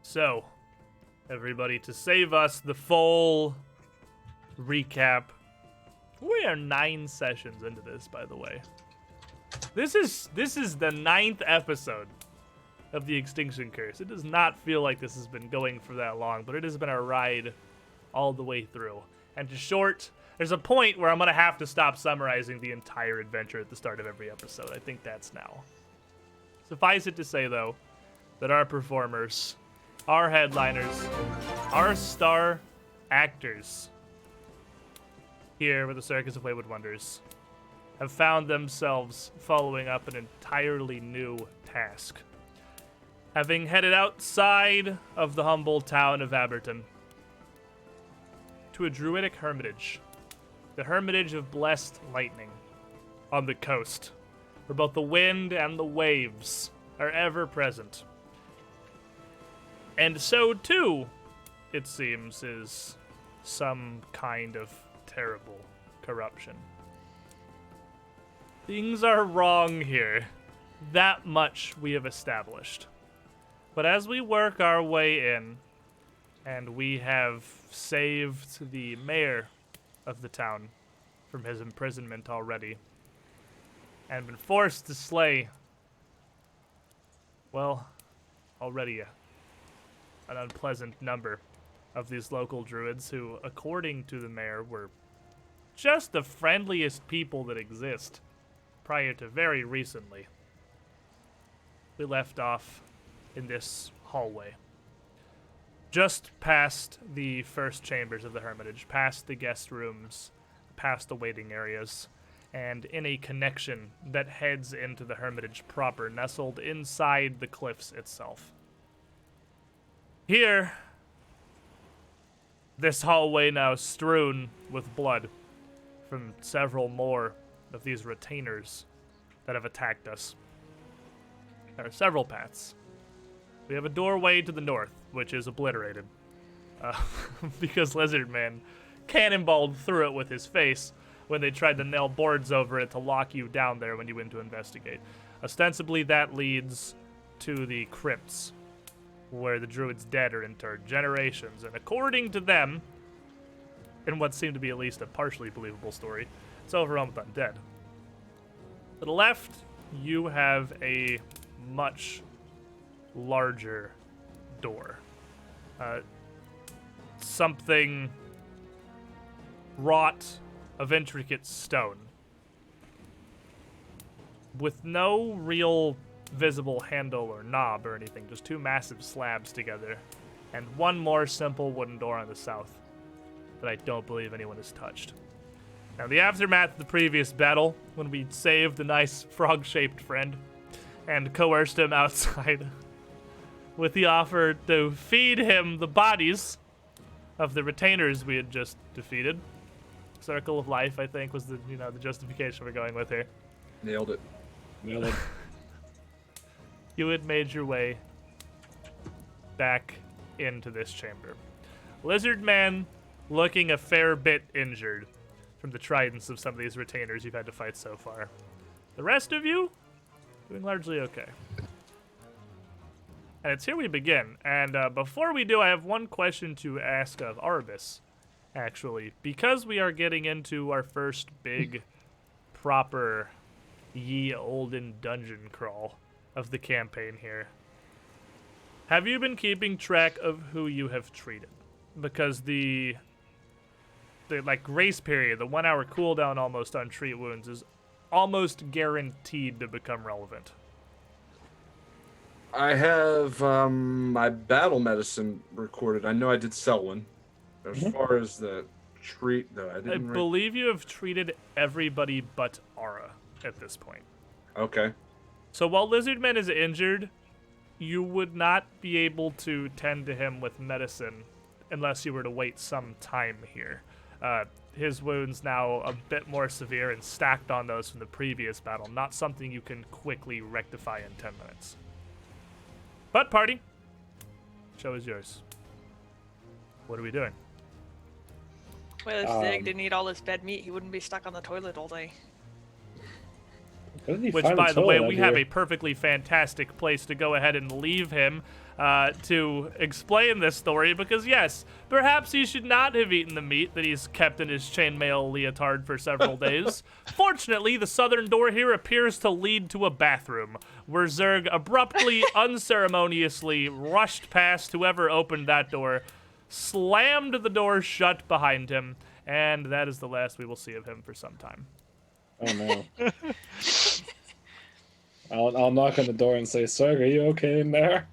So, everybody, to save us the full recap, we are 9 sessions into this, by the way. This is the 9th episode of the Extinction Curse. It does not feel like this has been going for that long, but it has been a ride all the way through. And to short, there's a point where I'm going to have to stop summarizing the entire adventure at the start of every episode. I think that's now. Suffice it to say, though, that our performers, our headliners, our star actors here with the Circus of Wayward Wonders have found themselves following up an entirely new task. Having headed outside of the humble town of Aberton to a druidic hermitage, the Hermitage of Blessed Lightning, on the coast, where both the wind and the waves are ever present. And so, too, it seems, is some kind of terrible corruption. Things are wrong here. That much we have established. But as we work our way in, and we have saved the mayor of the town from his imprisonment already, and been forced to slay, well, already an unpleasant number of these local druids who, according to the mayor, were just the friendliest people that exist prior to very recently. We left off in this hallway, just past the first chambers of the Hermitage, past the guest rooms, past the waiting areas, and in a connection that heads into the Hermitage proper, nestled inside the cliffs itself. Here, this hallway now strewn with blood from several more of these retainers that have attacked us. There are several paths. We have a doorway to the north, which is obliterated, because Lizardman cannonballed through it with his face when they tried to nail boards over it to lock you down there when you went to investigate. Ostensibly, that leads to the crypts, where the druid's dead are interred generations, and according to them, in what seemed to be at least a partially believable story, it's overrun with undead. To the left, you have a much larger door. Something wrought of intricate stone, with no real visible handle or knob or anything, just 2 massive slabs together, and 1 more simple wooden door on the south that I don't believe anyone has touched. Now, the aftermath of the previous battle, when we saved the nice frog-shaped friend and coerced him outside with the offer to feed him the bodies of the retainers we had just defeated. Circle of life, I think, was the justification we're going with here. Nailed it. You had made your way back into this chamber. Lizard Man looking a fair bit injured from the tridents of some of these retainers you've had to fight so far. The rest of you, doing largely okay. And it's here we begin. And before we do, I have one question to ask of Arbus, actually. Because we are getting into our first big, proper, ye olden dungeon crawl of the campaign here, have you been keeping track of who you have treated? Because the grace period, the 1-hour cooldown almost on treat wounds, is almost guaranteed to become relevant. I have my battle medicine recorded. I know I did sell one. As far as the treat, though, I believe you have treated everybody but Ara at this point. Okay. So while Lizardman is injured, you would not be able to tend to him with medicine unless you were to wait some time here. His wounds now a bit more severe and stacked on those from the previous battle, not something you can quickly rectify in 10 minutes. But party, show is yours. What are we doing? Well, if Zig didn't eat all his bed meat, he wouldn't be stuck on the toilet all day. Which, by the way, we have a perfectly fantastic place to go ahead and leave him. to explain this story because, yes, perhaps he should not have eaten the meat that he's kept in his chainmail leotard for several days. Fortunately, the southern door here appears to lead to a bathroom, where Zerg abruptly, unceremoniously rushed past whoever opened that door, slammed the door shut behind him, and that is the last we will see of him for some time. Oh no. I'll knock on the door and say, "Sir, are you okay in there?"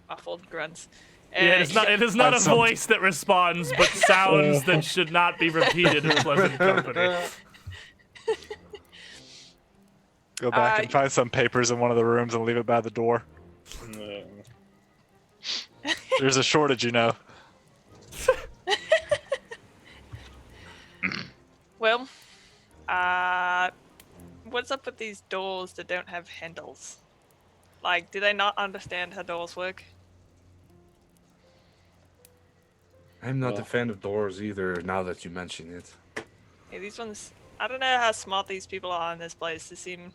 Muffled grunts. Yeah, it is not a voice that responds, but sounds that should not be repeated in pleasant company. Go back and find some papers in one of the rooms and leave it by the door. No. There's a shortage, you know. Well, what's up with these doors that don't have handles? Like, do they not understand how doors work? I'm not a fan of doors either, now that you mention it. Yeah, these ones, I don't know how smart these people are in this place. They seem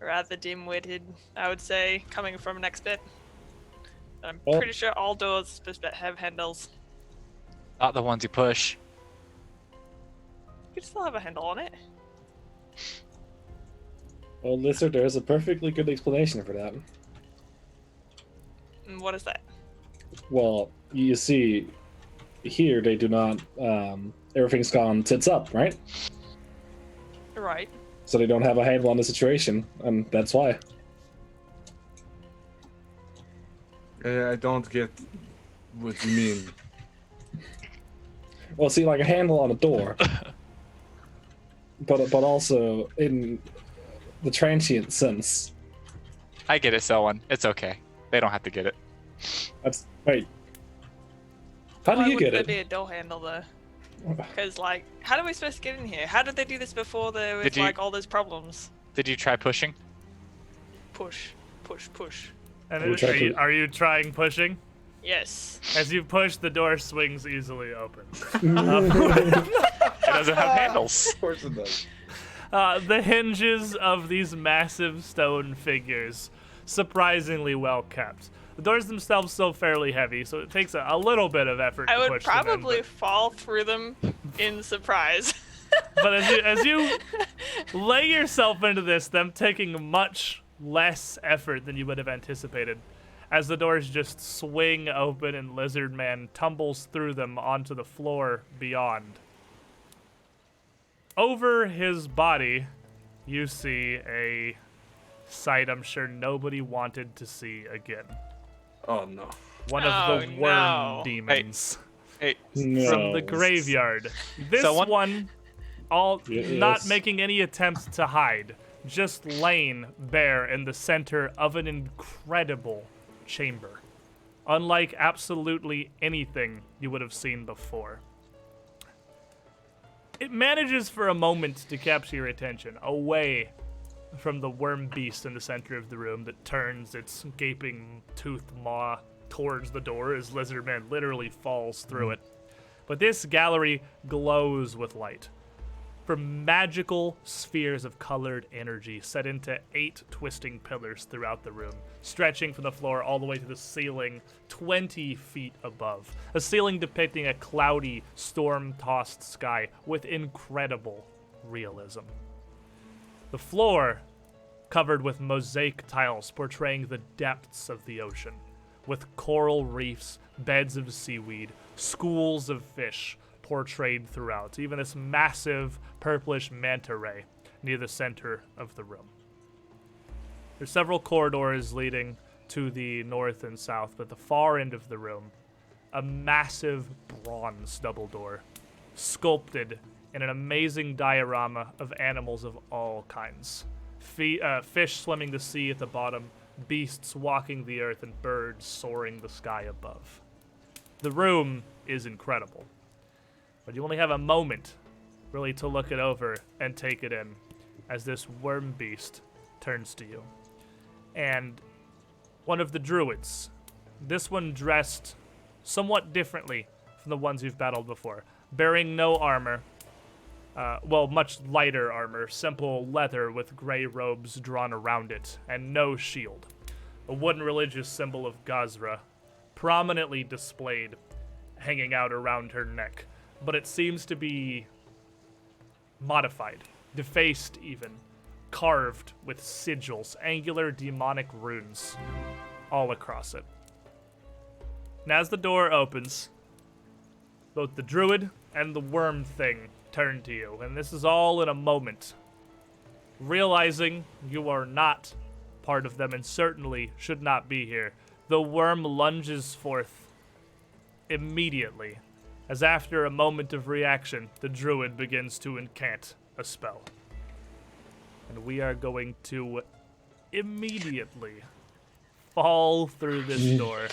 rather dim-witted, I would say, coming from an expert. I'm pretty sure all doors are supposed to have handles. Not the ones you push. You could still have a handle on it. Well, Lizard, there's a perfectly good explanation for that. And what is that? Well, you see, here they do not, everything's gone tits up, right? Right. So they don't have a handle on the situation, and that's why. I don't get what you mean. Well, see, like a handle on a door, but also in the transient sense. I get it, Selwyn. It's okay. They don't have to get it. That's wait. How do you get Why it? wouldn't there be a door handle though? Because, like, how are we supposed to get in here? How did they do this before there was, like, all those problems? Did you try pushing? Push, push, push. And We'll are you trying pushing? Yes. As you push, the door swings easily open. It doesn't have handles. Of course it does. The hinges of these massive stone figures, surprisingly well kept. The doors themselves still fairly heavy, so it takes a little bit of effort I to would push them in, probably fall through them in surprise. but as you lay yourself into this, them taking much less effort than you would have anticipated, as the doors just swing open and Lizard Man tumbles through them onto the floor beyond. Over his body, you see a sight I'm sure nobody wanted to see again. Oh no. One of the worm demons Hey, No. from the graveyard. This one, not making any attempts to hide, just laying bare in the center of an incredible chamber, unlike absolutely anything you would have seen before. It manages for a moment to capture your attention away from the worm beast in the center of the room that turns its gaping toothed maw towards the door as Lizardman literally falls through it. But this gallery glows with light. From magical spheres of colored energy set into 8 twisting pillars throughout the room, stretching from the floor all the way to the ceiling 20 feet above. A ceiling depicting a cloudy, storm-tossed sky with incredible realism. The floor covered with mosaic tiles portraying the depths of the ocean, with coral reefs, beds of seaweed, schools of fish portrayed throughout, even this massive purplish manta ray near the center of the room. There's several corridors leading to the north and south, but at the far end of the room, a massive bronze double door, sculpted in an amazing diorama of animals of all kinds. Fish swimming the sea at the bottom, beasts walking the earth, and birds soaring the sky above. The room is incredible, but you only have a moment really to look it over and take it in as this worm beast turns to you. And one of the druids, this one dressed somewhat differently from the ones you've battled before, bearing no armor, much lighter armor, simple leather with gray robes drawn around it, and no shield. a wooden religious symbol of Gazra, prominently displayed, hanging out around her neck. But it seems to be modified, defaced even, carved with sigils, angular demonic runes all across it. And as the door opens, both the druid and the worm thing turn to you, and this is all in a moment. Realizing you are not part of them and certainly should not be here, the worm lunges forth immediately, as after a moment of reaction, the druid begins to incant a spell. And we are going to immediately fall through this door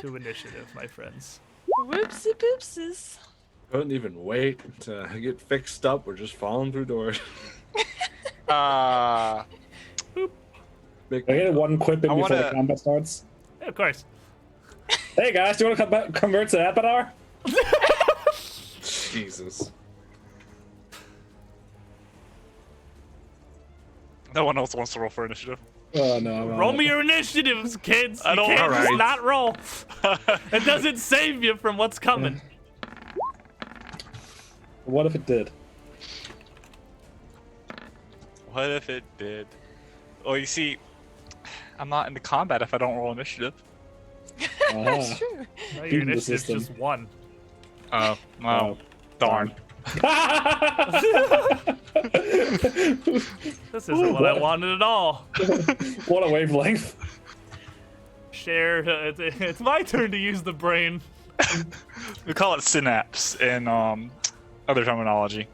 to initiative, my friends. Whoopsie poopsies. Couldn't even wait to get fixed up. We're just falling through doors. I get one quick before the combat starts. Yeah, of course. Hey guys, do you want to convert to Epinar? Jesus. No one else wants to roll for initiative. Oh no. I'm Roll me your initiatives, kids. I You don't- can't All just right. not roll. It doesn't save you from what's coming. What if it did? What if it did? Oh, you see, I'm not into combat if I don't roll initiative. That's true. No, your Beat the initiative's system. just one. Oh, well, darn. This isn't what I wanted at all. What a wavelength. Share. It's my turn to use the brain. We call it synapse in other terminology.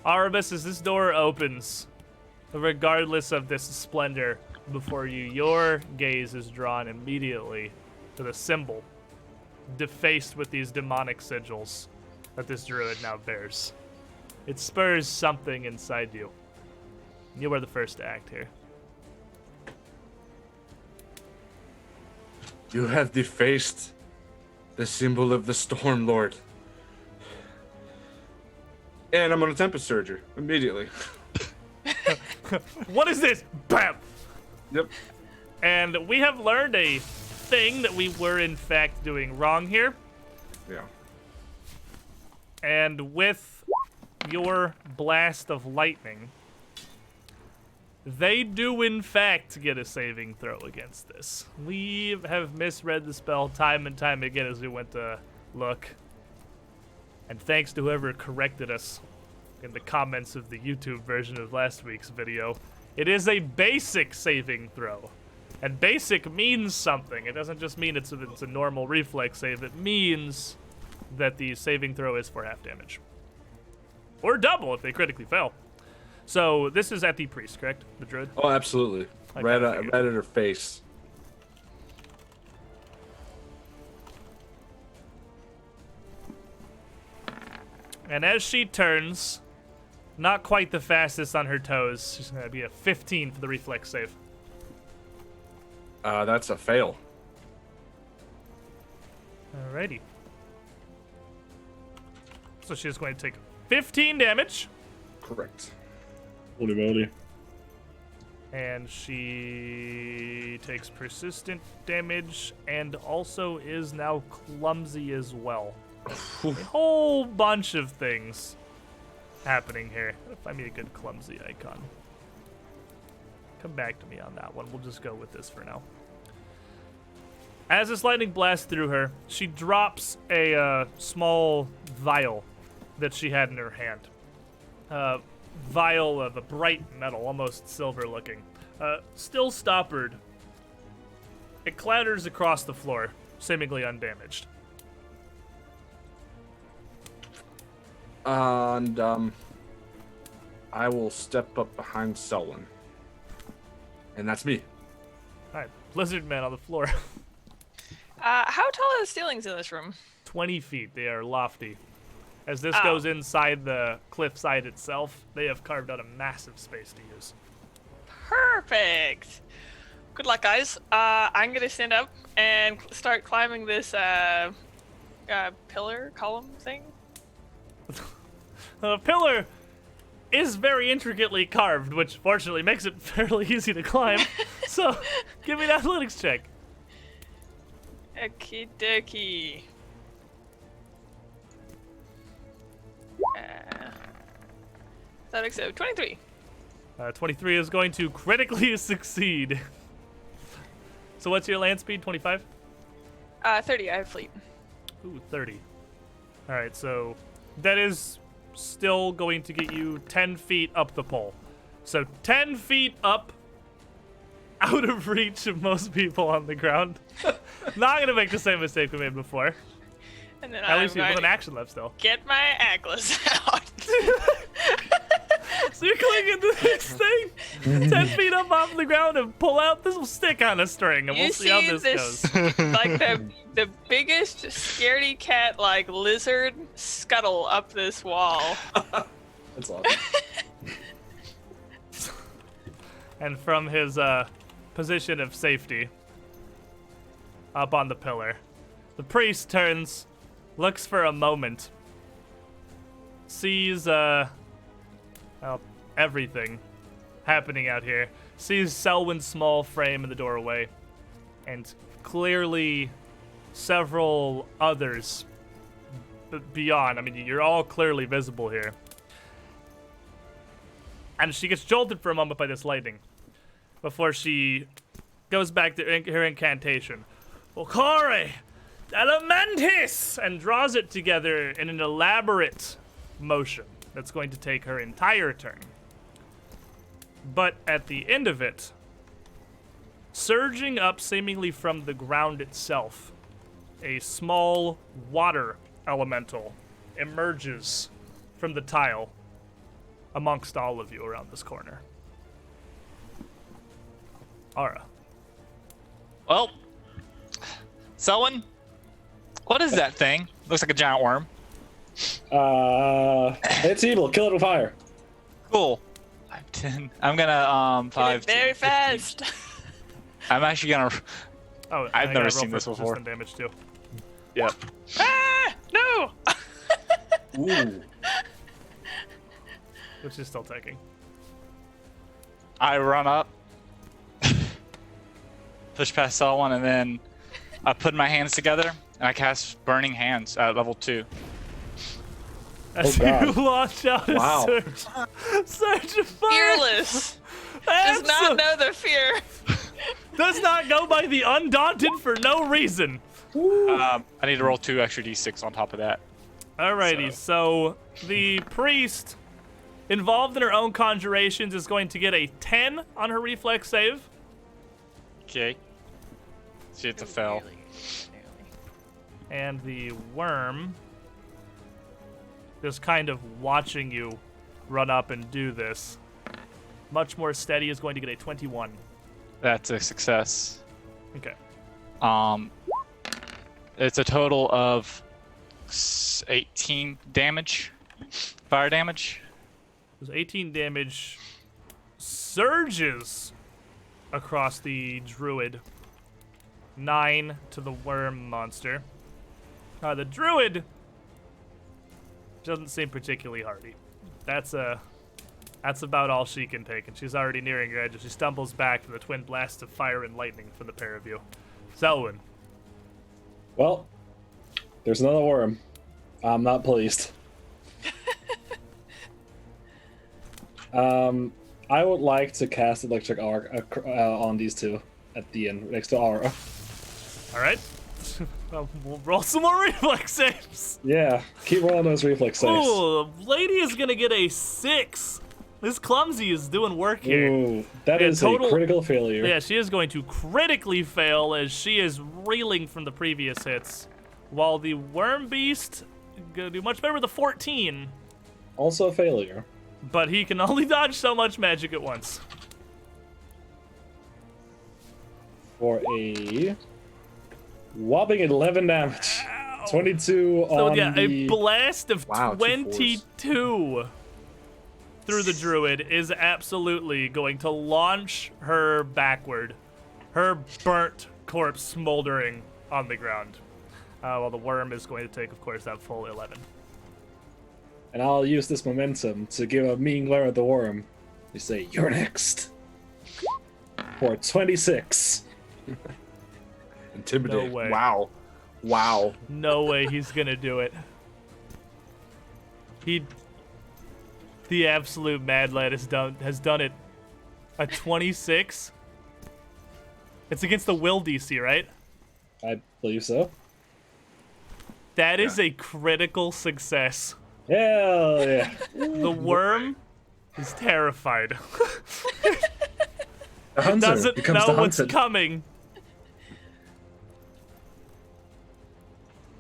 Arabus, as this door opens, regardless of this splendor before you, your gaze is drawn immediately to the symbol, defaced with these demonic sigils, that this druid now bears. It spurs something inside you. You are the first to act here. You have defaced the symbol of the Storm Lord. And I'm on a Tempest Surger immediately. What is this? Bam! Yep. And we have learned a thing that we were in fact doing wrong here. Yeah. And with your blast of lightning, they do in fact get a saving throw against this. We have misread the spell time and time again as we went to look. And thanks to whoever corrected us in the comments of the YouTube version of last week's video, it is a basic saving throw. And basic means something. It doesn't just mean it's a normal reflex save. It means that the saving throw is for half damage. Or double if they critically fail. So this is at the priest, correct? The druid? Oh, absolutely. I Right kinda at figured. her face. And as she turns, not quite the fastest on her toes, she's going to be a 15 for the reflex save. That's a fail. Alrighty. So she's going to take 15 damage, Correct. Holy moly. and she takes persistent damage, and also is now clumsy as well. A whole bunch of things happening here. Gotta find me a good clumsy icon. Come back to me on that one. We'll just go with this for now. As this lightning blasts through her, she drops a small vial that she had in her hand. Vial of a bright metal, almost silver looking. Still stoppered. It clatters across the floor, seemingly undamaged. And I will step up behind Selwyn. And that's me. Alright, Blizzard Man on the floor. How tall are the ceilings in this room? 20 feet, they are lofty. As this Oh. goes inside the cliffside itself, they have carved out a massive space to use. Perfect. Good luck, guys. I'm gonna stand up and start climbing this pillar column thing. The pillar is very intricately carved, which fortunately makes it fairly easy to climb. So, give me an athletics check. Okie dokie. Athletics of 23. 23 is going to critically succeed. So what's your land speed? 25? 30. I have fleet. Ooh, 30. All right, so that is still going to get you 10 feet up the pole. So 10 feet up, out of reach of most people on the ground. Not going to make the same mistake we made before. And then At I'm least you have going an to action left still. get my Atlas out. So you're clinging to this thing 10 feet up off the ground and pull out this little stick on a string, and we'll see how this goes. Like the biggest scaredy cat like lizard scuttle up this wall. That's awesome. And from his position of safety, up on the pillar, the priest turns, looks for a moment, sees everything happening out here, sees Selwyn's small frame in the doorway, and clearly several others beyond. I mean, you're all clearly visible here. And she gets jolted for a moment by this lightning before she goes back to her incantation. Okare, Elementis! And draws it together in an elaborate motion that's going to take her entire turn. But at the end of it, surging up seemingly from the ground itself, a small water elemental emerges from the tile amongst all of you around this corner. Ara. Well, Selwyn, what is that thing? Looks like a giant worm. It's evil. Kill it with fire. Cool. 5, 10. I'm gonna Get 5. it very 10, 15. fast. I'm actually gonna. Oh, I've I never gotta roll seen for this before. persistent damage too. Yep. Ah, no. Ooh. Which is still taking. I run up, push past Selwyn, and then I put my hands together and I cast Burning Hands at level 2. As God. you launch out Wow. a surge of fire. Fearless. Does not know the fear. Does not go by the undaunted for no reason. I need to roll 2 extra d6 on top of that. Alrighty, so the priest involved in her own conjurations is going to get a 10 on her reflex save. Okay. Shit's a fail. And the worm, just kind of watching you run up and do this, much more steady, is going to get a 21. That's a success. Okay. It's a total of 18 damage, fire damage. There's 18 damage surges across the druid. 9 to the worm monster. The druid doesn't seem particularly hardy. That's about all she can take, and she's already nearing her edge as she stumbles back from the twin blasts of fire and lightning from the pair of you. Selwyn. Well, there's another worm. I'm not pleased. I would like to cast Electric Arc on these two at the end, next to Aura. All right. We'll roll some more reflex saves. Yeah, keep rolling those reflex saves. Ooh, lady is going to get a 6. This clumsy is doing work here. Ooh, that Yeah, is total- a critical failure. Yeah, she is going to critically fail as she is reeling from the previous hits, while the worm beast gonna do much better with a 14. Also a failure. But he can only dodge so much magic at once. For a whopping 11 damage. Ow. 22 So on yeah, a the... blast of Wow, 22 through the druid is absolutely going to launch her backward. Her burnt corpse smoldering on the ground. While the worm is going to take, of course, that full 11. and I'll use this momentum to give a mean glare at the worm. You say, "You're next." For 26. Intimidate. No way. Wow. Wow. No way he's gonna do it. The absolute mad lad has done it. A 26. It's against the will DC, right? I believe so. That is a critical success. Hell yeah. The worm is terrified. The hunter Doesn't becomes know the what's hunted. coming.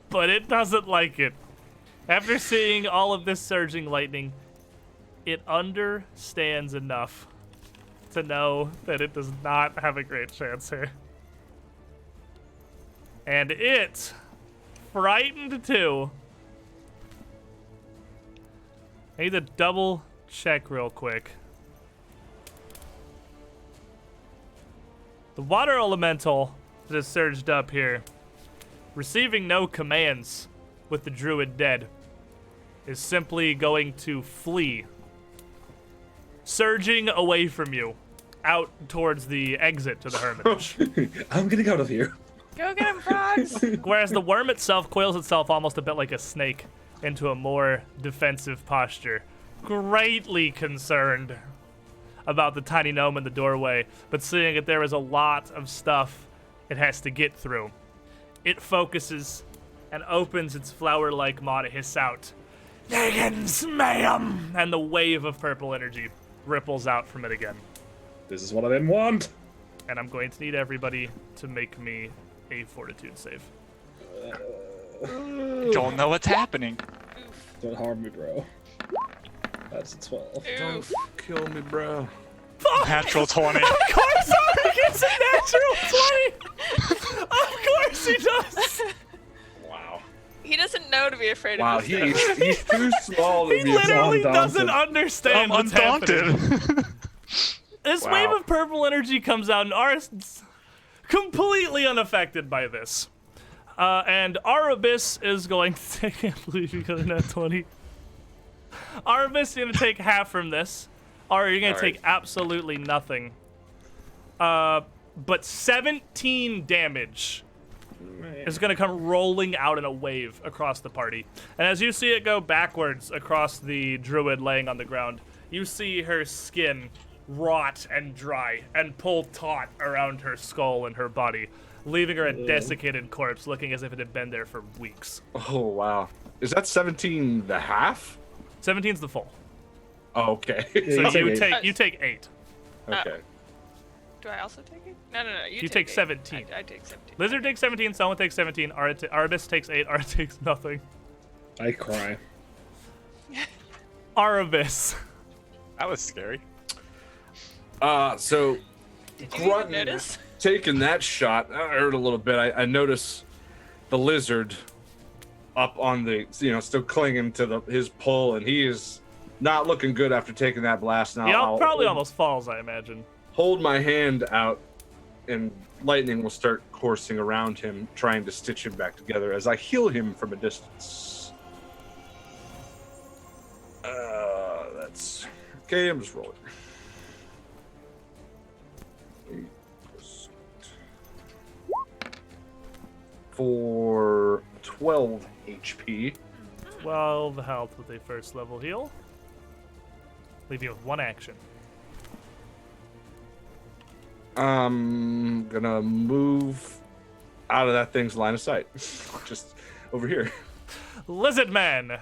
But it doesn't like it. After seeing all of this surging lightning, it understands enough to know that it does not have a great chance here. And it, frightened too. I need to double check real quick. The water elemental that has surged up here, receiving no commands with the druid dead, is simply going to flee, surging away from you, out towards the exit to the hermitage. I'm getting out of here. Go get him, frogs! Whereas the worm itself coils itself almost a bit like a snake into a more defensive posture, greatly concerned about the tiny gnome in the doorway, but seeing that there is a lot of stuff it has to get through, it focuses and opens its flower-like maw to hiss out, "Nagans, ma'am!" And the wave of purple energy ripples out from it again. This is what I didn't want. And I'm going to need everybody to make me a fortitude save. Don't know what's happening. Don't harm me, bro. That's a 12. Don't Oof. kill me, bro. Natural 20. Of course Ari gets a natural 20! Of course he does! Wow. He doesn't know to be afraid Wow, of this he's too small to He be literally undaunted. doesn't understand I'm what's happening. undaunted. This Wow. wave of purple energy comes out, and Aris completely unaffected by this. And Arabis is going to take. I can't believe you got a nat 20. Arabis is going to take half from this. Or you're going to All right. take absolutely nothing. But 17 damage is going to come rolling out in a wave across the party. And as you see it go backwards across the druid laying on the ground, you see her skin rot and dry and pull taut around her skull and her body, leaving her a desiccated corpse looking as if it had been there for weeks. Oh, wow. Is that 17 the half? 17's the full. Oh, okay. So take you eight. take 8. Okay. Do I also take it? No. You take 8. 17. I take 17. Lizard takes 17, someone takes 17, Arabis takes 8, Ara takes nothing. I cry. Arabis. That was scary. Did So you even Grunt notice? taking that shot, I hurt a little bit. I notice the lizard up on the, still clinging to his pull, and he is not looking good after taking that blast. Now He I'll probably almost falls, I imagine. hold my hand out, and lightning will start coursing around him, trying to stitch him back together as I heal him from a distance. That's okay. I'm just rolling. 8%. For 12 HP. 12 health with a first level heal. Leave you with 1 action. I'm gonna move out of that thing's line of sight. Just over here. Lizard Man!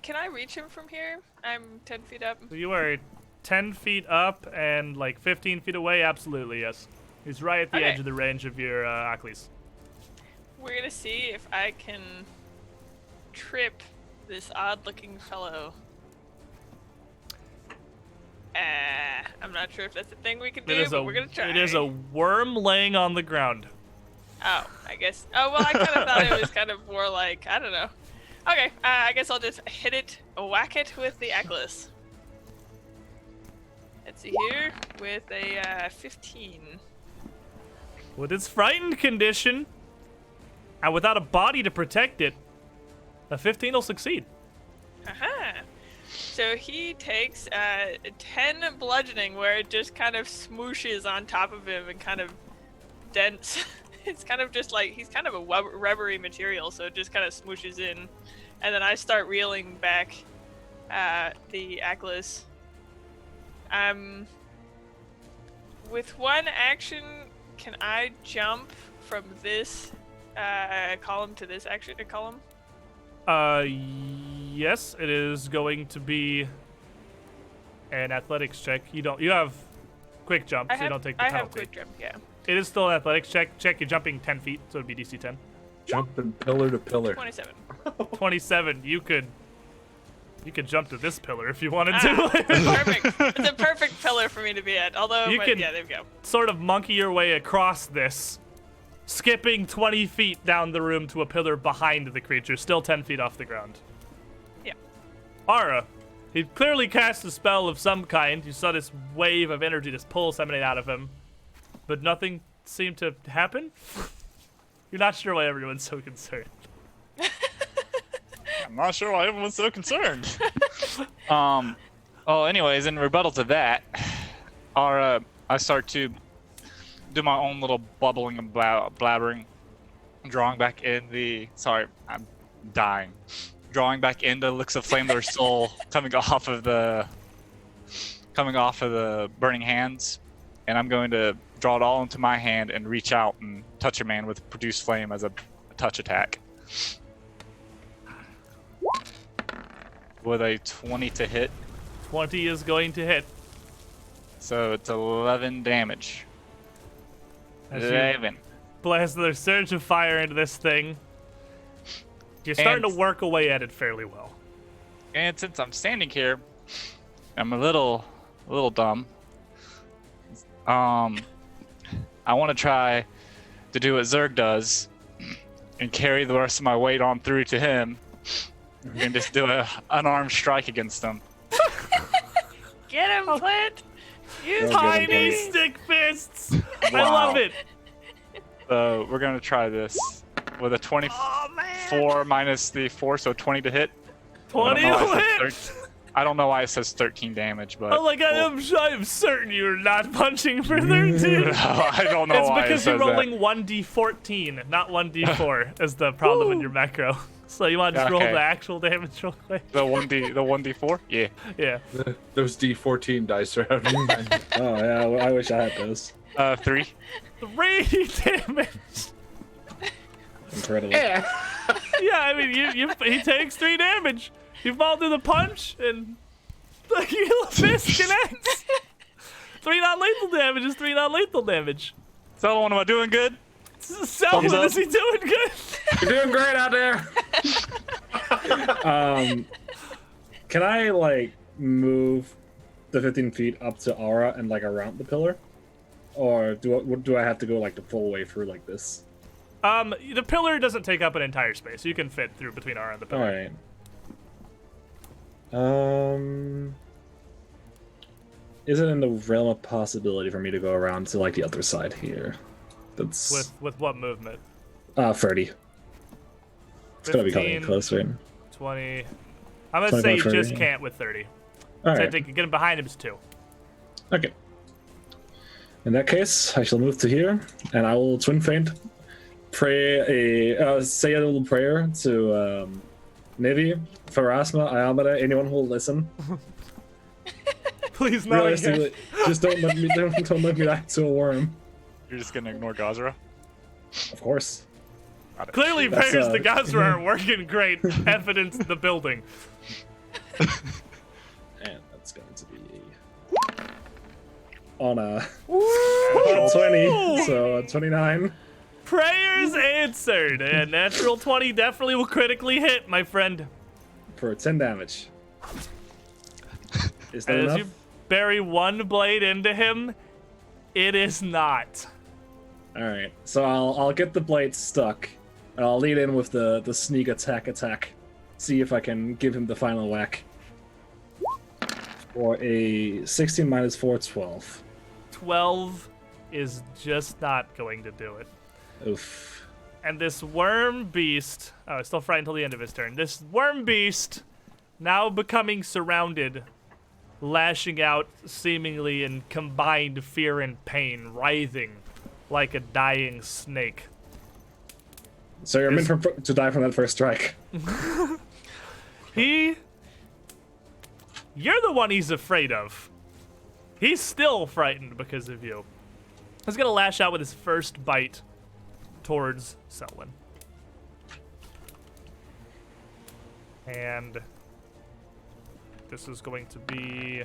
Can I reach him from here? I'm 10 feet up. So you are 10 feet up and like 15 feet away? Absolutely, yes. He's right at the Okay. edge of the range of your Achilles. We're gonna see if I can trip this odd-looking fellow. I'm not sure if that's a thing we can do, but we're gonna try. It is a worm laying on the ground. Oh, I guess. Oh, well, I kind of thought it was kind of more like, I don't know. Okay, I guess I'll just whack it with the Achilles. Let's see here, with a 15. With its frightened condition, and without a body to protect it, A 15 will succeed. Aha. So he takes 10 bludgeoning, where it just kind of smooshes on top of him and kind of dents. It's kind of just like he's kind of a rubbery material, so it just kind of smooshes in. And then I start reeling back the Ackless. With one action, can I jump from this column to this action column? Yes, it is going to be an athletics check. You have quick jump, so you don't take the penalty. I have quick jump, yeah. It is still an athletics check. You're jumping 10 feet, so it'd be DC 10. Jumping pillar to pillar. 27. 27. You could jump to this pillar if you wanted to. Perfect. It's a perfect pillar for me to be at. Although, You can- yeah, there we go. Sort of monkey your way across this, skipping 20 feet down the room to a pillar behind the creature, still 10 feet off the ground. Yeah. Ara, he clearly cast a spell of some kind. You saw this wave of energy just pulse emanate out of him, but nothing seemed to happen. You're not sure why everyone's so concerned. I'm not sure why everyone's so concerned. Well, anyways, in rebuttal to that, I start to do my own little bubbling and blabbering, drawing back in the. Sorry, I'm dying. Drawing back in the licks of flame that are still coming off of the burning hands, and I'm going to draw it all into my hand and reach out and touch a man with produce flame as a touch attack. With a 20 to hit. 20 is going to hit. So it's 11 damage. As you 11. blast another surge of fire into this thing. You're starting And- to work away at it fairly well. And since I'm standing here, I'm a little dumb. I want to try to do what Zerg does and carry the rest of my weight on through to him and just do a unarmed strike against him. Get him, Clint! Use Go get him, Tiny Clint. stick fists! I Wow. love it! So we're gonna try this with a 24 Oh, man! minus the 4, so 20 to hit. 20 I don't know will why it hit! says I don't know why it says 13 damage, but Oh, like, I am certain you're not punching for 13. I don't know It's why because it you're says rolling 1d14, not 1d4, is the problem in your macro. So you want to just roll Okay. the actual damage real quick? that. The 1d4. Yeah. Yeah. Those D14 dice are out. Oh yeah, well, I wish I had those. 3. 3 damage! Incredible. Yeah, I mean, he takes 3 damage. You fall through the punch, and the heel fist connects. 3 non-lethal damage is 3 non-lethal damage. So, am I doing good? Selwyn, up. is he doing good? You're doing great out there. Can I like move the 15 feet up to Aura and like around the pillar, or do I have to go like the full way through like this? The pillar doesn't take up an entire space. You can fit through between R and the All pillar. right. Is it in the realm of possibility for me to go around to like the other side here? That's With what movement? 30. It's gonna be coming 15, close, right? 20. I'm gonna say you 25, just 30. can't with 30. All So right. to get him behind him is 2. Okay. In that case, I shall move to here, and I will twin faint, say a little prayer to Nivi, Pharasma, Iamada, anyone who will listen. Please not again. Realistically, just don't let me back to a worm. You're just gonna ignore Gazra? Of course. Clearly, That's, prayers to Gazra aren't working great. Evidence in the building. And that's going to be on a Woo! 20, so 29. Prayers answered. And natural 20 definitely will critically hit, my friend. For 10 damage. Is that And as enough? you bury one blade into him, it is not. All right, so I'll get the blade stuck. And I'll lead in with the sneak attack. See if I can give him the final whack. For a 16 minus 4, 12. 12 is just not going to do it. Oof. And this worm beast... Oh, it's still frightened until the end of his turn. This worm beast, now becoming surrounded, lashing out seemingly in combined fear and pain, writhing like a dying snake. So you're meant to die from that first strike. You're the one he's afraid of. He's still frightened because of you. He's gonna lash out with his first bite towards Selwyn. And this is going to be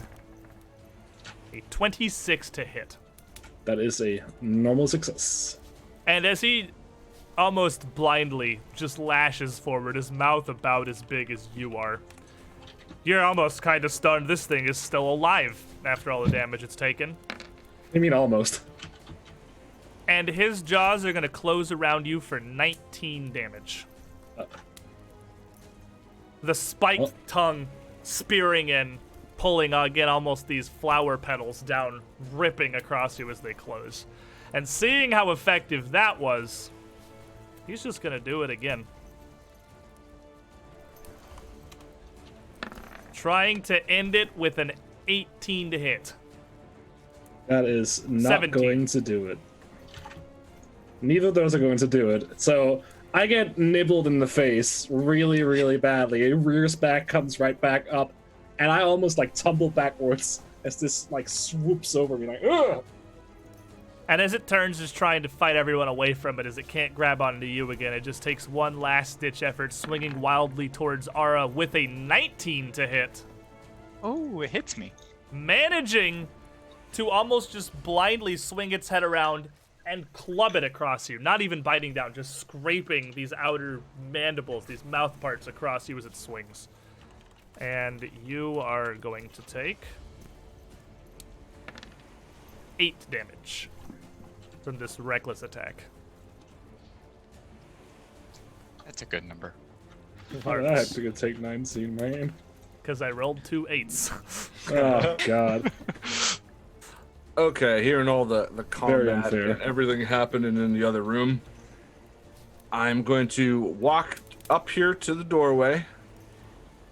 a 26 to hit. That is a normal success. And as he almost blindly just lashes forward, his mouth about as big as you are, you're almost kind of stunned this thing is still alive after all the damage it's taken. I mean, almost. And his jaws are going to close around you for 19 damage. The spiked tongue spearing in, pulling again almost these flower petals down, ripping across you as they close. And seeing how effective that was, he's just going to do it again. Trying to end it with an 18 to hit. That is not 17. going to do it. Neither of those are going to do it. So I get nibbled in the face really, really badly. It rears back, comes right back up, and I almost like tumble backwards as this like swoops over me like, ugh! And as it turns, just trying to fight everyone away from it as it can't grab onto you again, it just takes one last-ditch effort, swinging wildly towards Ara with a 19 to hit. Oh, it hits me. Managing to almost just blindly swing its head around and club it across you. Not even biting down, just scraping these outer mandibles, these mouth parts across you as it swings. And you are going to take 8 damage from this reckless attack. That's a good number. I have to go take 19, man. Because I rolled 2 8s. Oh, God. Okay, hearing all the combat unfair. and everything happening in the other room, I'm going to walk up here to the doorway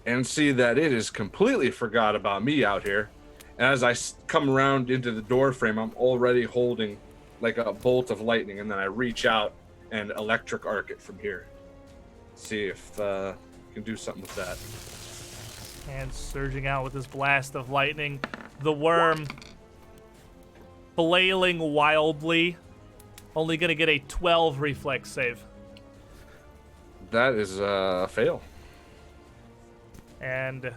and see that it is completely forgot about me out here. And as I come around into the door frame, I'm already holding like a bolt of lightning, and then I reach out and electric arc it from here. See if I can do something with that. And surging out with his blast of lightning, the worm flailing wildly, only gonna get a 12 reflex save. That is a fail. And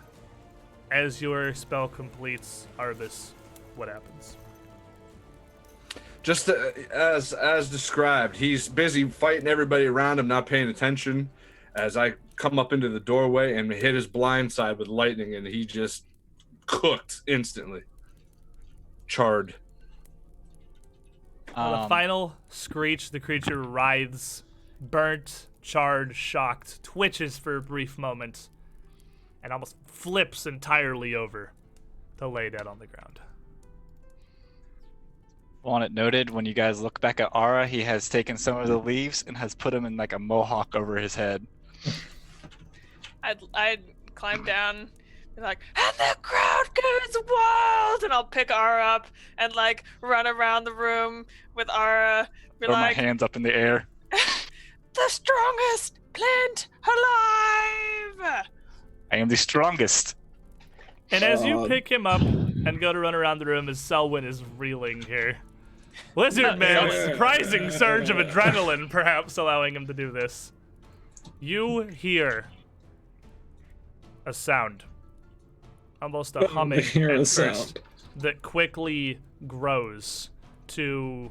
as your spell completes, Arbus, what happens? Just as described, he's busy fighting everybody around him, not paying attention. As I come up into the doorway and hit his blind side with lightning, and he just cooked instantly. Charred. On the final screech, the creature writhes, burnt, charred, shocked, twitches for a brief moment, and almost flips entirely over to lay dead on the ground. Want it noted, when you guys look back at Ara, he has taken some of the leaves and has put them in like a mohawk over his head. I'd climb down, be like, and the crowd goes wild, and I'll pick Ara up and like run around the room with Ara. Be Throw my like, hands up in the air. the strongest plant alive. I am the strongest. And as you pick him up and go to run around the room, as Selwyn is reeling here, Lizard Man, surprising surge of adrenaline, perhaps allowing him to do this. You hear a sound, almost a humming at first, that quickly grows to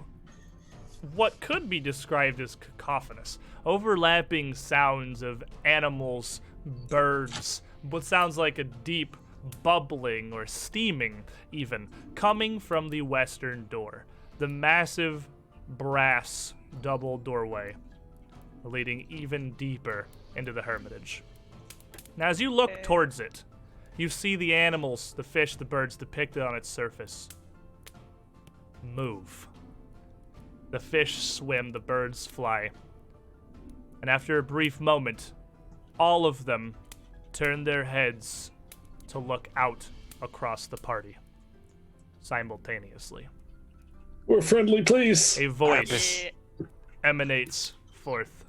what could be described as cacophonous, overlapping sounds of animals, birds, what sounds like a deep bubbling or steaming even, coming from the western door, the massive brass double doorway leading even deeper into the hermitage. Now as you look towards it, you see the animals, the fish, the birds depicted on its surface move. The fish swim, the birds fly. And after a brief moment, all of them turn their heads to look out across the party simultaneously. We're friendly, please. A voice Yeah. emanates forth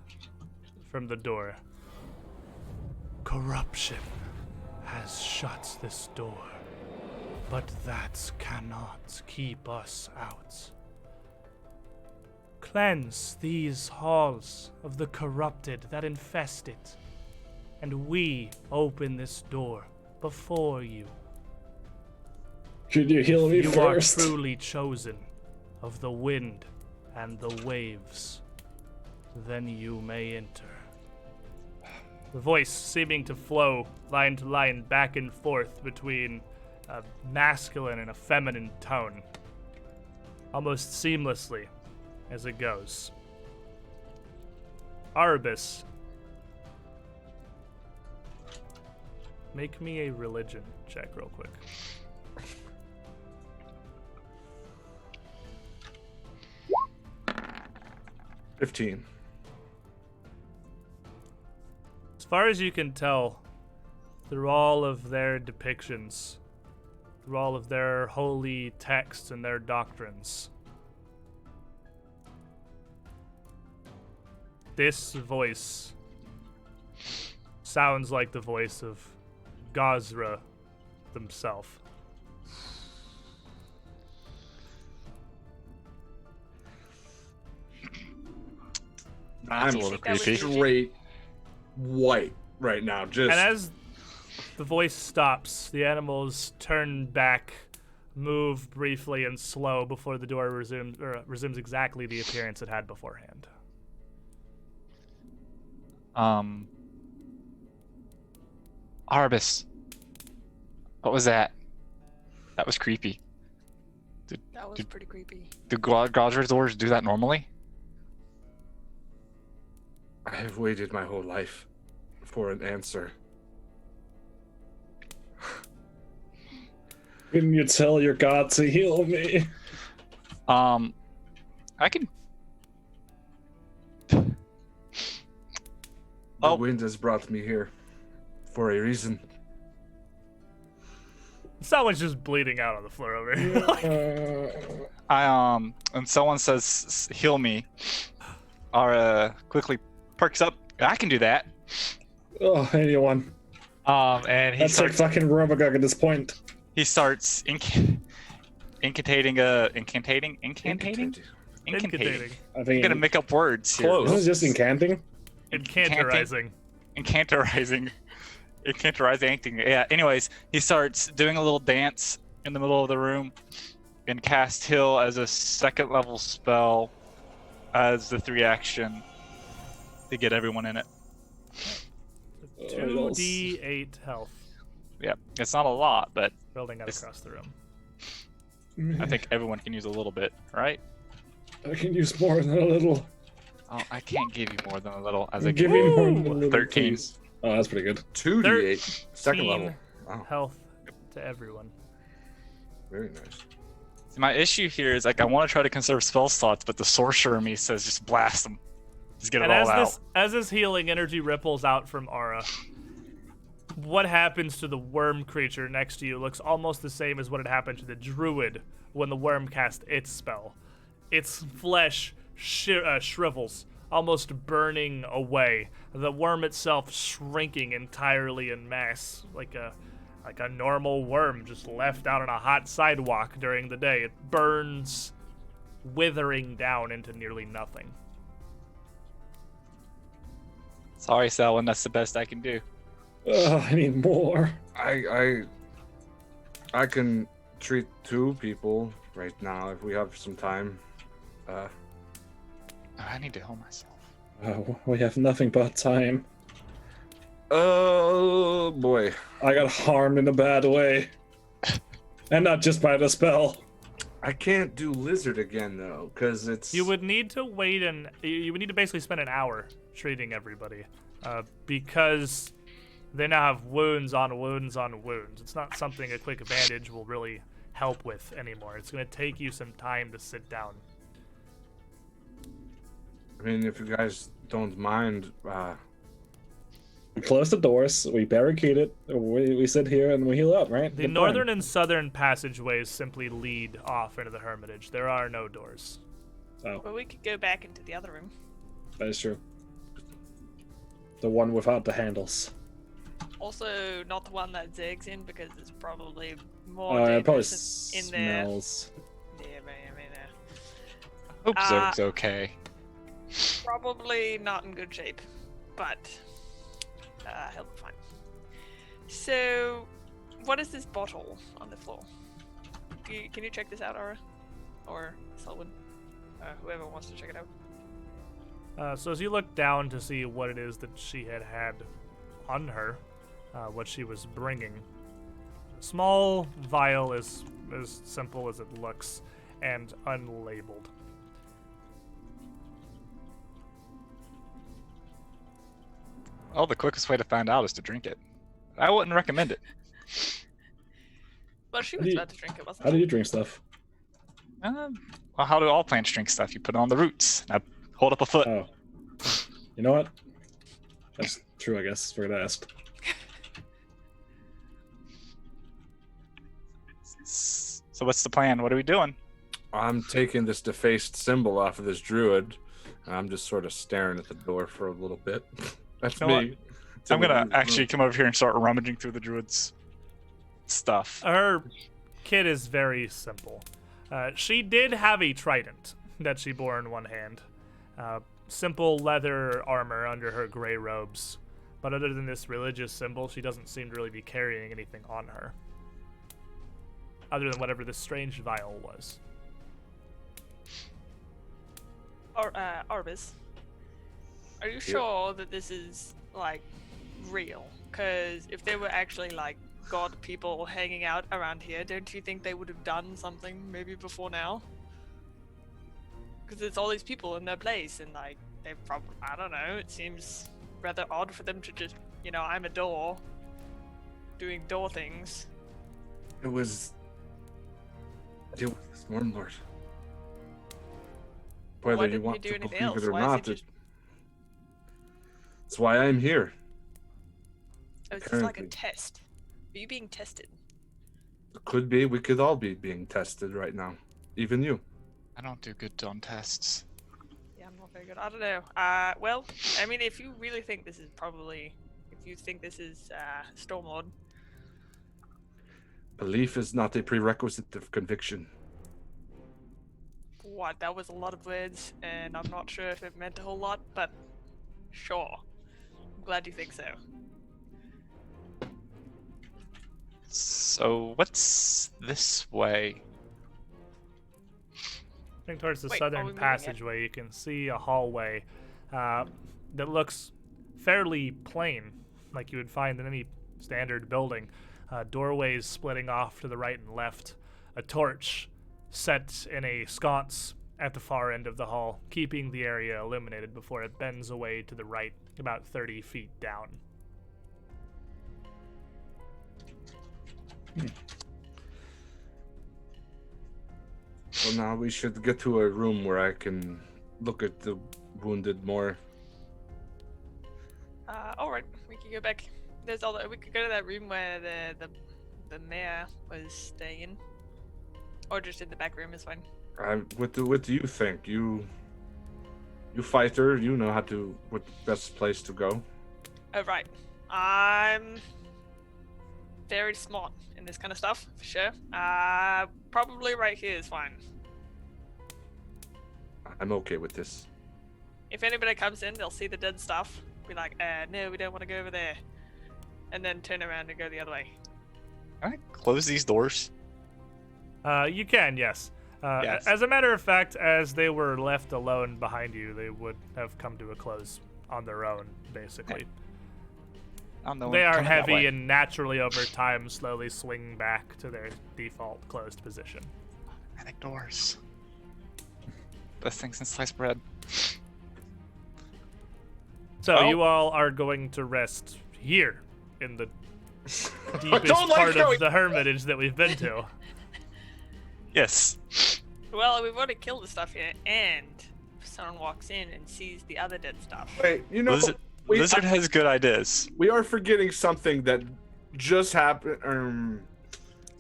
from the door. Corruption has shut this door, but that cannot keep us out. Cleanse these halls of the corrupted that infest it, and we open this door before you. Could you heal me You first? are truly chosen of the wind and the waves. Then you may enter. The voice seeming to flow line to line back and forth between a masculine and a feminine tone, almost seamlessly as it goes. Arbus, make me a religion check real quick. $15. As far as you can tell, through all of their depictions, through all of their holy texts and their doctrines, this voice sounds like the voice of Gazra himself. I'm a little That was creepy. straight white right now. Just And as the voice stops, the animals turn back, move briefly and slow before the door resumes exactly the appearance it had beforehand. Arbus. What was that? That was creepy. That was pretty creepy. Do God's doors do that normally? I have waited my whole life for an answer. Didn't you tell your god to heal me? I can. The Oh. wind has brought me here for a reason. Someone's just bleeding out on the floor over here. And someone says heal me. Ara quickly perks up. I can do that. Oh, anyone. And he That's like starts. fucking Robogug at this point. He starts incantating. Incantating. I think I'm gonna make up words here. Close. Isn't it just incanting? Incanterizing. Incanterizing. Yeah. Anyways, he starts doing a little dance in the middle of the room, and cast heal as a second level spell, as the 3 action to get everyone in it. 2d8 health. Yeah, it's not a lot, but Building out It's- across the room. I think everyone can use a little bit, right? I can use more than a little. Oh, I can't give you more than a little. As a Give me more than a Woo! little. 13. Please. Oh, that's pretty good. 2d8. Second level. Wow. Health to everyone. Very nice. See, my issue here is like I want to try to conserve spell slots, but the sorcerer in me says just blast them, just get it And all out. as this healing energy ripples out from Aura, what happens to the worm creature next to you looks almost the same as what had happened to the druid when the worm cast its spell. Its flesh shrivels, almost burning away. The worm itself shrinking entirely in mass, like a normal worm just left out on a hot sidewalk during the day. It burns, withering down into nearly nothing. Sorry, Selwyn, that's the best I can do. I need more. I can treat 2 people right now if we have some time. I need to heal myself. We have nothing but time. Oh boy. I got harmed in a bad way. And not just by the spell. I can't do lizard again though, because it's You would need to wait you would need to basically spend an hour treating everybody, because they now have wounds on wounds on wounds. It's not something a quick bandage will really help with anymore. It's going to take you some time to sit down. I mean, if you guys don't mind, We close the doors, we barricade it, we sit here and we heal up, right? The Good northern plan. and southern passageways simply lead off into the hermitage. There are no doors. Oh, Well, we could go back into the other room. that is true. The one without the handles. Also, not the one that Zeg's in because it's probably more It probably dangerous in there. smells. Yeah, man, Hope Zog's okay. probably not in good shape, but he'll be fine. So, what is this bottle on the floor? Can you check this out, Aura? Or Selwyn? Whoever wants to check it out. So as you look down to see what it is that she had on her, what she was bringing, small vial is as simple as it looks and unlabeled. Oh, the quickest way to find out is to drink it. I wouldn't recommend it. Well, she How was do you- about to drink it, wasn't How do she? you drink stuff? Well, how do all plants drink stuff? You put it on the roots. Now, hold up a foot. Oh. You know what? That's true, I guess. We're gonna ask. So what's the plan? What are we doing? I'm taking this defaced symbol off of this druid. And I'm just sort of staring at the door for a little bit. That's You know me. I'm gonna actually come over here and start rummaging through the druid's stuff. Her kit is very simple. She did have a trident that she bore in one hand. Simple leather armor under her gray robes. But other than this religious symbol, she doesn't seem to really be carrying anything on her. Other than whatever this strange vial was. Or Arbus, are you sure that this is like real? Because if there were actually like god people hanging out around here, don't you think they would have done something maybe before now? Because it's all these people in their place, and like they probably, I don't know, it seems rather odd for them to just, I'm a door, doing door things. It was deal with this Stormlord. Whether Why you didn't he want do to anything believe else? it or Why is he not, just- that's why I'm here. Oh, it's just like a Apparently. test. Are you being tested? Could be. We could all be being tested right now. Even you. I don't do good on tests. Yeah, I'm not very good. I don't know. Well, I mean, if you really think this is Stormlord, Belief is not a prerequisite of conviction. what? That was a lot of words, and I'm not sure if it meant a whole lot, but sure. I'm glad you think so. So what's this way? Heading towards the Wait, are we southern moving yet? passageway, you can see a hallway that looks fairly plain, like you would find in any standard building. Doorways splitting off to the right and left. A torch set in a sconce at the far end of the hall, keeping the area illuminated before it bends away to the right, about 30 feet down. Well, now we should get to a room where I can look at the wounded more. Alright, we can go back. We could go to that room where the mayor was staying in. Or just in the back room is fine. What do you think? You fighter, you know what the best place to go. Oh, right. I'm very smart in this kind of stuff, for sure. Probably right here is fine. I'm okay with this. If anybody comes in, they'll see the dead stuff. Be like, no, we don't want to go over there. And then turn around and go the other way. Can I close these doors? You can, yes. Yes. As a matter of fact, as they were left alone behind you, they would have come to a close on their own, basically. Oh, no They one are coming that heavy way. and naturally over time slowly swing back to their default closed position. Panic doors. Best thing since sliced bread. So Well- you all are going to rest here in the deepest don't like part going- of the hermitage that we've been to. Yes. Well, we've already killed the stuff here and someone walks in and sees the other dead stuff. Wait, you know, Lizard has good ideas. we are forgetting something that just happened.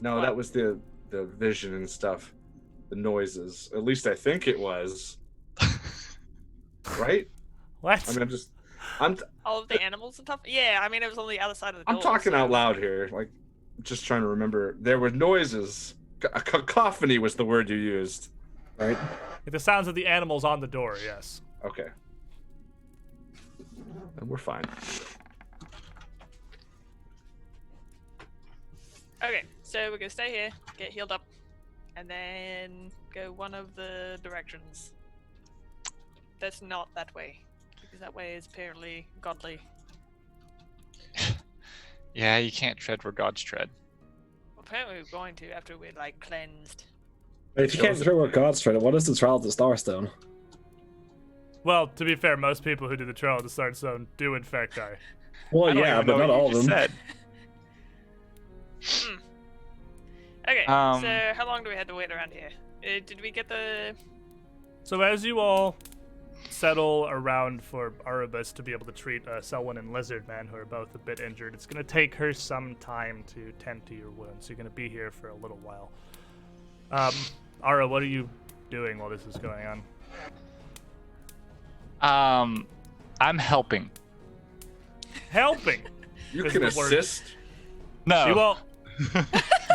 No, What? that was the vision and stuff, the noises. At least I think it was. Right? What? I mean, I'm All of the animals and stuff? Yeah, I mean, it was on the other side of the door. I'm talking so- out loud here. Like, just trying to remember. There were noises. A cacophony was the word you used. Right? The sounds of the animals on the door, yes. Okay. And we're fine. Okay, so we're gonna stay here, get healed up, and then go one of the directions. That's not that way, because that way is apparently godly. Yeah, you can't tread where gods tread. Apparently we're going to after we're like cleansed. If you can't throw where God's trying, what is the trial of the Starstone? Well, to be fair, most people who do the Trail of the Starstone do in fact die. Well, I don't yeah, even but know not what you all of just them. said. Okay, Um, so how long do we have to wait around here? Did we get the... So as you all settle around for Arubis to be able to treat Selwyn and Lizardman, who are both a bit injured, it's going to take her some time to tend to your wounds. You're going to be here for a little while. Ara, what are you doing while this is going on? I'm helping. Helping. You Is can the word. assist. No. You all,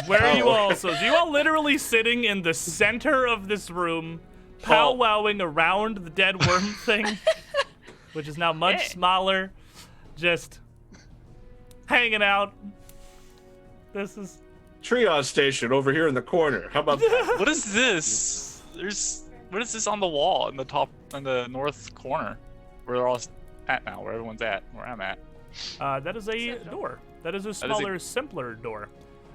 where are you Oh, all? okay. So you all literally sitting in the center of this room, powwowing around the dead worm thing, which is now much Hey. smaller, just hanging out. This is Triage station over here in the corner. How about that? What is this? What is this on the wall in the north corner? Where they're all at now, where everyone's at, where I'm at. that is a door. That is a smaller, simpler door.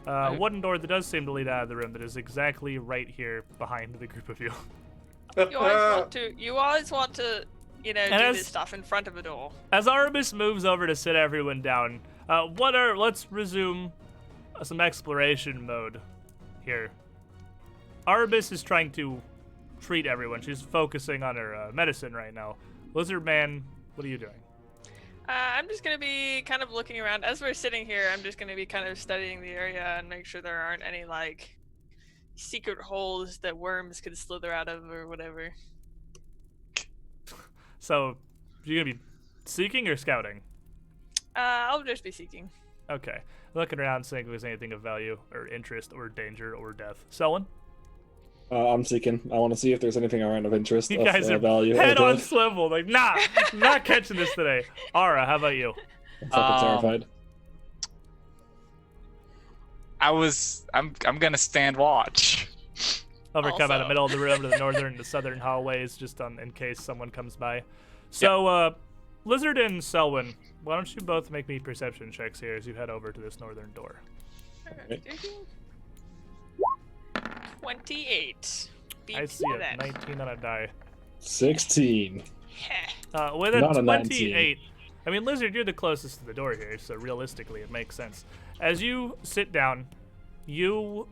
Okay. Wooden door that does seem to lead out of the room. That is exactly right here behind the group of you. You always want to, you know, do As- this stuff in front of a door. As Arubis moves over to sit everyone down, let's resume some exploration mode here. Arubis is trying to treat everyone. She's focusing on her medicine right now. Lizardman, what are you doing? I'm just gonna be kind of looking around. As we're sitting here, I'm just gonna be kind of studying the area and make sure there aren't any, like, secret holes that worms could slither out of or whatever. So, you're gonna be seeking or scouting? I'll just be seeking. Okay. Looking around, seeing if there's anything of value or interest or danger or death. Selwyn? I'm seeking. I want to see if there's anything around of interest, You of guys are value. head or on death. swivel. Like, nah, not catching this today. Ara, how about you? I'm fucking terrified. I'm gonna stand watch. Over come out of Also- the middle of the room to the northern to southern hallways, just in case someone comes by. So, Lizard and Selwyn, why don't you both make me perception checks here as you head over to this northern door? Right. 28. Beat I see that. a 19 on a die. 16. With a Not a 28, I mean, Lizard, you're the closest to the door here, so realistically it makes sense. As you sit down, you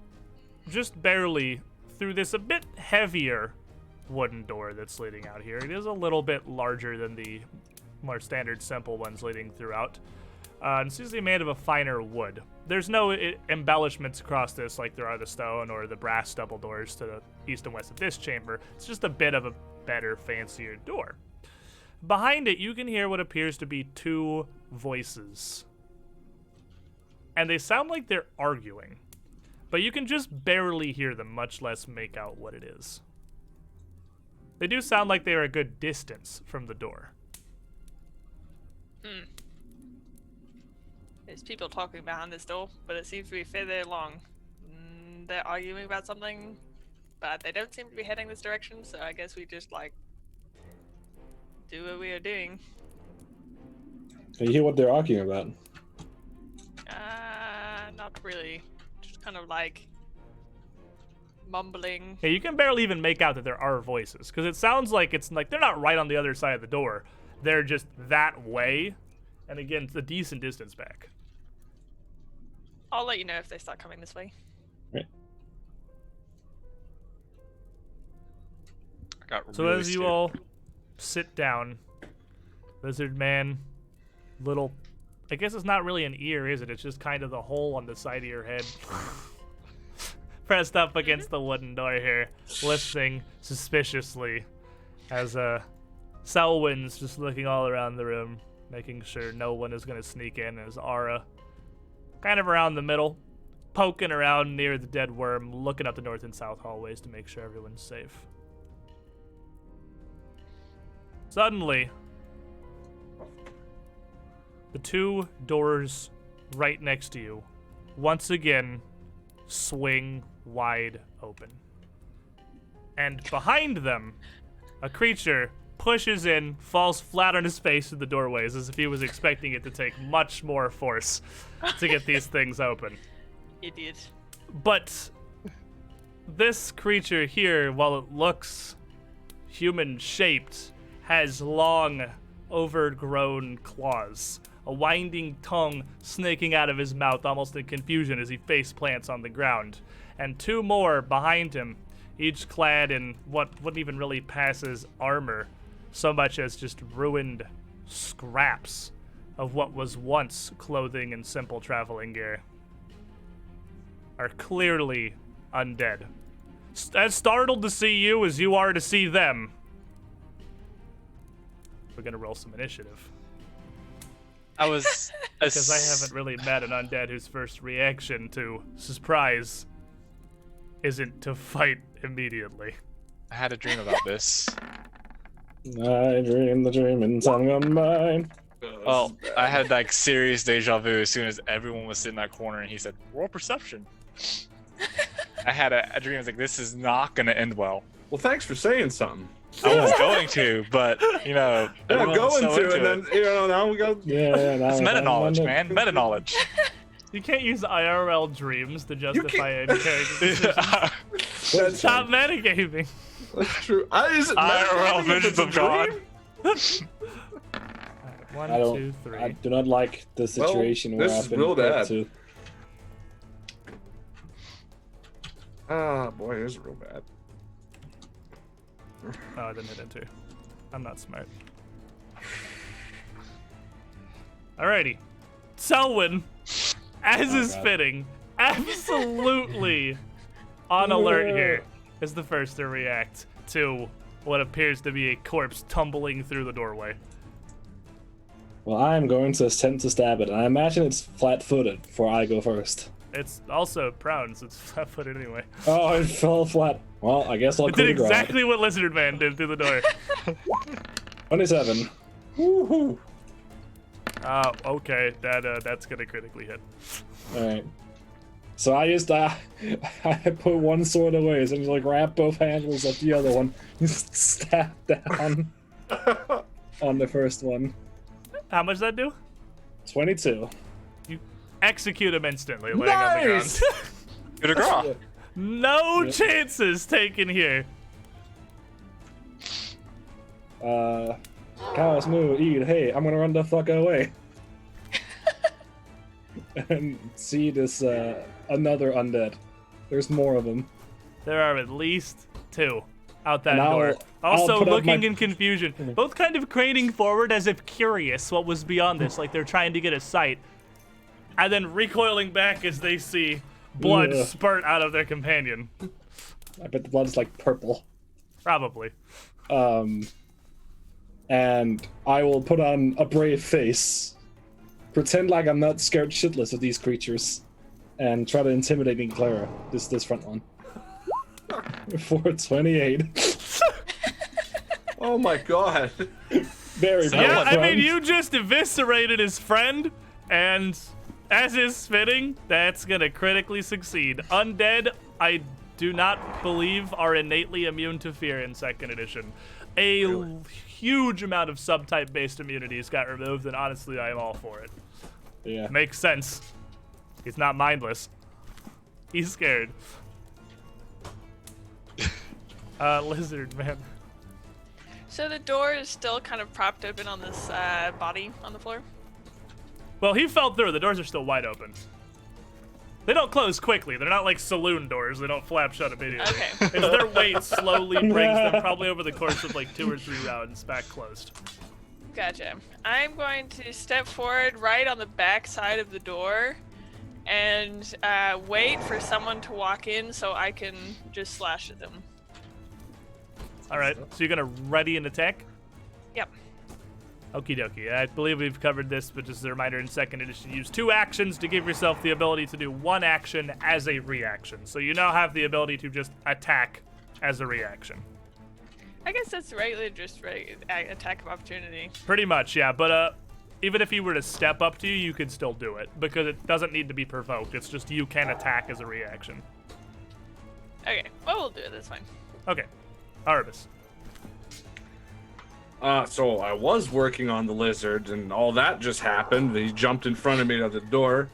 just barely, through this a bit heavier wooden door that's leading out here. It is a little bit larger than the more standard simple ones leading throughout. And it's usually made of a finer wood. There's no embellishments across this like there are the stone or the brass double doors to the east and west of this chamber. It's just a bit of a better, fancier door. Behind it, you can hear what appears to be two voices. And they sound like they're arguing. But you can just barely hear them, much less make out what it is. They do sound like they are a good distance from the door. There's people talking behind this door, but it seems to be further along. They're arguing about something, but they don't seem to be heading this direction, so I guess we just, like, do what we are doing. Can you hear what they're arguing about? Not really. Just kind of, like, mumbling. Yeah, you can barely even make out that there are voices, because it sounds like it's like they're not right on the other side of the door. They're just that way, and again, it's a decent distance back. I'll let you know if they start coming this way. Right. I got So really as you scared. all sit down. Lizard man, little, I guess it's not really an ear, is it? It's just kind of the hole on the side of your head. Pressed up against the wooden door here, listening suspiciously as Selwyn's just looking all around the room, making sure no one is going to sneak in, as Ara kind of around the middle, poking around near the dead worm, looking up the north and south hallways to make sure everyone's safe. Suddenly, the two doors right next to you once again swing wide open. And behind them, a creature pushes in, falls flat on his face in the doorways as if he was expecting it to take much more force to get these things open. Idiot. But this creature here, while it looks human-shaped, has long, overgrown claws, a winding tongue snaking out of his mouth almost in confusion as he face plants on the ground, and two more behind him, each clad in what wouldn't even really pass as armor, so much as just ruined scraps of what was once clothing and simple traveling gear, are clearly undead. As startled to see you as you are to see them. We're gonna roll some initiative. I was Because I haven't really met an undead whose first reaction to surprise isn't to fight immediately. I had a dream about this. I dream the dream in tongue on mine. Well, I had like serious deja vu as soon as everyone was sitting in that corner and he said, roll perception. I had a dream. I was like, this is not going to end well. Well, thanks for saying something. I was going to, but, you know, Yeah, everyone's going so to, into and then, it. you know, now we go. Yeah, now It's meta knowledge, man. Meta knowledge. You can't use IRL dreams to justify any character decisions. That's, Stop metagaming. that's true. Is it IRL metagaming if it's visions a of God. dream? Alright, one, I don't. 2, 3. I do not like the situation where this I've is been real put bad. to. Ah, boy, it is real bad. Oh, I didn't hit enter. I'm not smart. Alrighty. Selwyn, as is God. fitting, absolutely on alert here, is the first to react to what appears to be a corpse tumbling through the doorway. Well, I'm going to attempt to stab it, and I imagine it's flat-footed before I go first. It's also prone, so it's flat-footed anyway. Oh, it fell flat. Well, I guess I'll It did coup de grace. exactly what Lizard Man did through the door. 27. Woohoo! Okay, that's gonna critically hit. Alright. So I used I put one sword away, so I just like wrap both handles of the other one, stab down on the first one. How much does that do? 22. You execute him instantly, laying on the ground. Nice! Good girl. No Yep. chances taken here. Cows moo, eat, hey, I'm gonna run the fuck away. And see this, another undead. There's more of them. There are at least 2 out that And I'll- door. I'll Also put up looking my- in confusion. Both kind of craning forward as if curious what was beyond this, like they're trying to get a sight. And then recoiling back as they see blood Ugh. spurt out of their companion. I bet the blood's like purple. Probably. And I will put on a brave face, pretend like I'm not scared shitless of these creatures, and try to intimidate and Clara, this front one. 428. Oh my god. Very So- brave. Yeah, I mean, friend. you just eviscerated his friend, and as is fitting, that's gonna critically succeed. Undead, I do not believe are innately immune to fear in Second Edition. Huge amount of subtype-based immunities got removed, and honestly, I am all for it. Yeah. Makes sense. He's not mindless. He's scared. Lizard man. So the door is still kind of propped open on this body on the floor. Well, he fell through. The doors are still wide open. They don't close quickly. They're not like saloon doors. They don't flap shut immediately. Okay. It's their weight slowly brings them, probably over the course of like 2 or 3 rounds, back closed. Gotcha. I'm going to step forward right on the back side of the door and wait for someone to walk in so I can just slash at them. All right, so you're gonna ready an attack? Yep. Okie dokie. I believe we've covered this, but just as a reminder, in second edition, use 2 actions to give yourself the ability to do 1 action as a reaction. So you now have the ability to just attack as a reaction. I guess that's right, just attack of opportunity. Pretty much, yeah. But even if he were to step up to you, you could still do it because it doesn't need to be provoked. It's just you can attack as a reaction. Okay, well, we'll do it. That's fine. Okay, Arbus. So I was working on the lizard, and all that just happened. He jumped in front of me at the door.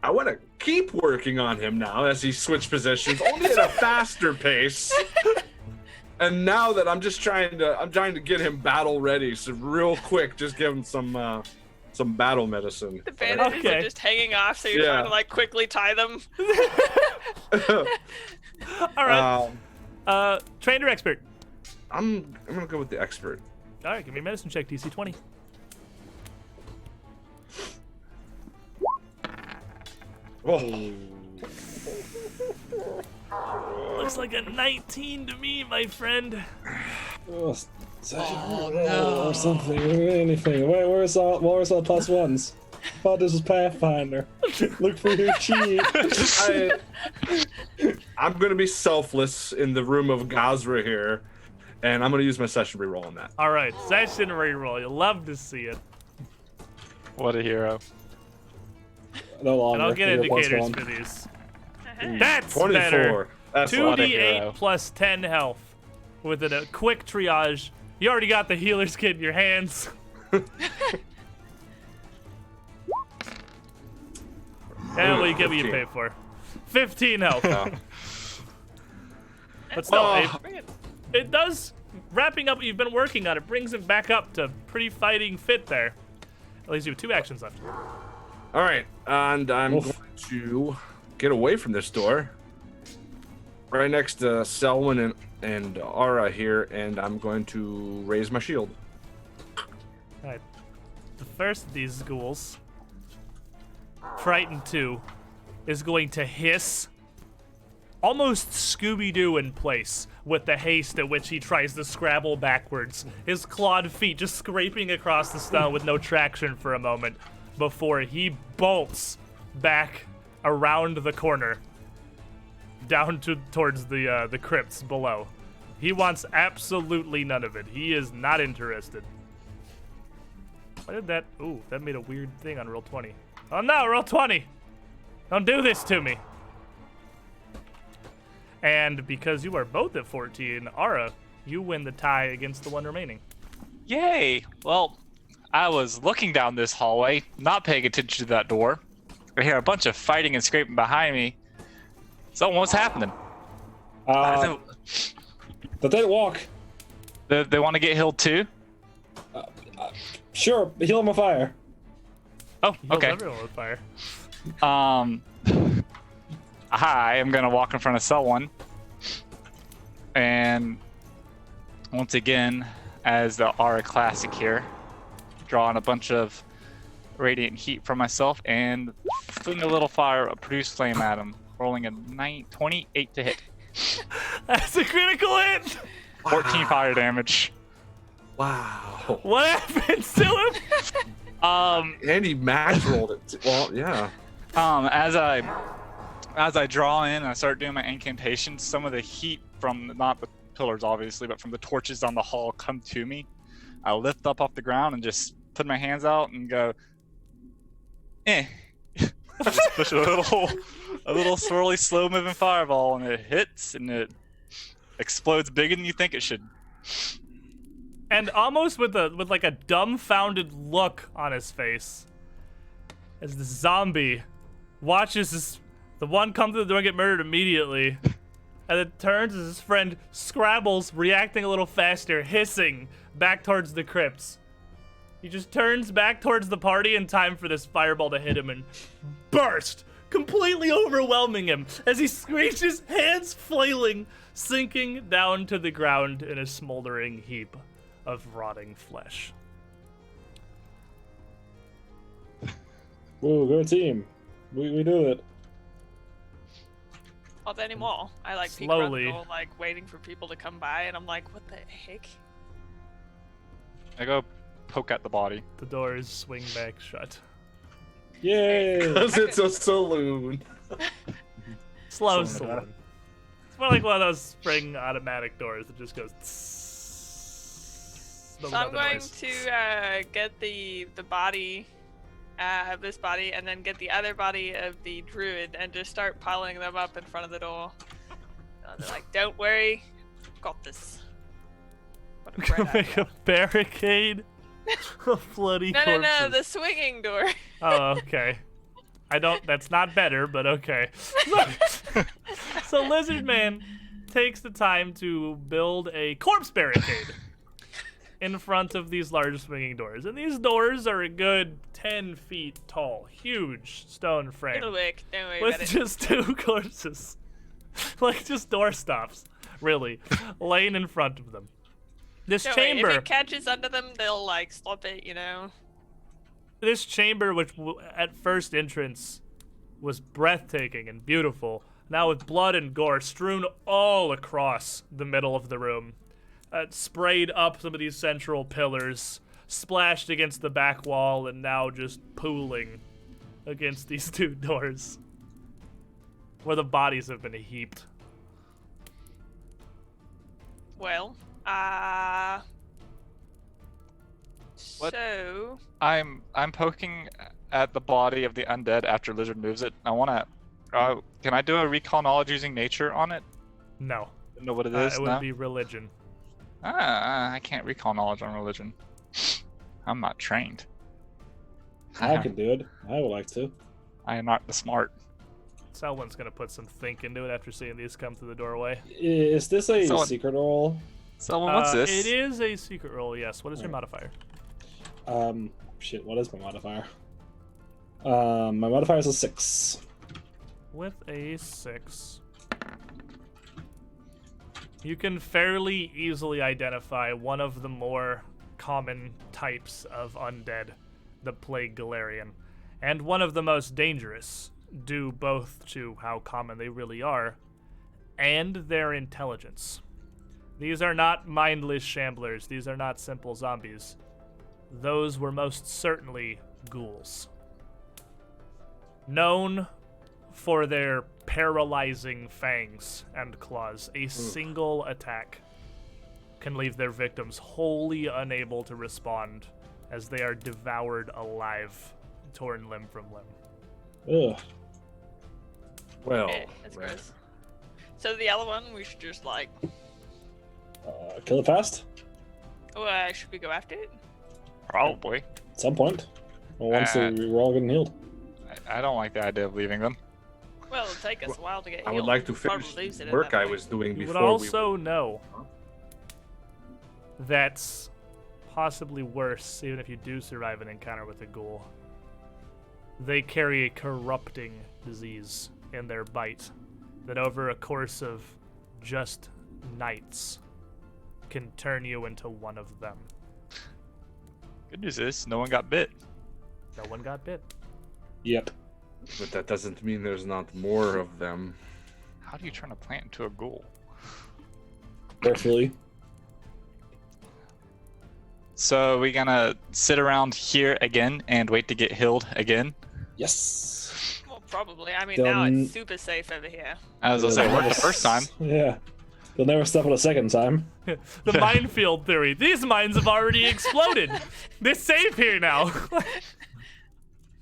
I want to keep working on him now as he switched positions, only at a faster pace. And now that I'm trying to get him battle ready. So real quick, just give him some battle medicine. The bandages are just hanging off, so you're trying to like quickly tie them. All right. Trained or expert? I'm gonna go with the expert. All right, give me a medicine check, DC 20. Oh. Looks like a 19 to me, my friend. Oh, no. Or something, anything. Where's our +1s? Thought this was Pathfinder. Look for your cheat. I'm gonna be selfless in the room of Gazra here, and I'm gonna use my session reroll on that. All right, session reroll. You'll love to see it. What a hero. No longer. And I'll get You're indicators +1. for these. That's 24. better. That's a lot. 2d8 plus 10 health with a quick triage. You already got the healer's kit in your hands. And what you get what you 15. pay for. 15 health. Oh. But still, Oh. it does, wrapping up what you've been working on, it brings him back up to pretty fighting fit there. At least you have 2 actions left. All right, and I'm Oof. going to get away from this door, right next to Selwyn and Ara here, and I'm going to raise my shield. Alright. The first of these ghouls, Frightened 2, is going to hiss, almost Scooby-Doo in place, with the haste at which he tries to scrabble backwards, his clawed feet just scraping across the stone with no traction for a moment, before he bolts back around the corner, down towards the crypts below. He wants absolutely none of it. He is not interested. Why did that? Ooh, that made a weird thing on roll 20. Oh no, roll 20! Don't do this to me. And because you are both at 14, Ara, you win the tie against the one remaining. Yay! Well, I was looking down this hallway, not paying attention to that door. I hear a bunch of fighting and scraping behind me. So what's happening? The dead walk. They want to get healed too? Sure, heal him with fire. Oh, Heals okay. everyone with fire. I am gonna walk in front of someone, and once again, as the Aura Classic here, drawing a bunch of radiant heat from myself and fling a little fire, produce flame at him, rolling a 28 to hit. That's a critical hit! 14 fire damage. Wow. What happens to him? And he max rolled it. Well, yeah. As I draw in and I start doing my incantations, some of the heat from not the pillars obviously, but from the torches on the hall come to me. I lift up off the ground and just put my hands out and go, just push a little swirly, slow-moving fireball, and it hits and it explodes bigger than you think it should. And almost with like a dumbfounded look on his face, as the zombie watches the one come to the door and get murdered immediately, and then turns as his friend scrabbles, reacting a little faster, hissing back towards the crypts. He just turns back towards the party in time for this fireball to hit him and burst, completely overwhelming him as he screeches, hands flailing, sinking down to the ground in a smoldering heap of rotting flesh. Woo, go team. We do it. Not anymore. I like peek Slowly. around the door, like waiting for people to come by, and I'm like, what the heck? I go poke at the body. The doors swing back shut. Yay! Because it's a saloon. Slow Something like saloon. It's more like one of those spring automatic doors that just goes. So I'm going to get the body of this body, and then get the other body of the druid, and just start piling them up in front of the door. They're like, "Don't worry, got this." What a great Make idea. a barricade. A bloody No, corpses. the swinging door. Oh, okay. That's not better, but okay. So Lizard Man takes the time to build a corpse barricade in front of these large swinging doors. And these doors are a good 10 feet tall, huge stone frame. It'll work. Don't worry With about it. just 2 corpses. Like just door stops, really, laying in front of them. This Don't worry, chamber. if it catches under them, they'll like stop it, you know. This chamber, which at first entrance was breathtaking and beautiful, now with blood and gore strewn all across the middle of the room, sprayed up some of these central pillars, splashed against the back wall, and now just pooling against these 2 doors, where the bodies have been heaped. Well, What? so I'm poking at the body of the undead after Lizard moves it. I wanna. Can I do a recall knowledge using nature on it? No. Don't know what it is. It would no? be religion. I can't recall knowledge on religion. I'm not trained. I can do it. I would like to. I am not the smart. Someone's gonna put some think into it after seeing these come through the doorway. Is this a Someone- secret roll? Someone, what's this? It is a secret roll, yes. What is your modifier? Shit, what is my modifier? My modifier is a 6. With a 6, you can fairly easily identify one of the more common types of undead, the Plague Galarian, and one of the most dangerous, due both to how common they really are and their intelligence. These are not mindless shamblers. These are not simple zombies. Those were most certainly ghouls. Known for their paralyzing fangs and claws, a single attack can leave their victims wholly unable to respond as they are devoured alive, torn limb from limb. Ugh. Well, yeah, that's gross. So the other one, we should just like, Kill it fast? should we go after it? Probably. At some point. Well, once Uh, we're all getting healed. I don't like the idea of leaving them. Well, it'll take us a while to get I healed. would like to Probably finish lose it the at work that I point. was doing You would before also know that's possibly worse, even if you do survive an encounter with a ghoul. They carry a corrupting disease in their bite that over a course of just nights can turn you into one of them. Good news is, no one got bit. No one got bit. Yep. But that doesn't mean there's not more of them. How do you turn a plant into a ghoul? Carefully. So we gonna sit around here again and wait to get healed again? Yes. Well, probably. I mean, now Done. it's super safe over here. As I was They'll saying, worked never the first time. Yeah. They'll never step on a second time. The minefield theory. These mines have already exploded. They're safe here now.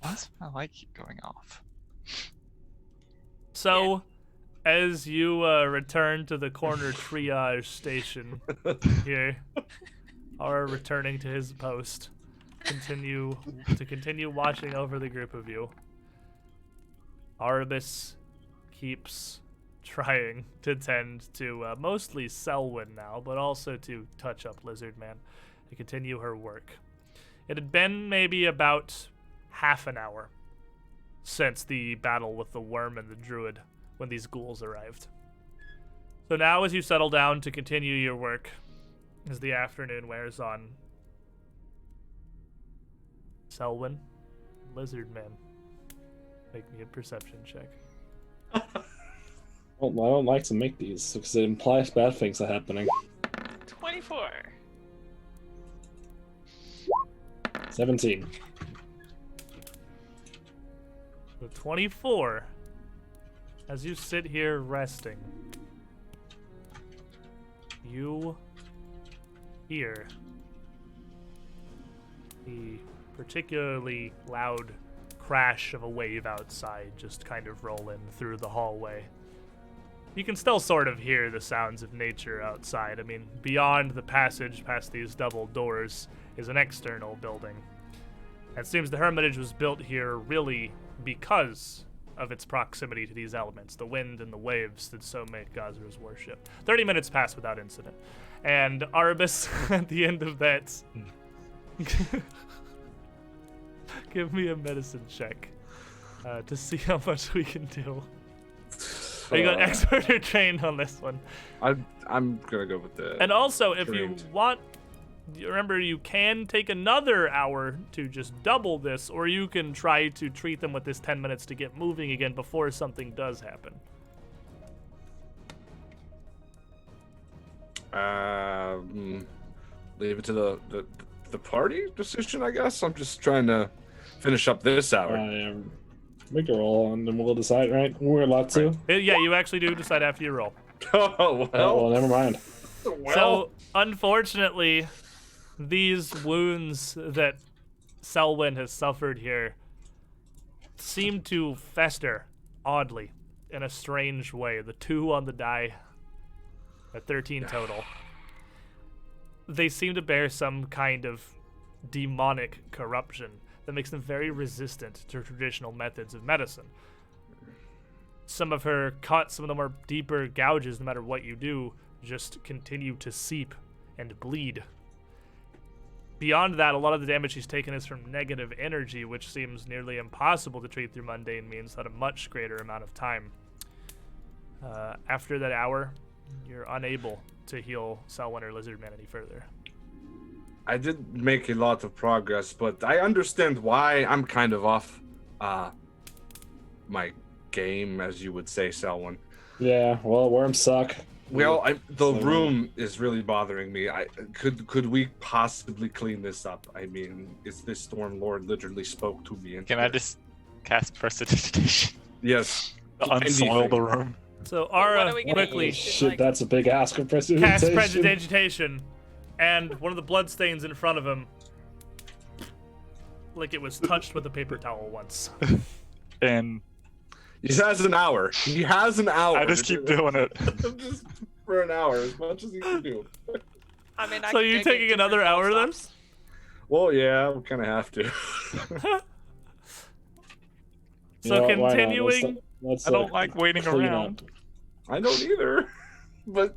Why's my light keep going off? So, as you return to the corner triage station here, are returning to his post, continue watching over the group of you. Arabis keeps trying to tend to mostly Selwyn now, but also to touch up Lizard Man to continue her work. It had been maybe about half an hour since the battle with the worm and the druid when these ghouls arrived. So now as you settle down to continue your work, as the afternoon wears on, Selwyn, Lizard Man, make me a perception check. Well, I don't like to make these because it implies bad things are happening. 24. 17. So 24, as you sit here resting, you hear the particularly loud crash of a wave outside just kind of roll in through the hallway. You can still sort of hear the sounds of nature outside. I mean, beyond the passage past these double doors is an external building. It seems the hermitage was built here really because of its proximity to these elements, the wind and the waves that so made Gazra's worship. 30 minutes passed without incident. And Arabis, at the end of that, give me a medicine check to see how much we can do. Are you going expert or trained on this one? I'm gonna go with the. And also, if you trained. want, remember you can take another hour to just double this, or you can try to treat them with this 10 minutes to get moving again before something does happen. Leave it to the party decision, I guess. I'm just trying to finish up this hour. Make a roll and then we'll decide, right? We're allowed to. Yeah, you actually do decide after you roll. Oh Oh, well, never mind. So, unfortunately, these wounds that Selwyn has suffered here seem to fester oddly in a strange way. The 2 on the die, at 13 total. They seem to bear some kind of demonic corruption that makes them very resistant to traditional methods of medicine. Some of her cuts, some of them are deeper gouges, no matter what you do, just continue to seep and bleed. Beyond that, a lot of the damage she's taken is from negative energy, which seems nearly impossible to treat through mundane means without a much greater amount of time. After that hour, you're unable to heal Selwyn or Lizardman any further. I did make a lot of progress, but I understand why I'm kind of off my game, as you would say, Selwyn. Yeah, well, worms suck. Well, the room is really bothering me. Could we possibly clean this up? I mean, is this Storm Lord literally spoke to me? Can I just cast Prestidigitation? Yes. To unsoil the room. So What Ara are we gonna quickly use? Shit, that's a big ask of casts prestidigitation. Prestidigitation, and one of the bloodstains in front of him, like it was touched with a paper towel once. And He has an hour. He has an hour. I just keep doing it. Just for an hour, as much as he can do. I mean, So you taking another hour then? Well, yeah, we kind of have to. So You know what, why not? continuing, Let's, I don't like waiting clean around. up. I don't either. But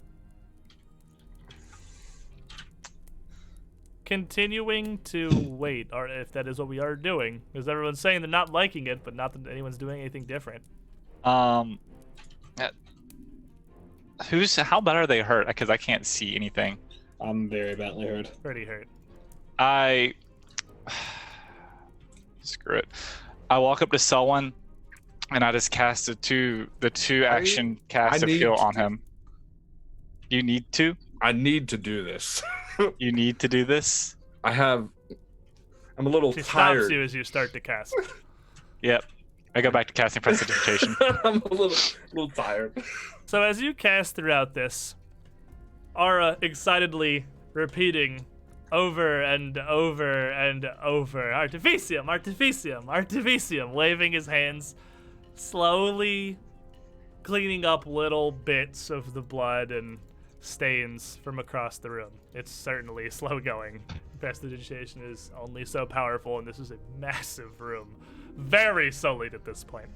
continuing to wait, or if that is what we are doing, because everyone's saying they're not liking it, but not that anyone's doing anything different. How bad are they hurt? Because I can't see anything. I'm very badly hurt. Pretty hurt. Screw it. I walk up to Selwyn, and I just cast the two action cast of need heal to- on him. You need to? I need to do this. You need to do this? I'm a little She stops tired. you as you start to cast. Yep. I go back to casting Prestidigitation. I'm a little tired. So as you cast throughout this, Ara excitedly repeating over and over and over, Artificium, Artificium, Artificium, waving his hands, slowly cleaning up little bits of the blood and stains from across the room. It's certainly slow going. Prestidigitation is only so powerful, and this is a massive room. Very sullied at this point.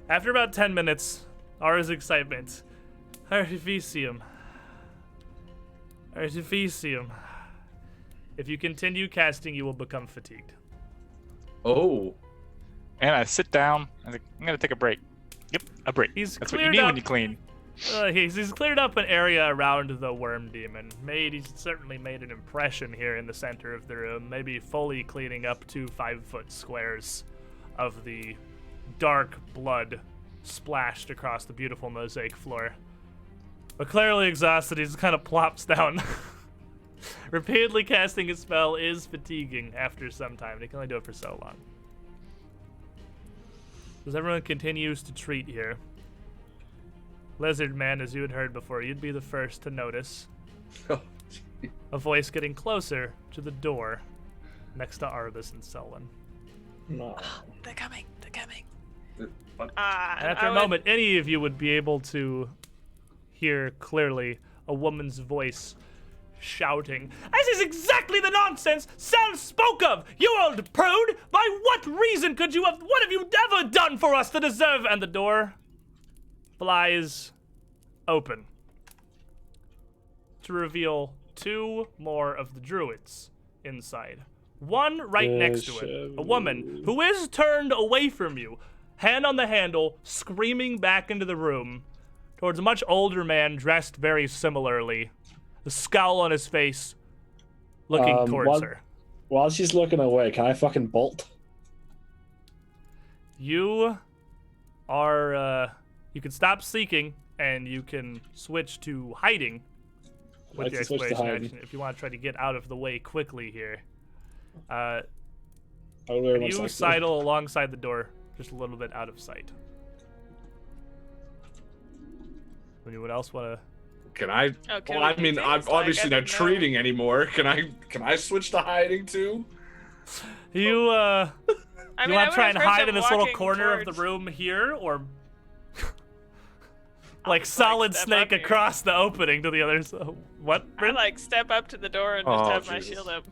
After about 10 minutes, Ara's excitement. Artificium. Artificium. If you continue casting, you will become fatigued. Oh. And I sit down. I'm gonna take a break. Yep, a break. That's what you need when you clean. He's cleared up an area around the worm demon. He's certainly made an impression here in the center of the room, maybe fully cleaning up 2 5-foot squares of the dark blood splashed across the beautiful mosaic floor. But clearly exhausted, he just kind of plops down. Repeatedly casting a spell is fatiguing after some time, and he can only do it for so long. As everyone continues to treat here, Lizard Man, as you had heard before, you'd be the first to notice a voice getting closer to the door next to Arbus and Selwyn. No. They're coming. They're coming. What? And after a moment, any of you would be able to hear clearly a woman's voice shouting, "This is exactly the nonsense Sal spoke of, you old prude! By what reason what have you ever done for us to deserve?" And the door flies open to reveal 2 more of the druids inside. One right next to it, a woman who is turned away from you, hand on the handle, screaming back into the room towards a much older man dressed very similarly, a scowl on his face, looking towards her. While she's looking away, can I fucking bolt? You are, you can stop seeking, and you can switch to hiding with your exploration action if you want to try to get out of the way quickly here. You sidle alongside the door, just a little bit out of sight. Anyone else want to? Can I? Okay, Well, I mean, I'm obviously not treating anymore. Can I switch to hiding too? You I you mean, want to try and hide in this little walking corner of the towards- room here, or I'll like just, Solid step Snake up here. across the opening to the other side? What, I Brent? step up to the door and just Oh, have my Jesus. shield up.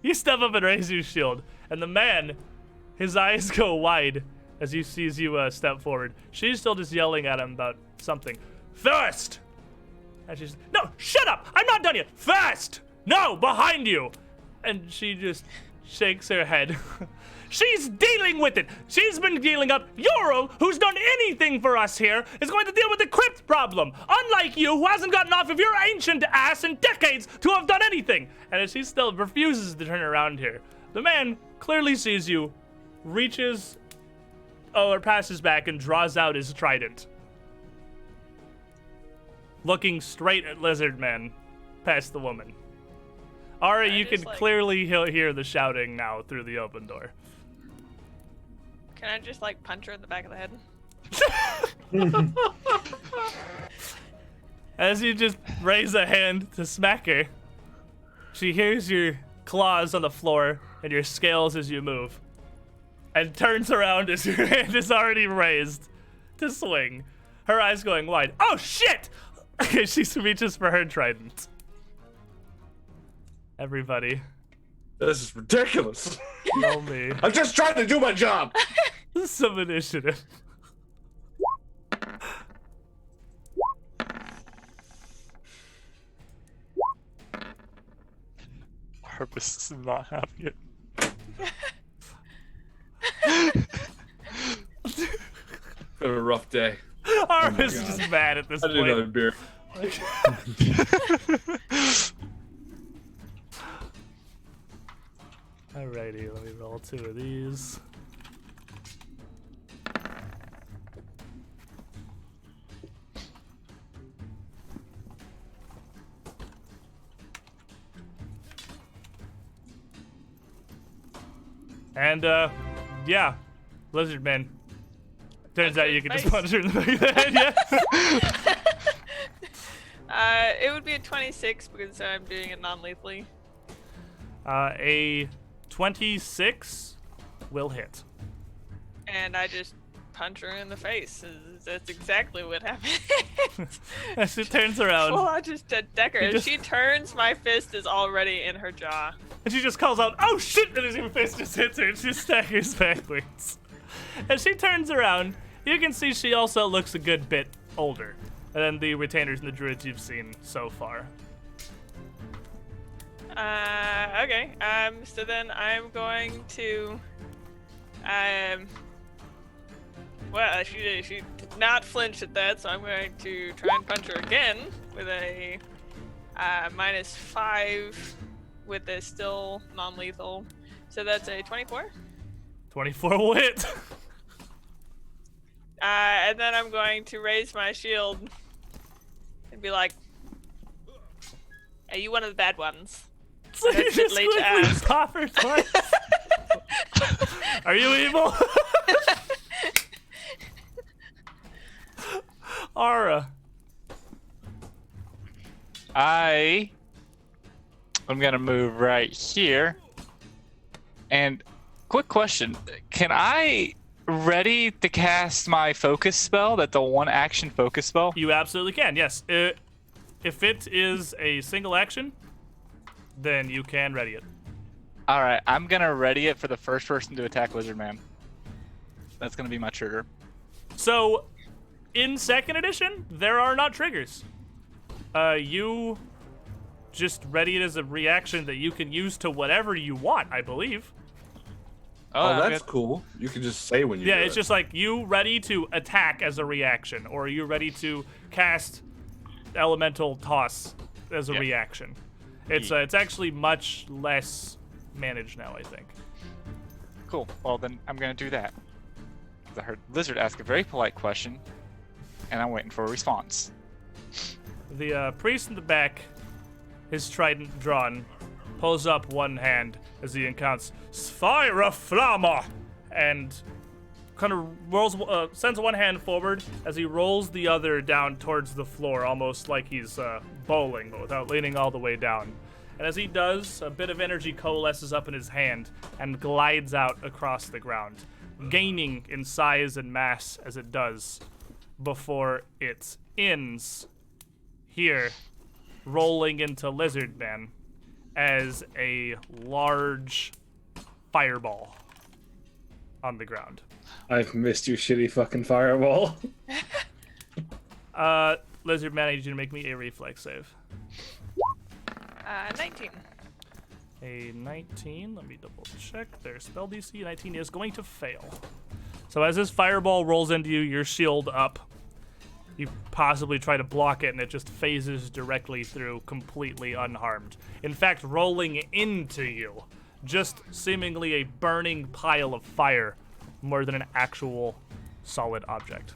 You step up and raise your shield, and the man, his eyes go wide as he sees you step forward. She's still just yelling at him about something. First! And she's, no, shut up! I'm not done yet! First! No, behind you! And she just shakes her head. She's dealing with it! She's been dealing up. Ural, who's done anything for us here, is going to deal with the crypt problem. Unlike you, who hasn't gotten off of your ancient ass in decades to have done anything. And as she still refuses to turn around here, the man clearly sees you, reaches, or passes back and draws out his trident. Looking straight at Lizard Man, past the woman. Ara, you can clearly hear the shouting now through the open door. Can I just punch her in the back of the head? As you just raise a hand to smack her, she hears your claws on the floor and your scales as you move, and turns around as your hand is already raised to swing, her eyes going wide. Oh shit! She reaches for her trident. Everybody, This is ridiculous. know me. I'm just trying to do my job. Some initiative. Purpose is not happy. Been a rough day. Armis is just mad at this I need another point. beer. Alrighty, let me roll 2 of these. And, yeah, Lizard Man. Turns out you can just punch her in the back of the head, yeah? It would be a 26 because I'm doing it non-lethally. A 26 will hit. And I just punch her in the face. That's exactly what happened. As she turns around, Well, I just deck her. You If just- she turns, my fist is already in her jaw. and she just calls out, "Oh shit!" and her face just hits her, and she staggers backwards. As she turns around, you can see she also looks a good bit older than the retainers and the druids you've seen so far. Okay. So then I'm going to Well, she did not flinch at that, so I'm going to try and punch her again with a -5 with a still non-lethal. So that's a 24. 24 will hit. And then I'm going to raise my shield and be like, "Are you one of the bad ones?" So you That's just late to quickly ask. pop her twice. Are you evil? Aura. I'm gonna move right here. And quick question: can I ready to cast my focus spell? That the one action focus spell? You absolutely can, yes. If it is a single action, then you can ready it. All right, I'm gonna ready it for the first person to attack Lizard Man. That's gonna be my trigger. So, in second edition, there are not triggers. You just ready it as a reaction that you can use to whatever you want, I believe. Oh, I'm that's gonna- cool. You can just say when you Yeah, do it's it. just like you ready to attack as a reaction, or you ready to cast elemental toss as a Yeah. reaction. It's actually much less managed now, I think. Cool. Well, then I'm gonna do that. 'Cause I heard Lizard ask a very polite question, and I'm waiting for a response. The priest in the back, his trident drawn, pulls up one hand as he encounters Sphira Flamma, and kind of sends one hand forward as he rolls the other down towards the floor, almost like he's bowling, but without leaning all the way down. And as he does, a bit of energy coalesces up in his hand and glides out across the ground, gaining in size and mass as it does, before it ends here, rolling into Lizard Man as a large fireball on the ground. I've missed your shitty fucking fireball. Lizard Man, I need you to make me a reflex save. 19. A 19, let me double check. Their spell DC 19 is going to fail. So as this fireball rolls into you, your shield up. You possibly try to block it, and it just phases directly through, completely unharmed. In fact, rolling into you, just seemingly a burning pile of fire, more than an actual solid object.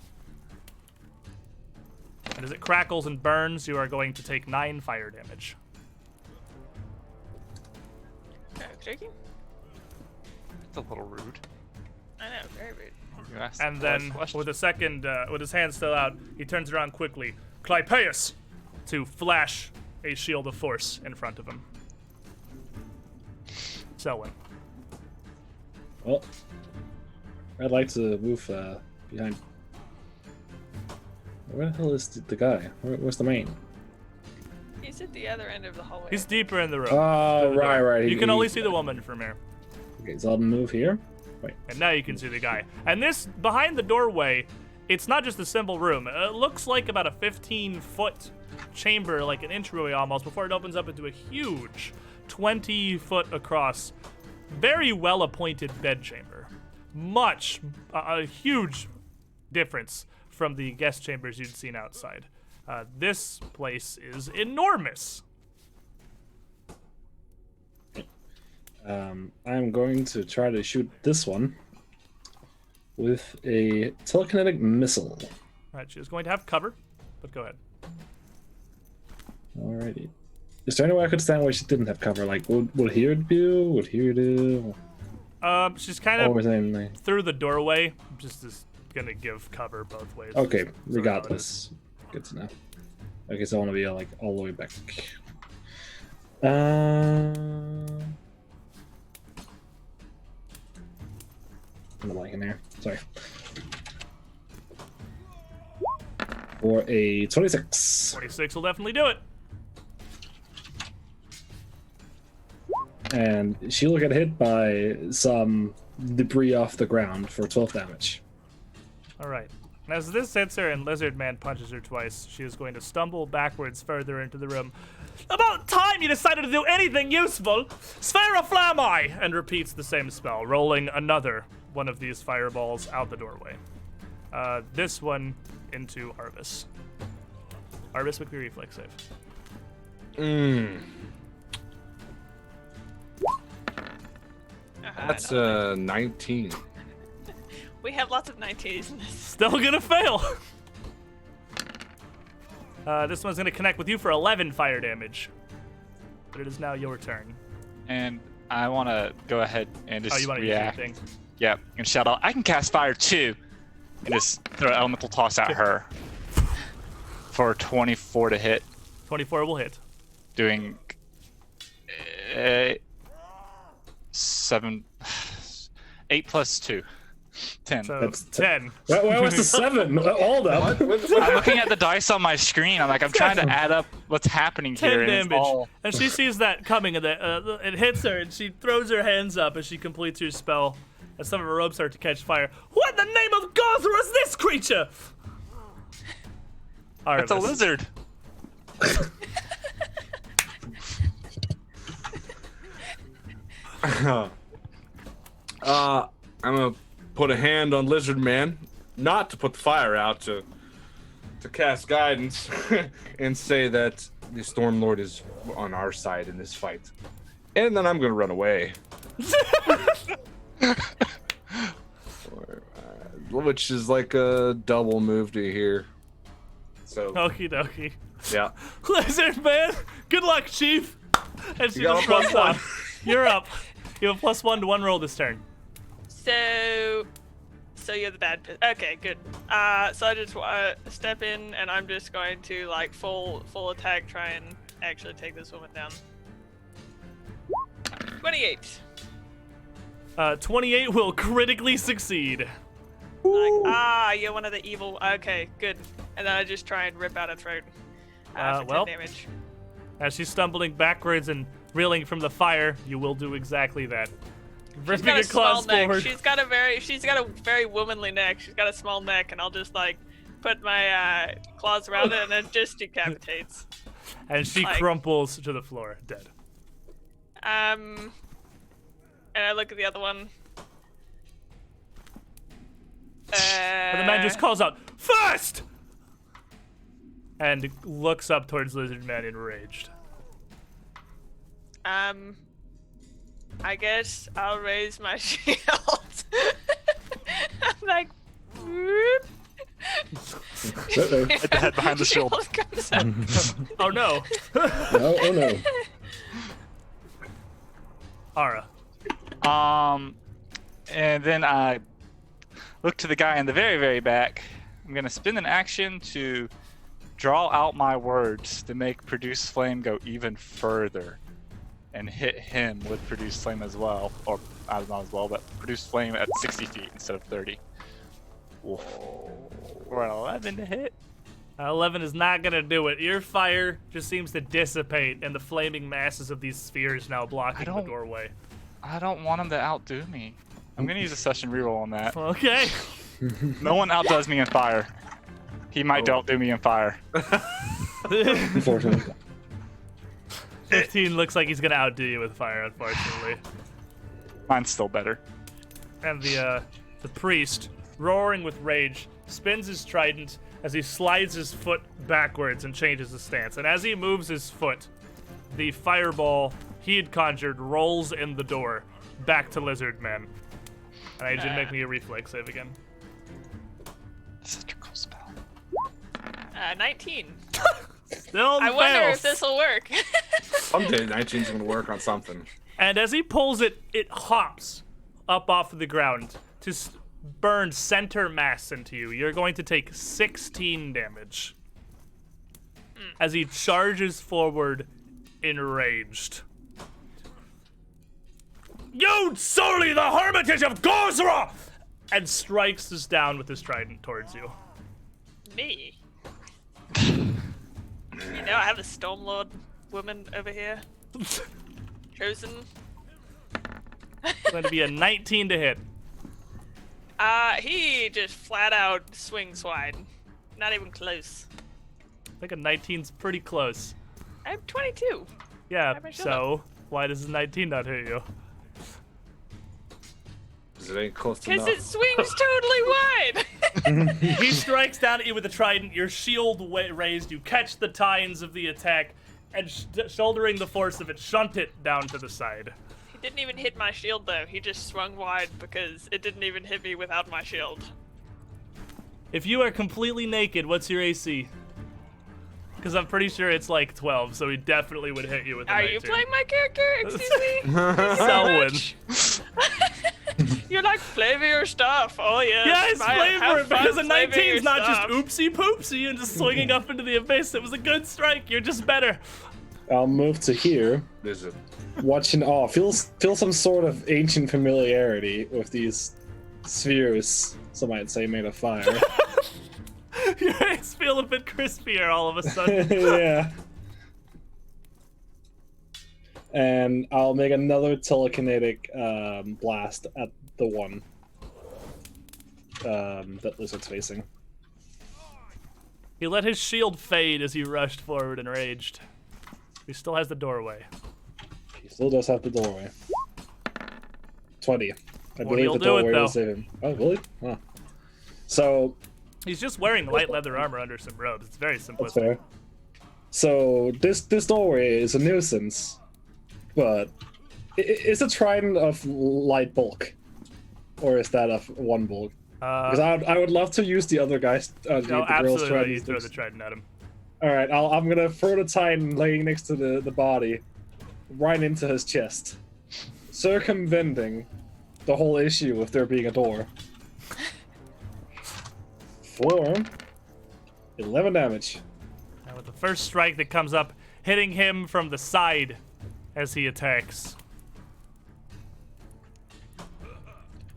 And as it crackles and burns, you are going to take 9 fire damage. Joking? It's a little rude. I know, very rude. You asked And the then, polite question. with a second, with his hand still out, he turns around quickly, Clypeus, to flash a shield of force in front of him. Selwyn. Well, I'd like to move behind. Where the hell is the guy? Where's the main? He's at the other end of the hallway. He's deeper in the room. Oh, through the right, door. right. You can only see the woman from here. Okay, so I'll move here. Wait. And now you can see the guy. And this, behind the doorway, it's not just a simple room. It looks like about a 15-foot chamber, like an entryway almost, before it opens up into a huge 20-foot across, very well-appointed bedchamber. A huge difference from the guest chambers you'd seen outside. This place is enormous. I'm going to try to shoot this one with a telekinetic missile. All right, she is going to have cover, but go ahead. Alrighty. Is there any way I could stand where she didn't have cover? Like, would here do? Would here do? She's kind Or of was I through the doorway, just is gonna give cover both ways. Okay, So regardless. Good to know. Okay, so I want to be like all the way back. I'm like in there. Sorry. For a 26. 46 will definitely do it. And she'll get hit by some debris off the ground for 12 damage. All right. And as this hits her and Lizard Man punches her twice, she is going to stumble backwards further into the room. About time you decided to do anything useful! Sphera Flamai! And repeats the same spell, rolling another one of these fireballs out the doorway. this one into Arvis. Arvis, make me reflex save. That's 19. We have lots of 19s in this. Still gonna fail. This one's gonna connect with you for 11 fire damage. But it is now your turn. And I want to go ahead and just You want to use your react. thing? Yep, and shout out, I can cast fire too! And just throw elemental toss at her. For 24 to hit. 24 will hit. Doing 8 plus 2. 10. So That's 10. Where was the 7? Hold up. I'm looking at the dice on my screen. I'm trying to add up what's happening 10 here. And it's damage. all... And she sees that coming, and it hits her, and she throws her hands up as she completes her spell. And some of her robes start to catch fire. What in the name of Gothra is this creature? It's a Arvis. lizard. I'm gonna put a hand on Lizard Man, not to put the fire out, to cast guidance, and say that the Stormlord is on our side in this fight. And then I'm gonna run away. Which is like a double move to here. So Okie dokie. yeah. Lizard man, good luck, Chief. And she You got just a runs +1. off. You're up. You have a +1 to 1 roll this turn. So you're the bad. Okay, good. So I just step in, and I'm just going to like full attack, try and actually take this woman down. 28. 28 will critically succeed. Like, you're one of the evil. Okay, good. And then I just try and rip out her throat. For 10 damage. As she's stumbling backwards and reeling from the fire, you will do exactly that. She's Ripping got your a small claws neck. forward. She's got a very womanly neck. She's got a small neck, and I'll just like put my claws around it, and it just decapitates. And she like- crumples to the floor, dead. And I look at the other one. And the man just calls out, "First!" And looks up towards Lizard Man enraged. I guess I'll raise my shield. I'm like, whoop. Hit the head behind the shield. Comes out. Oh no. Oh no. Ara. And then I look to the guy in the very, very back. I'm gonna spend an action to draw out my words to make Produce Flame go even further, and hit him with Produce Flame as well, or not as well, but Produce Flame at 60 feet instead of 30. Oof. We're at 11 to hit. 11 is not gonna do it. Your fire just seems to dissipate, and the flaming masses of these spheres now blocking the doorway. I don't want him to outdo me. I'm gonna use a session reroll on that. Okay. No one outdoes me in fire. He might outdo me in fire. Unfortunately. 15 looks like he's gonna outdo you with fire, unfortunately. Mine's still better. And the priest, roaring with rage, spins his trident as he slides his foot backwards and changes his stance. And as he moves his foot, the fireball he had conjured rolls in the door back to Lizard Man. And I need you to make me a reflex save again. Such a cool spell. 19. Still I wonder fails. if this will work. Someday 19's gonna work on something. And as he pulls it, it hops up off of the ground to burn center mass into you. You're going to take 16 damage as he charges forward enraged. You solely the hermitage of Gozra! And strikes us down with his trident towards you. Me. You know, I have a Stormlord woman over here. Chosen. It's going to be a 19 to hit. He just flat out swings wide. Not even close. I think a 19's pretty close. I'm 22. Yeah, Have my shield so why does a 19 not hit you? Because it ain't close Because enough. it swings totally wide. He strikes down at you with a trident, your shield raised, you catch the tines of the attack, and shouldering the force of it, shunt it down to the side. He didn't even hit my shield though. He just swung wide because it didn't even hit me without my shield. If you are completely naked, what's your AC? Because I'm pretty sure it's like 12, so he definitely would hit you with a Are 19. you playing my character? Excuse me? Selwyn. You like flavor your stuff. Oh yeah. Yeah, it's flavor it because a 19 is not just oop. oopsie poopsie and just swinging up into the abyss. It was a good strike. You're just better. I'll move to here. Is it? Watching, feel some sort of ancient familiarity with these spheres, some might say, made of fire. Your hands feel a bit crispier all of a sudden. Yeah. And I'll make another telekinetic blast at the one that Lizard's facing. He let his shield fade as he rushed forward enraged. He still has the doorway. He still does have the doorway. 20. I Well, believe he'll the do it, doorway though. will save him. Oh, really? Huh. So, He's just wearing light leather armor under some robes. It's very that's simplistic. fair. So, this doorway is a nuisance, but is a trident of light bulk? Or is that of one bulk? Because I would love to use the other guys. No, the girl's absolutely. trident. You throw the trident at him. All right, I'm gonna throw the titan laying next to the body, right into his chest, circumventing the whole issue of there being a door. 4, 11 damage. Now with the first strike that comes up, hitting him from the side as he attacks.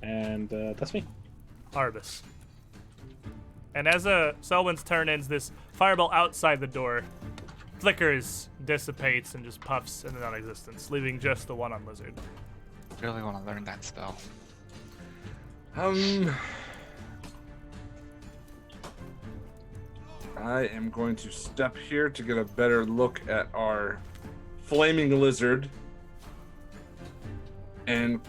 And that's me. Arbus. And as Selwyn's turn ends, this fireball outside the door flickers, dissipates, and just puffs into non-existence, leaving just the one on Lizard. Really want to learn that spell. I am going to step here to get a better look at our flaming lizard and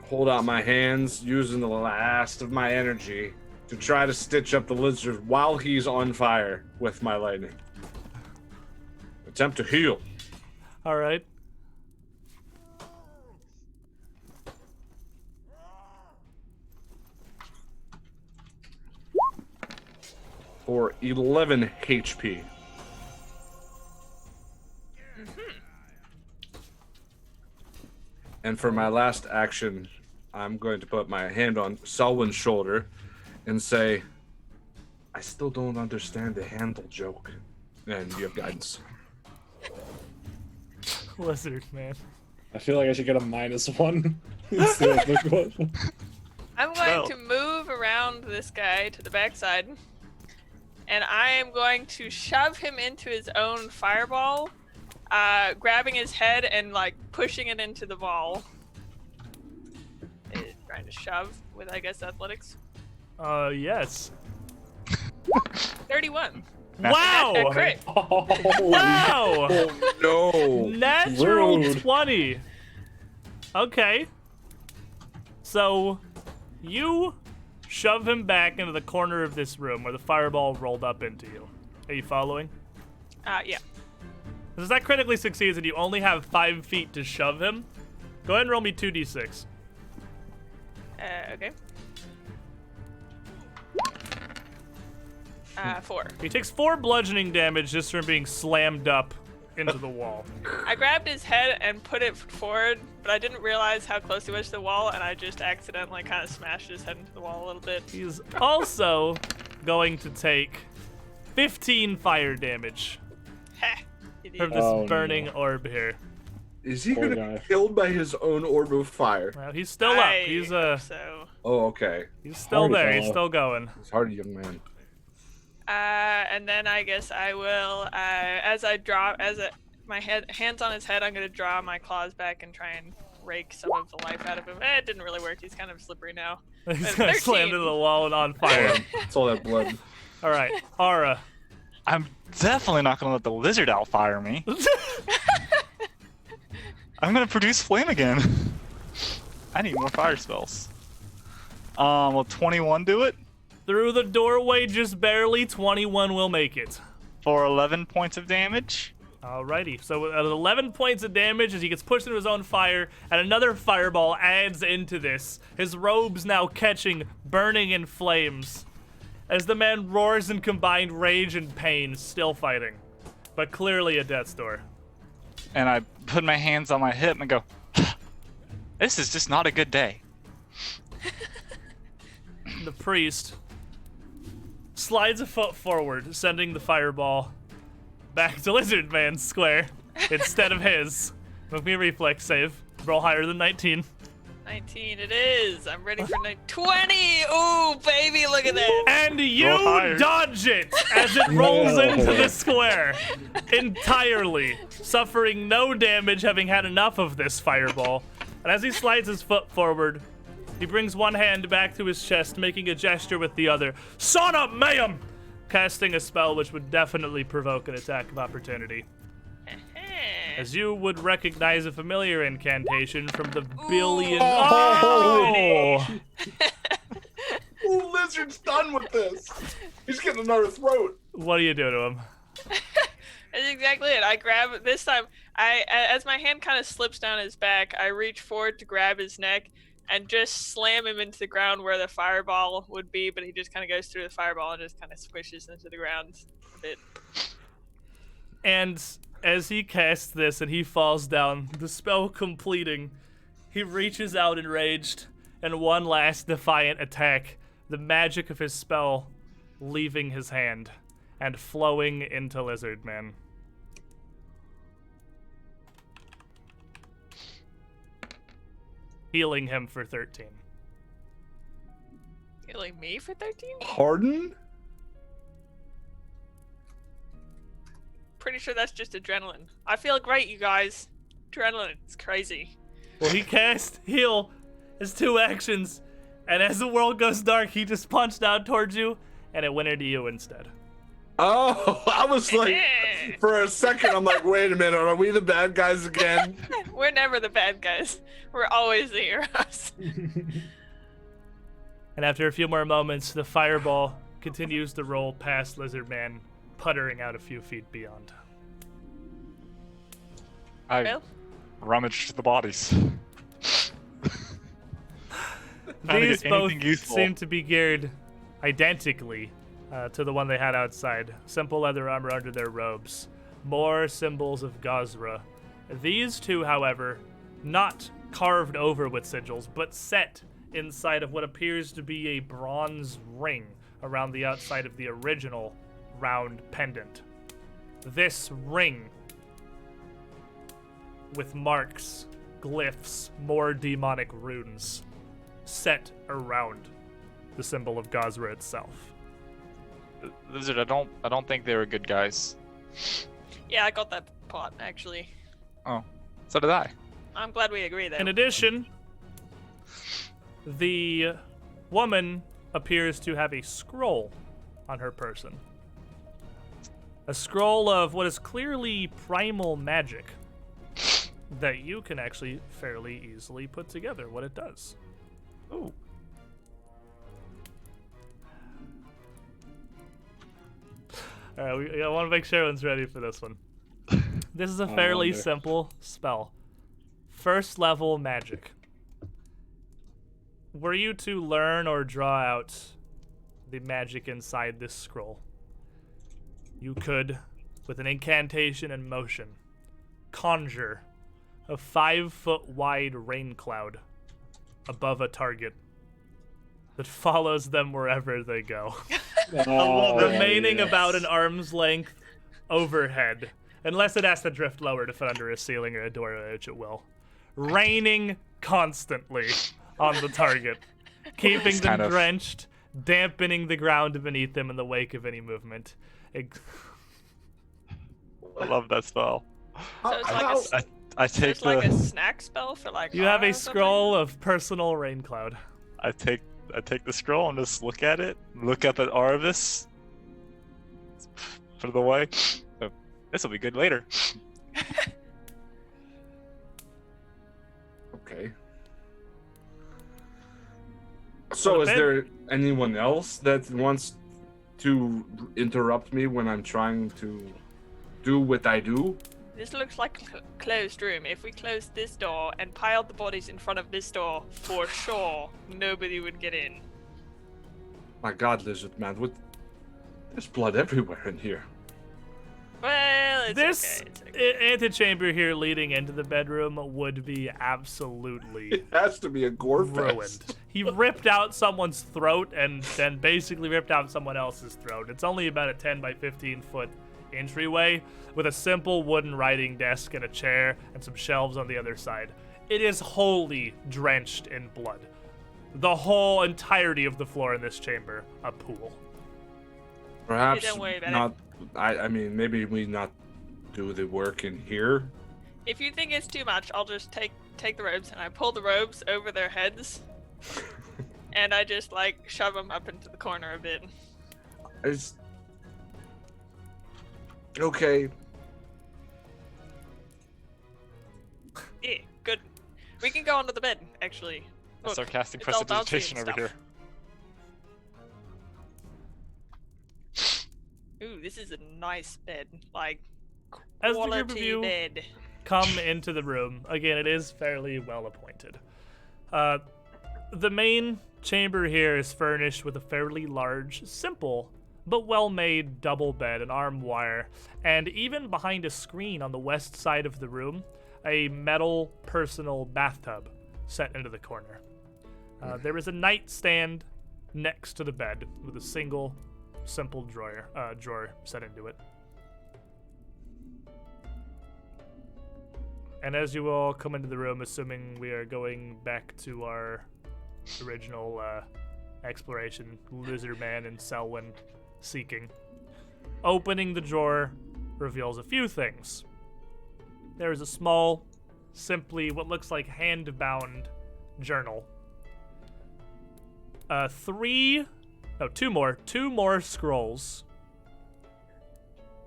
hold out my hands using the last of my energy to try to stitch up the lizard while he's on fire with my lightning. Attempt to heal. All right. For 11 HP. And for my last action, I'm going to put my hand on Selwyn's shoulder and say, I still don't understand the handle joke. And you have guidance. Lizard, man. I feel like I should get a -1 instead of the one. I'm going to move around this guy to the backside, and I am going to shove him into his own fireball, grabbing his head and like pushing it into the ball. Trying to shove with, I guess, athletics. Yes. 31. Wow! A crit. Wow! No! Natural Rude. 20. Okay. So, you shove him back into the corner of this room where the fireball rolled up into you. Are you following? Yeah. Since that critically succeeds and you only have 5 feet to shove him, go ahead and roll me 2d6. Okay. 4. He takes 4 bludgeoning damage just from being slammed up into the wall. I grabbed his head and put it forward, but I didn't realize how close he was to the wall, and I just accidentally kind of smashed his head into the wall a little bit. He's also going to take 15 fire damage Heh. Idiot. from this Oh, burning no. orb here. Is he Poor gonna guy. be killed by his own orb of fire? Well, he's still up. I He's hope so. Oh, okay. he's still Hardy there. He's fellow. still going. He's hard, young man. And then I guess I will, my hands on his head, I'm gonna draw my claws back and try and rake some of the life out of him. It didn't really work. He's kind of slippery now. He's But gonna slam 13. into the wall and on fire. It's all that blood. All right, Aura. I'm definitely not gonna let the lizard outfire me. I'm gonna produce flame again. I need more fire spells. Will 21 do it? Through the doorway, just barely. 21 will make it. For 11 points of damage. Alrighty, so at 11 points of damage as he gets pushed into his own fire, and another fireball adds into this. His robes now catching, burning in flames. As the man roars in combined rage and pain, still fighting. But clearly a death's door. And I put my hands on my hip and go, this is just not a good day. The priest slides a foot forward, sending the fireball back to Lizard Man's square instead of his. Make me a reflex save. Roll higher than 19. 19 it is. I'm ready for 20. Ooh, baby, look at that. And you Roll higher. dodge it as it rolls into the square entirely, suffering no damage, having had enough of this fireball. And as he slides his foot forward, he brings one hand back to his chest, making a gesture with the other. Son of Mayhem! Casting a spell which would definitely provoke an attack of opportunity. As you would recognize a familiar incantation from the billion. Oh! Ooh, Lizard's done with this. He's getting another throat. What do you do to him? That's exactly it. I grab it this time. As my hand kind of slips down his back, I reach forward to grab his neck and just slam him into the ground where the fireball would be, but he just kind of goes through the fireball and just kind of squishes into the ground a bit. And as he casts this and he falls down, the spell completing, he reaches out enraged, and one last defiant attack, the magic of his spell leaving his hand and flowing into Lizard Man. Healing him for 13. Healing me for 13? Pardon? Pretty sure that's just adrenaline. I feel great, you guys. Adrenaline, it's crazy. Well, he cast heal as 2 actions, and as the world goes dark, he just punched out towards you, and it went into you instead. Oh, I was like, for a second, I'm like, wait a minute, are we the bad guys again? We're never the bad guys. We're always the heroes. And after a few more moments, the fireball continues to roll past Lizard Man, puttering out a few feet beyond. I Well, rummaged the bodies. Trying to These get both anything useful. seem to be geared identically to the one they had outside. Simple leather armor under their robes. More symbols of Gazra. These two, however, not carved over with sigils, but set inside of what appears to be a bronze ring around the outside of the original round pendant. This ring, with marks, glyphs, more demonic runes, set around the symbol of Gazra itself. Lizard, I don't think they were good guys. yeah, I got that part, actually. Oh, so did I. I'm glad we agree, though. In addition, the woman appears to have a scroll on her person. A scroll of what is clearly primal magic that you can actually fairly easily put together what it does. Ooh. Alright, I want to make sure everyone's ready for this one. This is a fairly wonder. simple spell. First level magic. Were you to learn or draw out the magic inside this scroll, you could, with an incantation and motion, conjure a 5-foot wide rain cloud above a target that follows them wherever they go, remaining about an arm's length overhead, unless it has to drift lower to fit under a ceiling or a door, which it will, raining constantly on the target, keeping It's them kind of- drenched, dampening the ground beneath them in the wake of any movement. I love that spell. So it's like How- I so take it's like a the snack spell for like. You have horror a or something? scroll of personal rain cloud. I take the scroll and just look at it, look up at Arvis, put it away. So, this will be good later. Okay. So, is bed. there anyone else that wants to interrupt me when I'm trying to do what I do? This looks like a closed room. If we closed this door and piled the bodies in front of this door, for sure, nobody would get in. My God, lizard man, there's blood everywhere in here. Well, it's This okay. It's okay. antechamber here leading into the bedroom would be absolutely It has to be a gore ruined. fest. He ripped out someone's throat and then basically ripped out someone else's throat. It's only about a 10 by 15 foot entryway with a simple wooden writing desk and a chair and some shelves on the other side. It is wholly drenched in blood. The whole entirety of the floor in this chamber, a pool. Perhaps don't worry about not. I mean, maybe we not do the work in here. If you think it's too much, I'll just take the robes and I pull the robes over their heads, and I just like shove them up into the corner a bit. It's okay. Yeah, good. We can go onto the bed, actually. A Look, sarcastic it's all bouncy prestidigitation and over here. stuff. Ooh, this is a nice bed. Like, As the group of quality you bed. come into the room, again, it is fairly well appointed. The main chamber here is furnished with a fairly large, simple, but well-made double bed and armoire, and even behind a screen on the west side of the room, a metal personal bathtub set into the corner. There is a nightstand next to the bed with a single, simple drawer set into it. And as you all come into the room, assuming we are going back to our original exploration, Lizardman and Selwyn seeking, opening the drawer reveals a few things. There is a small, simply what looks like hand-bound journal. Two more scrolls,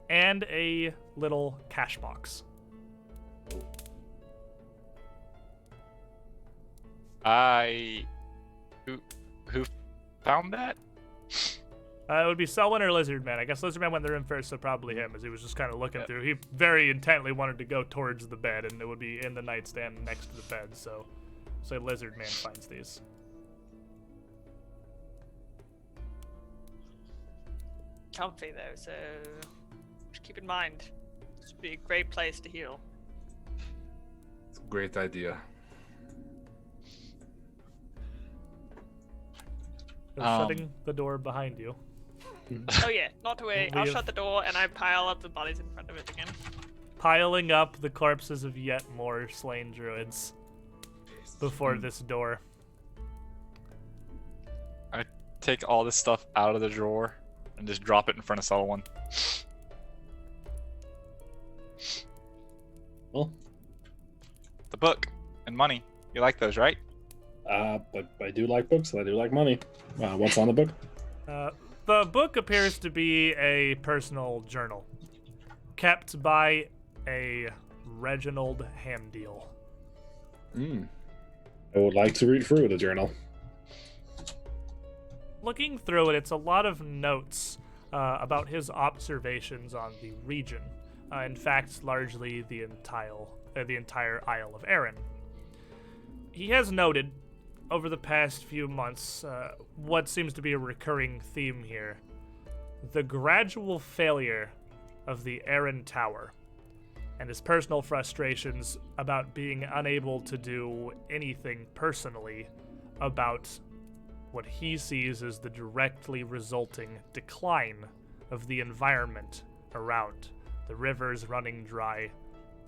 and a little cash box. Who found that? It would be Selwyn or Lizardman. I guess Lizardman went in the room first, so probably him, as he was just kind of looking through. He very intently wanted to go towards the bed, and it would be in the nightstand next to the bed, so Lizardman finds these. Comfy though, so just keep in mind, this would be a great place to heal. It's a great idea. Shutting the door behind you. Oh yeah, not to worry. I'll Leave. shut the door and I pile up the bodies in front of it again. Piling up the corpses of yet more slain druids before this door. I take all this stuff out of the drawer and just drop it in front of Selwyn. Well, The book and money. You like those, right? but I do like books and I do like money. What's on the book? The book appears to be a personal journal kept by a Reginald Hamdeal. I would like to read through the journal. Looking through it, it's a lot of notes about his observations on the region. In fact, largely the entire Isle of Arran. He has noted over the past few months what seems to be a recurring theme here: the gradual failure of the Arran Tower, and his personal frustrations about being unable to do anything personally about what he sees as the directly resulting decline of the environment around. The rivers running dry,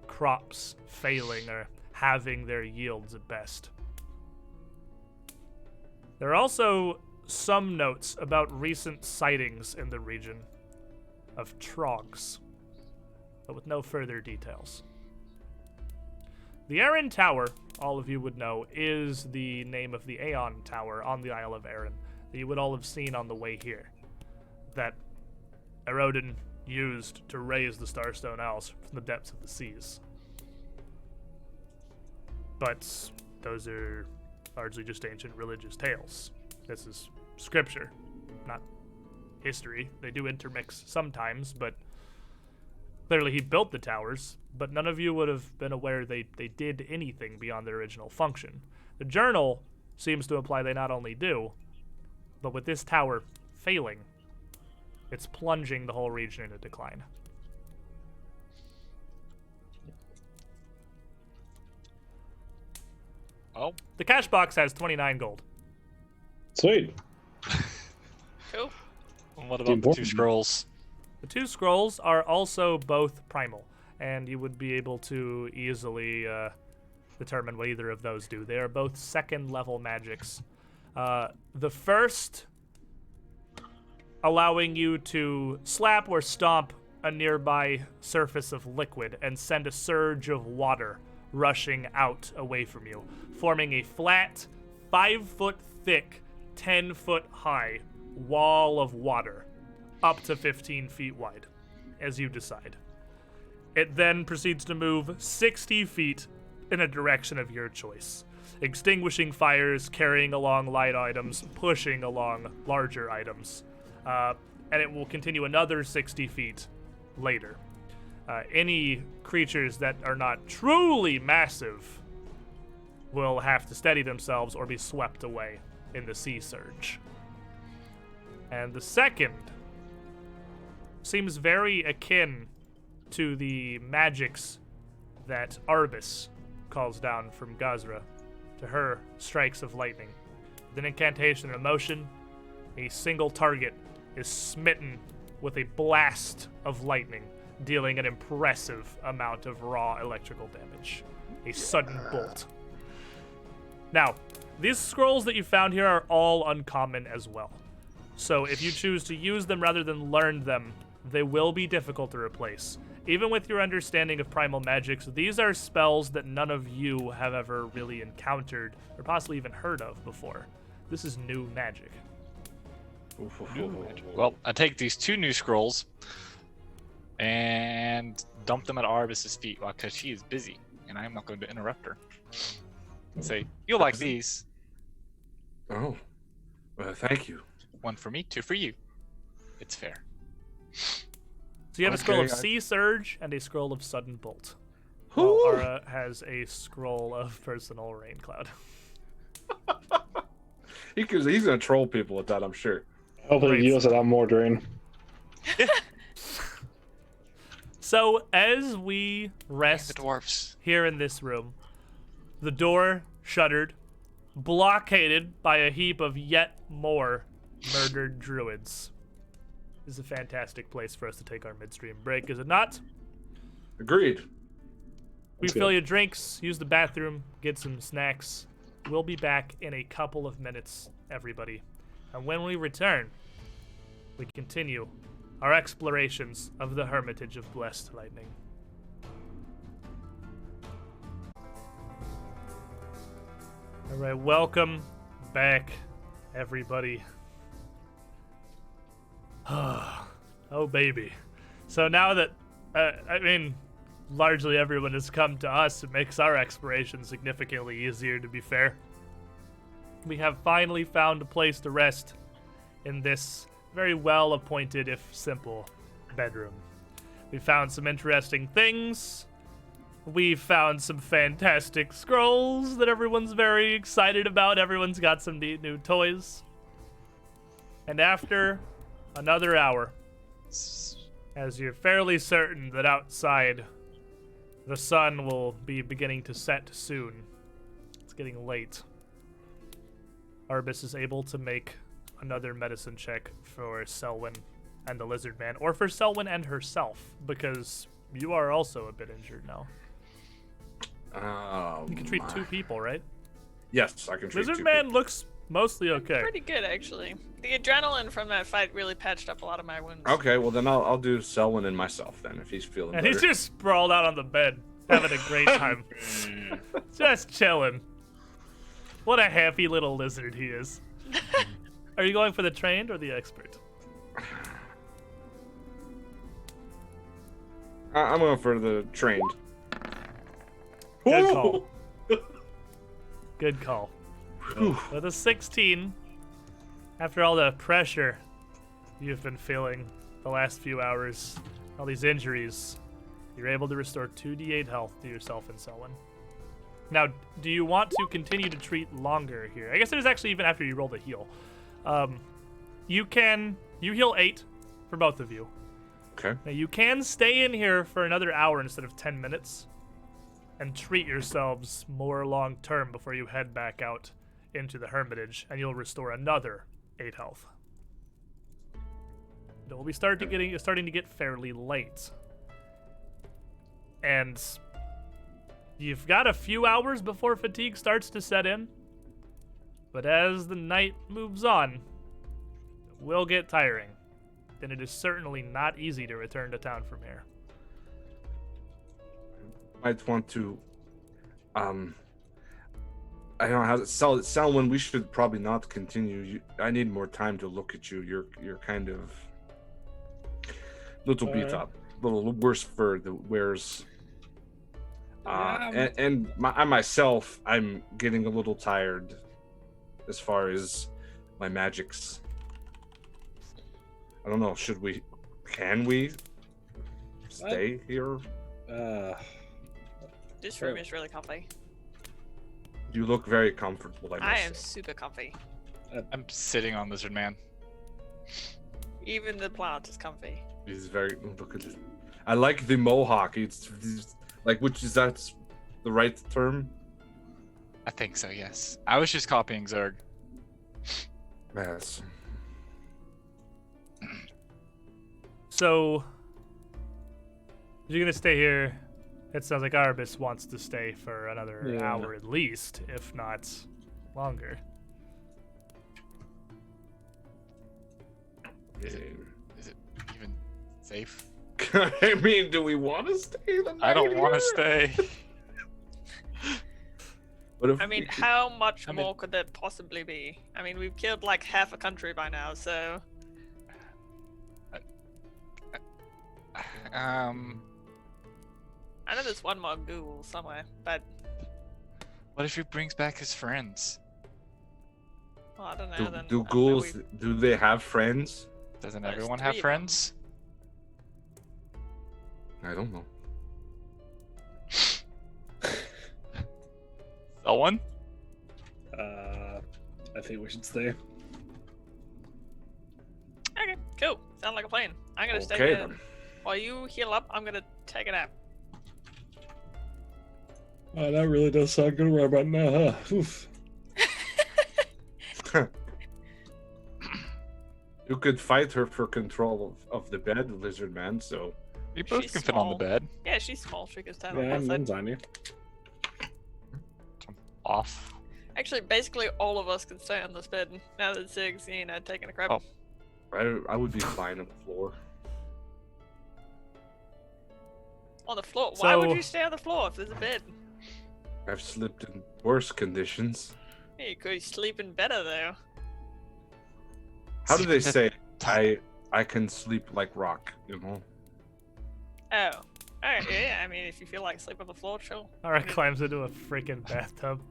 crops failing or having their yields at best. There are also some notes about recent sightings in the region of trogs, but with no further details. The Arran Tower, all of you would know, is the name of the Aeon Tower on the Isle of Arran that you would all have seen on the way here, that Erodin used to raise the Starstone Isles from the depths of the seas. But those are largely just ancient religious tales. This is scripture, not history. They do intermix sometimes, but clearly he built the towers, but none of you would have been aware they did anything beyond their original function. The journal seems to imply they not only do, but with this tower failing, it's plunging the whole region into decline. Oh, The cash box has 29 gold. Sweet. Cool. and what about the 2 scrolls? The 2 scrolls are also both primal, and you would be able to easily determine what either of those do. They are both 2nd level magics. The first allowing you to slap or stomp a nearby surface of liquid and send a surge of water rushing out away from you, forming a flat, 5-foot thick, 10-foot high wall of water up to 15 feet wide, as you decide. It then proceeds to move 60 feet in a direction of your choice, extinguishing fires, carrying along light items, pushing along larger items, and it will continue another 60 feet later. Any creatures that are not truly massive will have to steady themselves or be swept away in the sea surge. And the second seems very akin to the magics that Arbus calls down from Gazra to her strikes of lightning. With an incantation and motion, a single target is smitten with a blast of lightning, dealing an impressive amount of raw electrical damage. A sudden bolt. Now, these scrolls that you found here are all uncommon as well. So if you choose to use them rather than learn them, they will be difficult to replace. Even with your understanding of primal magics, these are spells that none of you have ever really encountered or possibly even heard of before. This is new magic. Well, I take these 2 new scrolls and dump them at Arbus's feet because she is busy, and I am not going to interrupt her. And say, you'll like these. Oh, well, thank you. 1 for me, 2 for you. It's fair. So you have a scroll of Sea Surge and a scroll of Sudden Bolt. Who? While Ara has a scroll of Personal Rain Cloud. He's gonna troll people with that, I'm sure. Hopefully Great. he uses a lot more drain. So as we The rest dwarfs. here in this room, the door shuttered, blockaded by a heap of yet more murdered druids. This is a fantastic place for us to take our midstream break, is it not? Agreed. Refill good. your drinks, use the bathroom, get some snacks. We'll be back in a couple of minutes, everybody. And when we return, we continue our explorations of the Hermitage of Blessed Lightning. All right, welcome back, everybody. Oh, baby. So now that, largely everyone has come to us, it makes our exploration significantly easier, to be fair. We have finally found a place to rest in this very well-appointed, if simple, bedroom. We found some interesting things. We found some fantastic scrolls that everyone's very excited about. Everyone's got some neat new toys. And after another hour, as you're fairly certain that outside the sun will be beginning to set soon, it's getting late, Arbus is able to make another medicine check for Selwyn and the Lizard Man, or for Selwyn and herself, because you are also a bit injured now. You can treat 2 people, right? Yes, I can treat Lizard 2 Man people. looks mostly okay. Pretty good, actually. The adrenaline from that fight really patched up a lot of my wounds. Okay, well then I'll do Selwyn and myself then, if he's feeling And better. he's just sprawled out on the bed, having a great time. Just chilling. What a happy little lizard he is. Are you going for the trained or the expert? I'm going for the trained. Good call. Good call. Whew. With a 16, After all the pressure you've been feeling the last few hours, all these injuries, you're able to restore 2d8 health to yourself and Selwyn. Now, do you want to continue to treat longer here? I guess it is actually even after you roll the heal. You heal 8 for both of you. Okay. Now, you can stay in here for another hour instead of 10 minutes and treat yourselves more long term before you head back out into the hermitage, and you'll restore another 8 health. It will be starting to get fairly late. And you've got a few hours before fatigue starts to set in. But as the night moves on, it will get tiring. And it is certainly not easy to return to town from here. Might want to, I don't know how to Selwyn, we should probably not continue. I need more time to look at you. You're kind of little beat up, little worse for the wears. I myself, I'm getting a little tired as far as my magics. I don't know. Can we stay here? This room is really comfy. You look very comfortable. I am super comfy. I'm sitting on Lizard Man. Even the plant is comfy. He's very. Look at this. I like the mohawk. It's like, which is that's the right term? I think so, yes. I was just copying Zerg. Yes. So, you're gonna stay here. It sounds like Arbus wants to stay for another hour at least, if not longer. Is it even safe? I mean, do we want to stay the night? I don't want to here? stay. What if I mean, how much more could there possibly be? I mean, we've killed like half a country by now, so... I know there's one more ghoul somewhere, but... What if he brings back his friends? Well, I don't know, then... do ghouls, do they have friends? Doesn't There's everyone 3 have of them. friends? I don't know. Someone? I think we should stay. Okay, cool. Sound like a plan. I'm gonna stay Okay here. then. While you heal up, I'm gonna take a nap. Oh, that really does sound good right about now, huh? Oof. You could fight her for control of the bed, Lizard Man. So We both She's can fit on the small. bed. Yeah, she's small. She can stand Yeah, on one I'm side. tiny. Off. Actually, basically all of us can stay on this bed now that Zig's, taking a crap. Oh. I would be fine on the floor. On the floor? Why would So- you stay on the floor if there's a bed? I've slept in worse conditions. Yeah, you could sleep in better though. How do they say Ti- I can sleep like rock? You know. Oh. Alright, yeah, I mean, if you feel like sleep on the floor, chill. Alright, climbs into a freaking bathtub.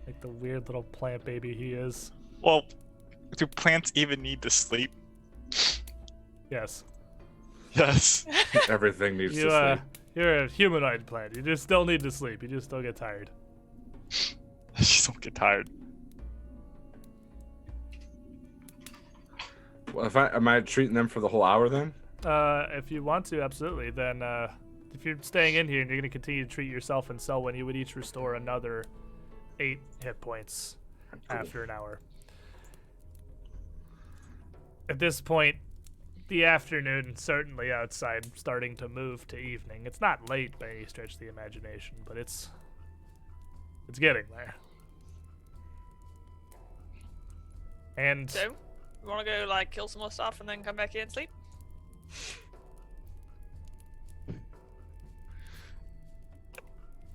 Like the weird little plant baby he is. Well, do plants even need to sleep? Yes. Yes. Everything needs You, to sleep. you're a humanoid plant. You just still need to sleep. You just still get tired. Just don't get tired. Well, am I treating them for the whole hour then? If you want to, absolutely. Then, if you're staying in here and you're going to continue to treat yourself and Selwyn, you would each restore another 8 hit points after an hour. At this point, the afternoon, certainly outside, starting to move to evening. It's not late by any stretch of the imagination, but it's getting there. And So, you wanna go, kill some more stuff and then come back here and sleep?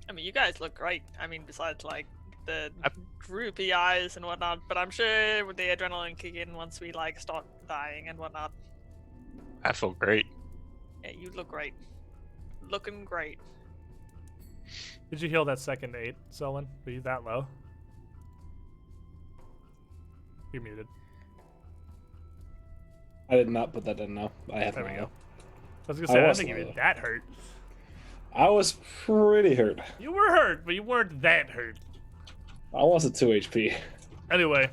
I mean, you guys look great. I mean, besides, the droopy eyes and whatnot, but I'm sure with the adrenaline kick in once we, start dying and whatnot. I feel great. Yeah, you look great. Looking great. did you heal that second 8, Selwyn? Were you that low? You're muted. I did not put that in. No, I have There we no. go. I was gonna say, I don't was think you low. were that hurt. I was pretty hurt. You were hurt, but you weren't that hurt. I was at 2 HP. Anyway,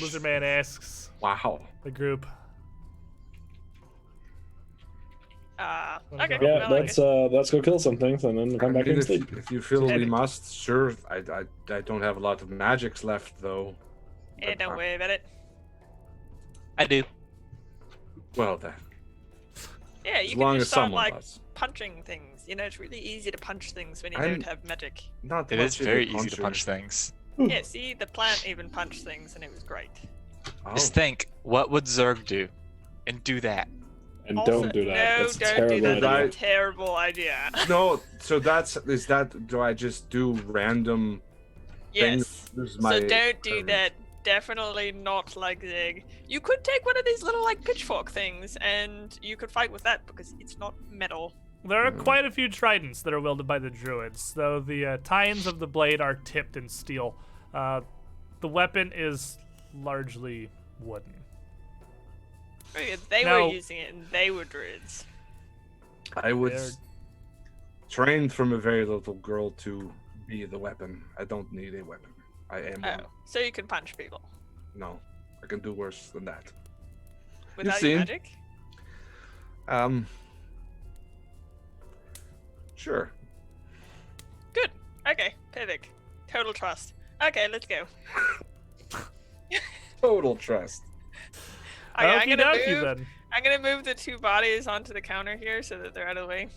Lizard Man asks Wow. the group. Okay. Yeah, well, let's go kill some things and then come back and sleep. if you feel we Headed. must, sure. I don't have a lot of magics left though. yeah, don't worry about it. I do. Well then, Yeah, you as can long just as start someone like does. punching things. You know, it's really easy to punch things when you I'm- don't have magic. Not It much is of a very easy to puncher. punch things. Yeah, see, the plant even punched things, and it was great. Oh. Just think, what would Zerg do? And do that. And Also, don't do that. No, That's a don't terrible do that. idea. idea. That's a terrible idea. No, so is that? Do I just do random Yes. things? This is So my don't do turn. that. Definitely not like Zig. You could take one of these little like pitchfork things, and you could fight with that because it's not metal. There are quite a few tridents that are wielded by the druids, though the tines of the blade are tipped in steel. The weapon is largely wooden. Oh, yeah, they Now- were using it, and they were druids. I was They're- trained from a very little girl to be the weapon. I don't need a weapon. I am one. Oh, so you can punch people No, I can do worse than that. without seen. your magic. Sure. Good. Okay, perfect. Total trust. Okay, let's go. Total trust. Okay, I'm Okie gonna dokie move. then. I'm gonna move the two bodies onto the counter here so that they're out of the way.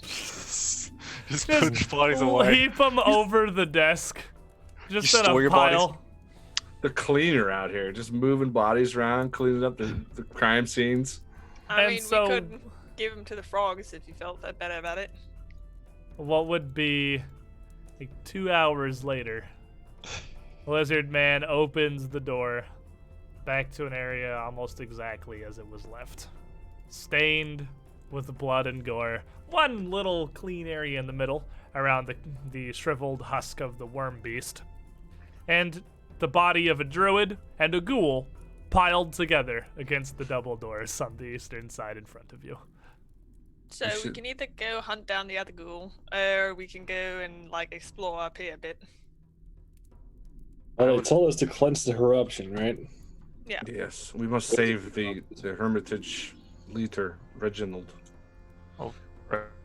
Just Just push bodies away. Heap them over the desk. Just You in store a your bodies? pile. The cleaner out here, just moving bodies around, cleaning up the crime scenes. I And mean, so- we could give them to the frogs if you felt that better about it. What would be like 2 hours later, Lizard Man opens the door back to an area almost exactly as it was left. Stained with blood and gore. One little clean area in the middle around the shriveled husk of the worm beast. And the body of a druid and a ghoul piled together against the double doors on the eastern side in front of you. So We we should- can either go hunt down the other ghoul, or we can go and like explore up here a bit. Well, they told us to cleanse the corruption, right? Yeah. Yes, we must save the hermitage leader, Reginald.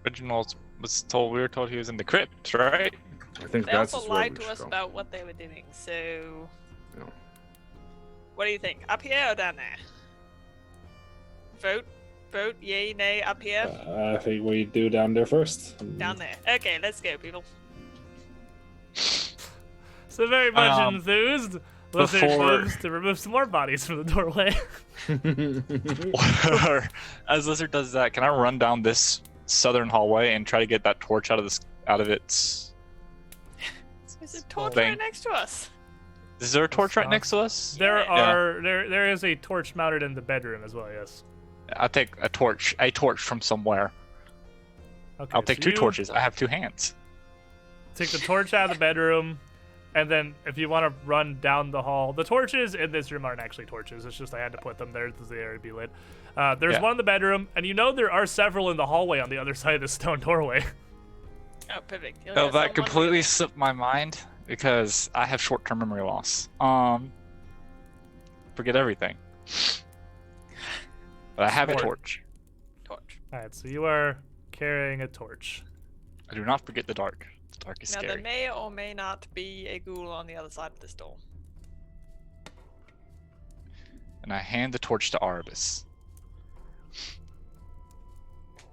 Reginald was told, we were told he was in the crypt, right? I think They that's also where lied we to should us go. about what they were doing. So, Yeah. what do you think? Up here or down there? Vote, yay, nay, up here, I think we do down there first. down there. Okay, let's go, people. So very much Um, enthused, Lizard before- moves to remove some more bodies from the doorway. As Lizard does that, can I run down this southern hallway and try to get that torch out of its? There's a torch Thing. right next to us. Is there a torch right next to us? There Yeah. there is a torch mounted in the bedroom as well. Yes. I'll take a torch from somewhere. Okay. I'll take so two you torches. I have two hands. Take the torch out of the bedroom, and then if you want to run down the hall, the torches in this room aren't actually torches. It's just I had to put them there because they already be lit. There's Yeah. one in the bedroom, and you know there are several in the hallway on the other side of the stone doorway. Oh, perfect. You'll Oh, get that someone completely with slipped my mind because I have short-term memory loss. Forget everything. But I have a Smart. torch. a torch. All right, so you are carrying a torch. I do not forget the dark. The dark is Now, there scary. may or may not be a ghoul on the other side of this door. And I hand the torch to Arbus.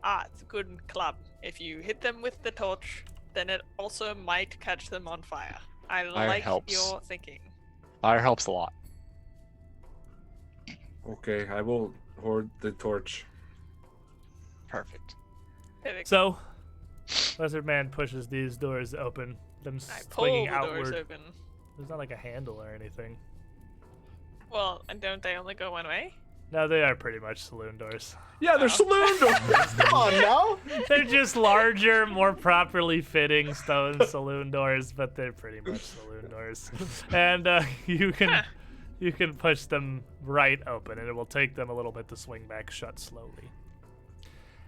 Ah, it's a good club. If you hit them with the torch, then it also might catch them on fire. I like helps. your thinking. Fire helps a lot. Okay, I will hoard the torch. Perfect. Perfect. So, Lizard Man pushes these doors open, them I pull swinging the doors outward. open. There's not like a handle or anything. Well, and don't they only go one way? No, they are pretty much saloon doors. Yeah, they're saloon doors. Come on now. They're just larger, more properly fitting stone saloon doors, but they're pretty much saloon doors. And you can You can push them right open, and it will take them a little bit to swing back shut slowly.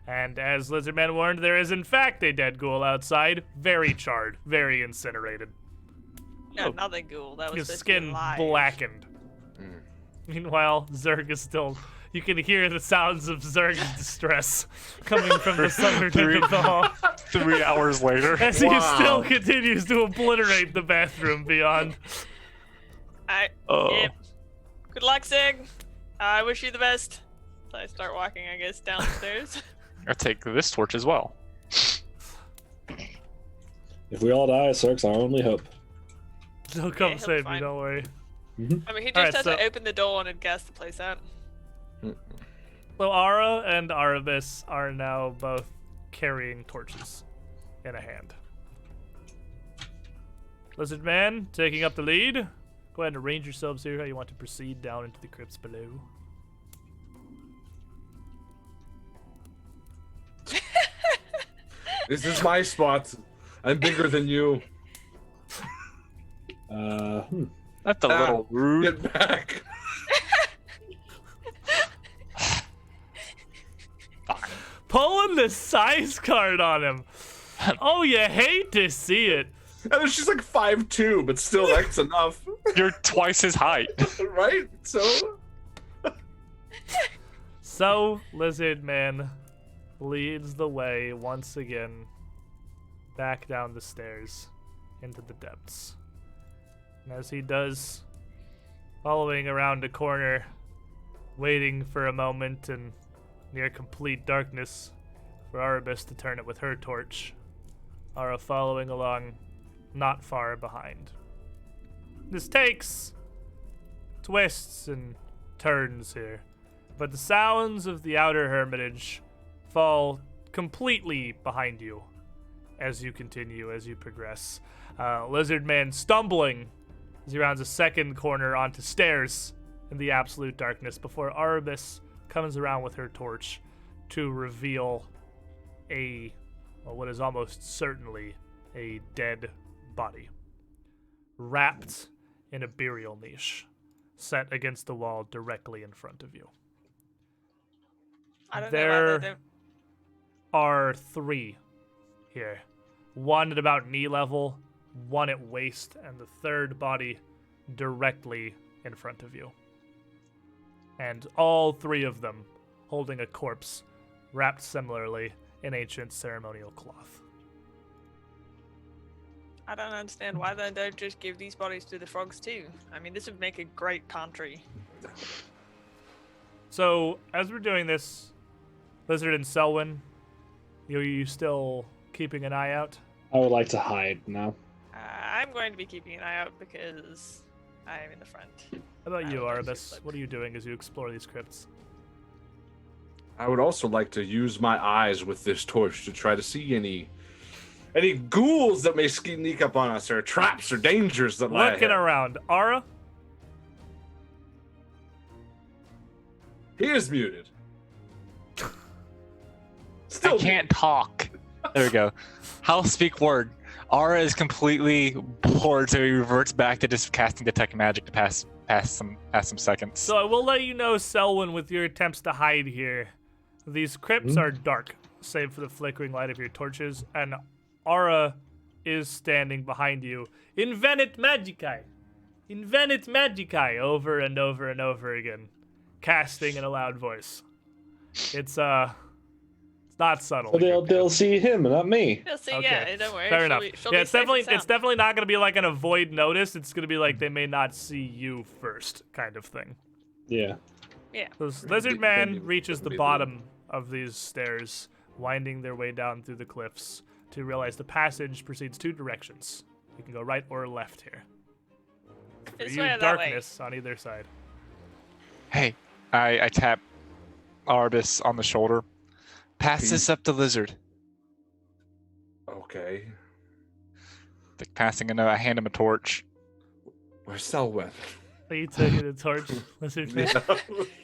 And as Lizardman warned, there is in fact a dead ghoul outside, very charred, very incinerated. Yeah, another ghoul. That was His supposed to be skin alive. blackened. Meanwhile, Zerg is still... You can hear the sounds of Zerg's distress coming from the southern end of the hall 3 hours later. as he still continues to obliterate the bathroom beyond. Yep. Good luck, Sig. I wish you the best. So I start walking, I guess, downstairs. I take this torch as well. If we all die, Cirque's our only hope. He'll come he'll be save me, fine. don't worry. I mean, he just Alright, has so- to open the door and gas the place out. So Ara and Arabis are now both carrying torches in a hand. Lizard Man taking up the lead. Go ahead and arrange yourselves here how you want to proceed down into the crypts below. This is my spot. I'm bigger than you. That's a little rude. Get back. Pulling the size card on him. Oh, you hate to see it. And she's like 5'2", but still, that's enough. You're twice his height. Right? So? So, Lizard Man leads the way once again back down the stairs into the depths. And as he does, following around a corner, waiting for a moment in near complete darkness for Arabis to turn it with her torch, Ara following along not far behind. This takes twists and turns here, but the sounds of the outer hermitage fall completely behind you as you continue, as you progress. Lizard Man stumbling as he rounds a second corner onto stairs in the absolute darkness before Arabis comes around with her torch to reveal what is almost certainly a dead body, wrapped in a burial niche, set against the wall directly in front of you. I don't know why There they don't. are 3 here. One at about knee level, one at waist, and the third body directly in front of you. And all 3 of them holding a corpse wrapped similarly in ancient ceremonial cloth. I don't understand why they don't just give these bodies to the frogs too. I mean, this would make a great country. So, as we're doing this, Lizard and Selwyn, are you still keeping an eye out? I would like to hide now. I'm going to be keeping an eye out because I am in the front. How about I you, would like to Arabis? look. What are you doing as you explore these crypts? I would also like to use my eyes with this torch to try to see any ghouls that may sneak up on us, or traps or dangers that lie Looking ahead. around. Ara? He is muted. I Still can't talk. There we go. I'll speak word. Ara is completely bored, so he reverts back to just casting detect magic to pass some seconds. So I will let you know, Selwyn, with your attempts to hide here, these crypts are dark, save for the flickering light of your torches, and Ara is standing behind you. Invenit Magicae! Invenit Magicae! Over and over and over again, casting in a loud voice. It's not subtle. So they'll see him and not me. You'll see, Okay. yeah, don't worry. Fair she'll enough. Be, she'll Yeah, be it's safe and definitely sound. not going to be like an avoid notice. It's going to be like they may not see you first, kind of thing. Yeah. Yeah. So Lizard Man Then reaches the be bottom of these stairs, winding their way down through the cliffs to realize the passage proceeds 2 directions. You can go right or left here. For This you, way or that way? darkness on either side. Hey, I tap Arbis on the shoulder. Pass this up to Lizard. Okay. Like passing a note, I hand him a torch. Where's Selwyn? Are you taking the torch, Lizard Man?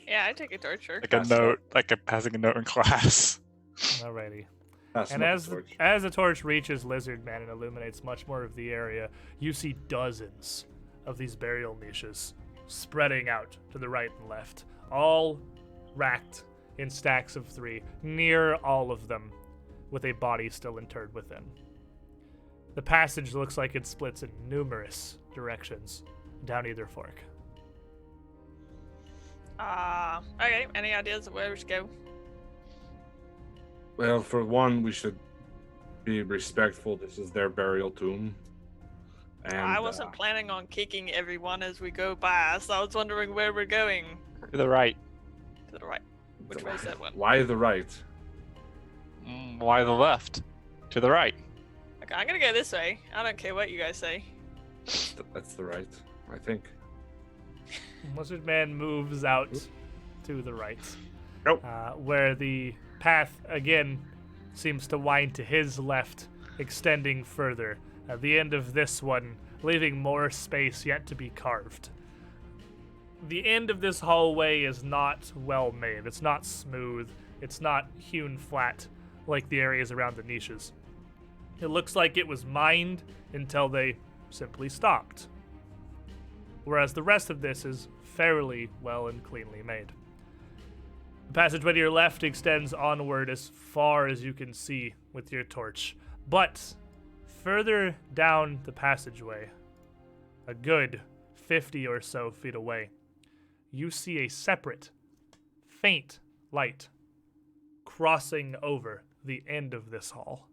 Yeah, I take a torch, sure. Like a Pass it note, like a passing a note in class. Alrighty. Pass And him up as the the, torch. as the torch reaches Lizard Man and illuminates much more of the area, you see dozens of these burial niches spreading out to the right and left, all racked in stacks of 3, near all of them, with a body still interred within. The passage looks like it splits in numerous directions down either fork. Okay, any ideas of where we should go? Well, for one, we should be respectful. This is their burial tomb. And I wasn't planning on kicking everyone as we go past. I was wondering where we're going. To the right. To the right. Which way is that one? Why the right? Why the left? To the right. Okay, I'm gonna go this way. I don't care what you guys say. That's the right, I think. Lizard Man moves out to the right. Nope. Where the path, again, seems to wind to his left, extending further. At the end of this one, leaving more space yet to be carved. The end of this hallway is not well made. It's not smooth. It's not hewn flat like the areas around the niches. It looks like it was mined until they simply stopped. Whereas the rest of this is fairly well and cleanly made. The passageway to your left extends onward as far as you can see with your torch. But further down the passageway, a good 50 or so feet away, you see a separate, faint light crossing over the end of this hall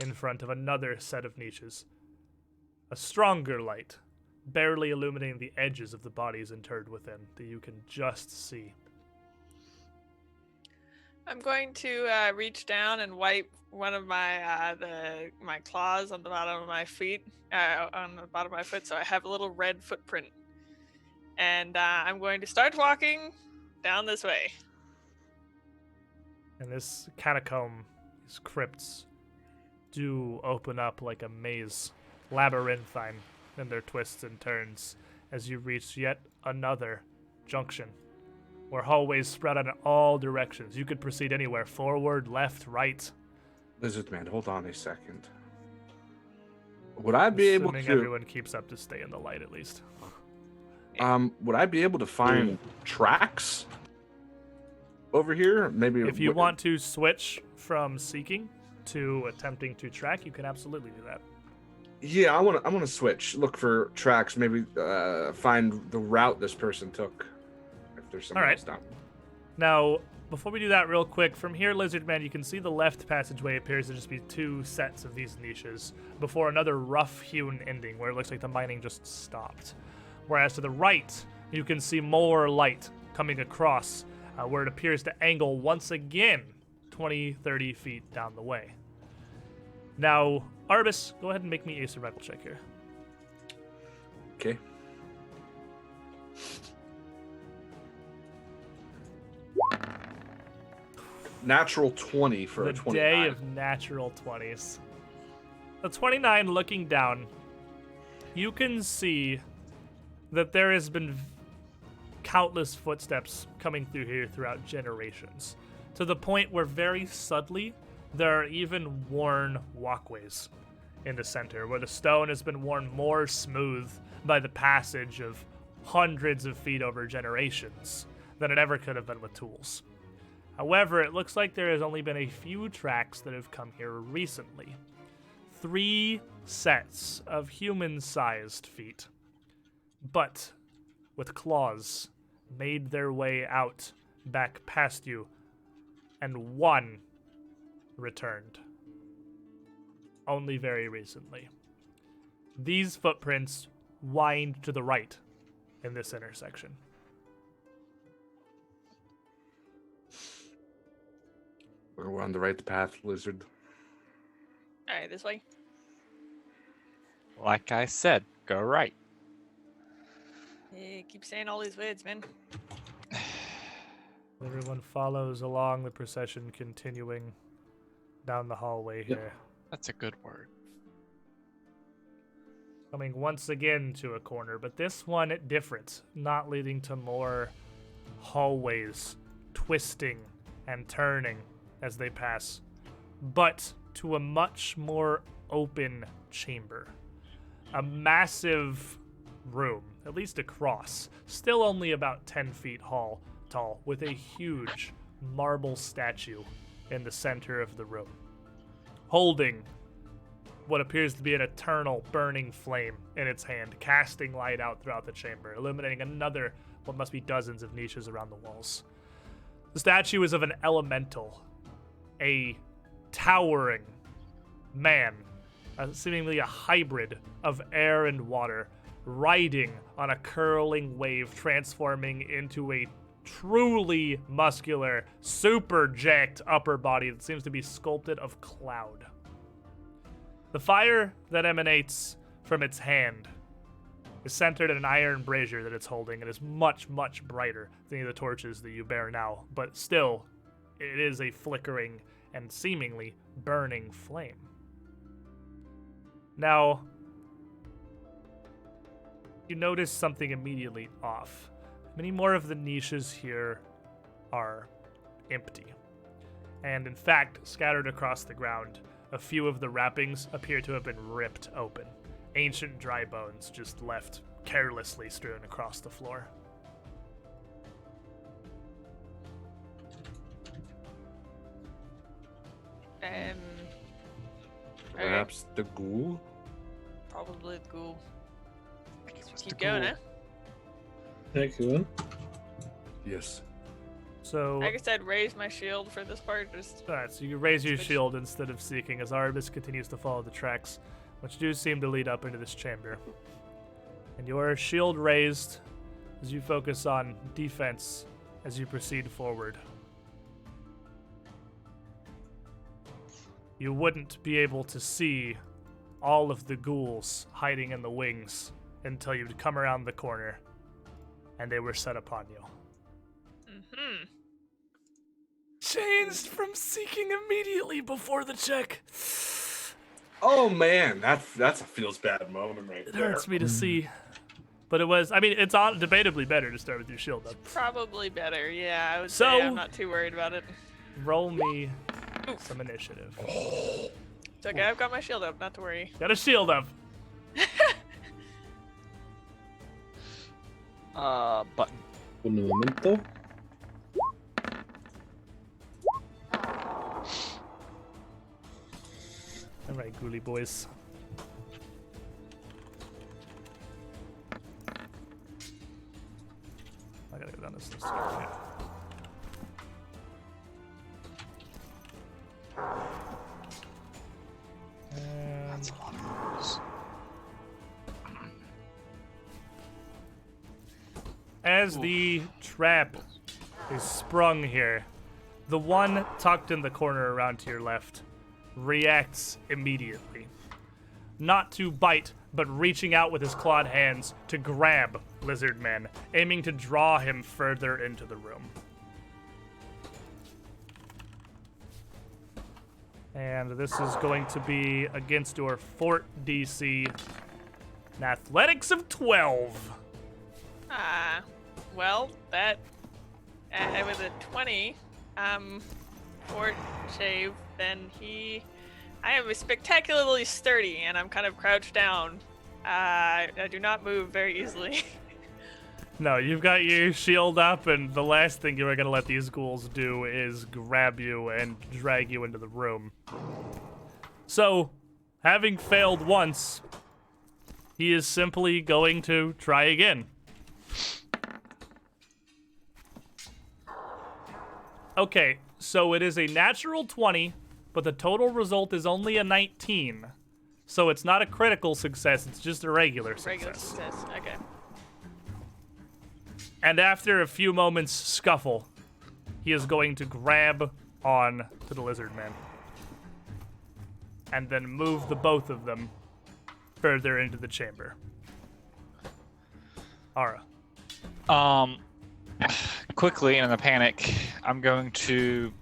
in front of another set of niches. A stronger light, barely illuminating the edges of the bodies interred within, that you can just see. I'm going to reach down and wipe one of my my claws on the bottom of my feet, on the bottom of my foot, so I have a little red footprint. And I'm going to start walking down this way. And this catacomb, these crypts, do open up like a maze, labyrinthine in their twists and turns, as you reach yet another junction, where hallways spread out in all directions. You could proceed anywhere, forward, left, right. Lizard Man, hold on a second. Would I be able Assuming to? everyone keeps up to stay in the light, at least. Would I be able to find tracks over here? Maybe If you want to switch from seeking to attempting to track, you can absolutely do that. Yeah, I want to switch. Look for tracks. Maybe find the route this person took. If there's something else down. Now, before we do that real quick, from here, Lizard Man, you can see the left passageway appears to just be 2 sets of these niches before another rough-hewn ending where it looks like the mining just stopped. Whereas to the right, you can see more light coming across where it appears to angle once again 20, 30 feet down the way. Now, Arbus, go ahead and make me a survival check here. Okay. Natural 20 for The a 29. day of natural 20s. The 29, looking down, you can see that there has been countless footsteps coming through here throughout generations, to the point where very subtly there are even worn walkways in the center, where the stone has been worn more smooth by the passage of hundreds of feet over generations than it ever could have been with tools. However, it looks like there has only been a few tracks that have come here recently. 3 sets of human-sized feet, but with claws, made their way out back past you, and 1 returned. Only very recently. These footprints wind to the right in this intersection. We're on the right path, Lizard. Alright, this way. Like I said, go right. Yeah, keep saying all these words, man. Everyone follows along the procession, continuing down the hallway here. That's a good word. Coming once again to a corner, but this one different, not leading to more hallways twisting and turning as they pass, but to a much more open chamber. A massive room, at least across, still only about 10 feet tall, with a huge marble statue in the center of the room, holding what appears to be an eternal burning flame in its hand, casting light out throughout the chamber, illuminating another, what must be dozens of niches around the walls. The statue is of an elemental, a towering man, seemingly a hybrid of air and water, riding on a curling wave, transforming into a truly muscular, super jacked upper body that seems to be sculpted of cloud. The fire that emanates from its hand is centered in an iron brazier that it's holding and is much, much brighter than the torches that you bear now, but still, it is a flickering and seemingly burning flame. Now, you notice something immediately off. Many more of the niches here are empty. And in fact, scattered across the ground, a few of the wrappings appear to have been ripped open. Ancient dry bones just left carelessly strewn across the floor. Perhaps the ghoul? Probably the ghoul. Keep going, eh? Thank you. Yes. So, I guess I'd raise my shield for this part. Just alright, so you raise your shield instead of seeking as Artemis continues to follow the tracks, which do seem to lead up into this chamber. And your shield raised as you focus on defense as you proceed forward. You wouldn't be able to see all of the ghouls hiding in the wings until you'd come around the corner and they were set upon you. Mm-hmm. Changed from seeking immediately before the check. Oh man, that's a feels bad moment right It there. hurts me to see. But it was, I mean, it's debatably better to start with your shield up. Probably better, yeah. I would So- say I'm not too worried about it. Roll me some initiative. It's okay, I've got my shield up, not to worry. Got a shield up. Button. Un momento. All right, ghoulie boys. I gotta go down this list. Yeah. That's a lot of rules. As the trap is sprung here, the one tucked in the corner around to your left reacts immediately. Not to bite, but reaching out with his clawed hands to grab Lizardman, aiming to draw him further into the room. And this is going to be against your fort DC, an athletics of 12. Well, that with a 20, fort save, then I am spectacularly sturdy, and I'm kind of crouched down. I do not move very easily. No, you've got your shield up, and the last thing you are going to let these ghouls do is grab you and drag you into the room. So, having failed once, he is simply going to try again. Okay, so it is a natural 20, but the total result is only a 19. So it's not a critical success, it's just a regular success. Regular success, okay. And after a few moments scuffle, he is going to grab on to the lizard man. And then move the both of them further into the chamber. Ara. Quickly and in a panic, I'm going to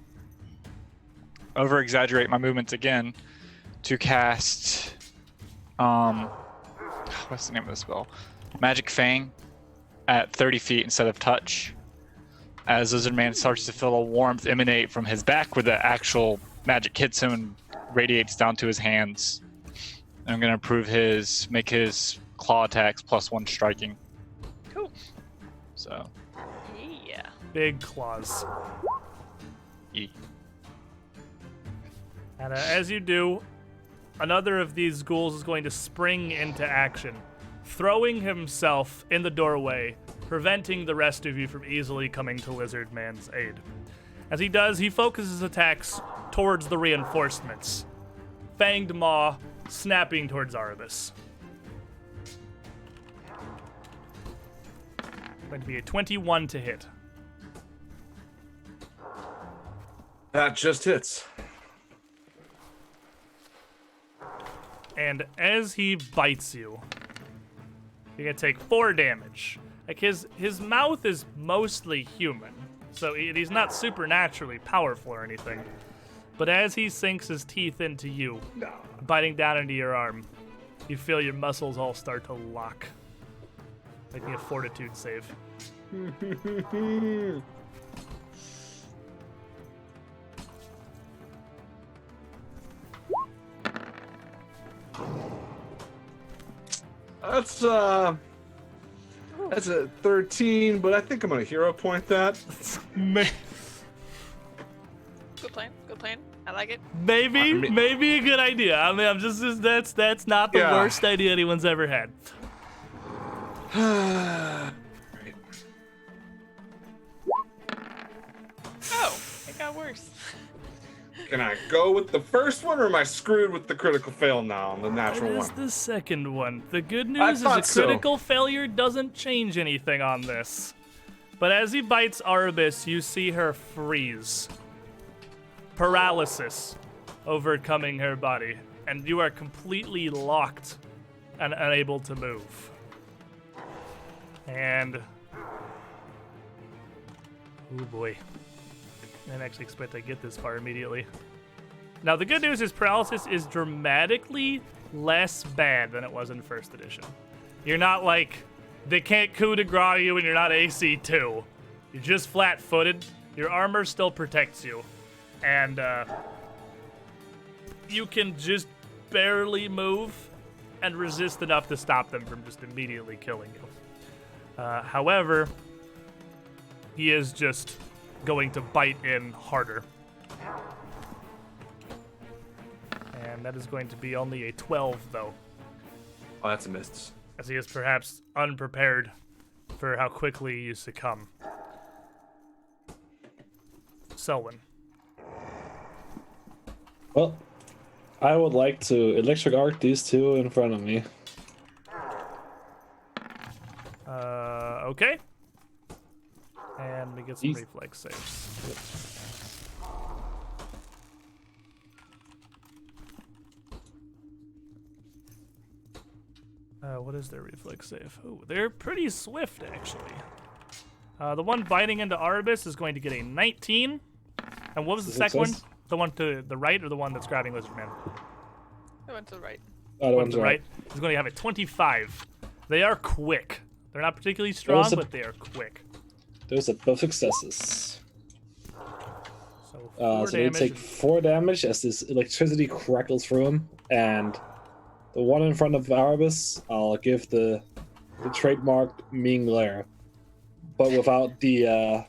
over-exaggerate my movements again to cast, what's the name of the spell? Magic Fang at 30 feet instead of touch. As Lizardman starts to feel a warmth emanate from his back where the actual magic hits him and radiates down to his hands. I'm going to make his claw attacks +1 striking. So, Yeah. Big claws. E. And as you do, another of these ghouls is going to spring into action, throwing himself in the doorway, preventing the rest of you from easily coming to Lizard Man's aid. As he does, he focuses attacks towards the reinforcements. Fanged Maw snapping towards Arbus. Going to be a 21 to hit. That just hits. And as he bites you, you're gonna take 4 damage. Like his mouth is mostly human, so he's not supernaturally powerful or anything. But as he sinks his teeth into you, biting down into your arm, you feel your muscles all start to lock. Make me a Fortitude save. That's a 13, but I think I'm gonna hero point that. Good plan. Good plan. I like it. Maybe a good idea. I mean, I'm just that's not the worst idea anyone's ever had. Oh, it got worse. Can I go with the first one, or am I screwed with the critical fail now on the natural It is one? the second one. The good I news is a thought so. critical failure doesn't change anything on this. But as he bites Arbus, you see her freeze. Paralysis overcoming her body, and you are completely locked and unable to move. And oh boy, I didn't actually expect to get this far immediately. Now the good news is paralysis is dramatically less bad than it was in first edition. You're not like, they can't coup de grace you and you're not AC 2. You're just flat-footed. Your armor still protects you. And you can just barely move and resist enough to stop them from just immediately killing you. However, he is just going to bite in harder. And that is going to be only a 12, though, Oh, that's a miss. as he is perhaps unprepared for how quickly you succumb. Selwyn. Well, I would like to electric arc these two in front of me. Okay. And we get some Easy. reflex saves. What is their reflex save? Oh, they're pretty swift, actually. The one biting into Arbus is going to get a 19. And what was the second one? Success. The one to the right or the one that's grabbing Lizard Man? I went to the right. Oh, The one to the right is going to have a 25. They are quick. They're not particularly strong, a- but they are quick. Those are both successes. So 4 So they damage. take 4 damage as this electricity crackles through him, and the one in front of Arbus, I'll give the trademarked mean glare, but without the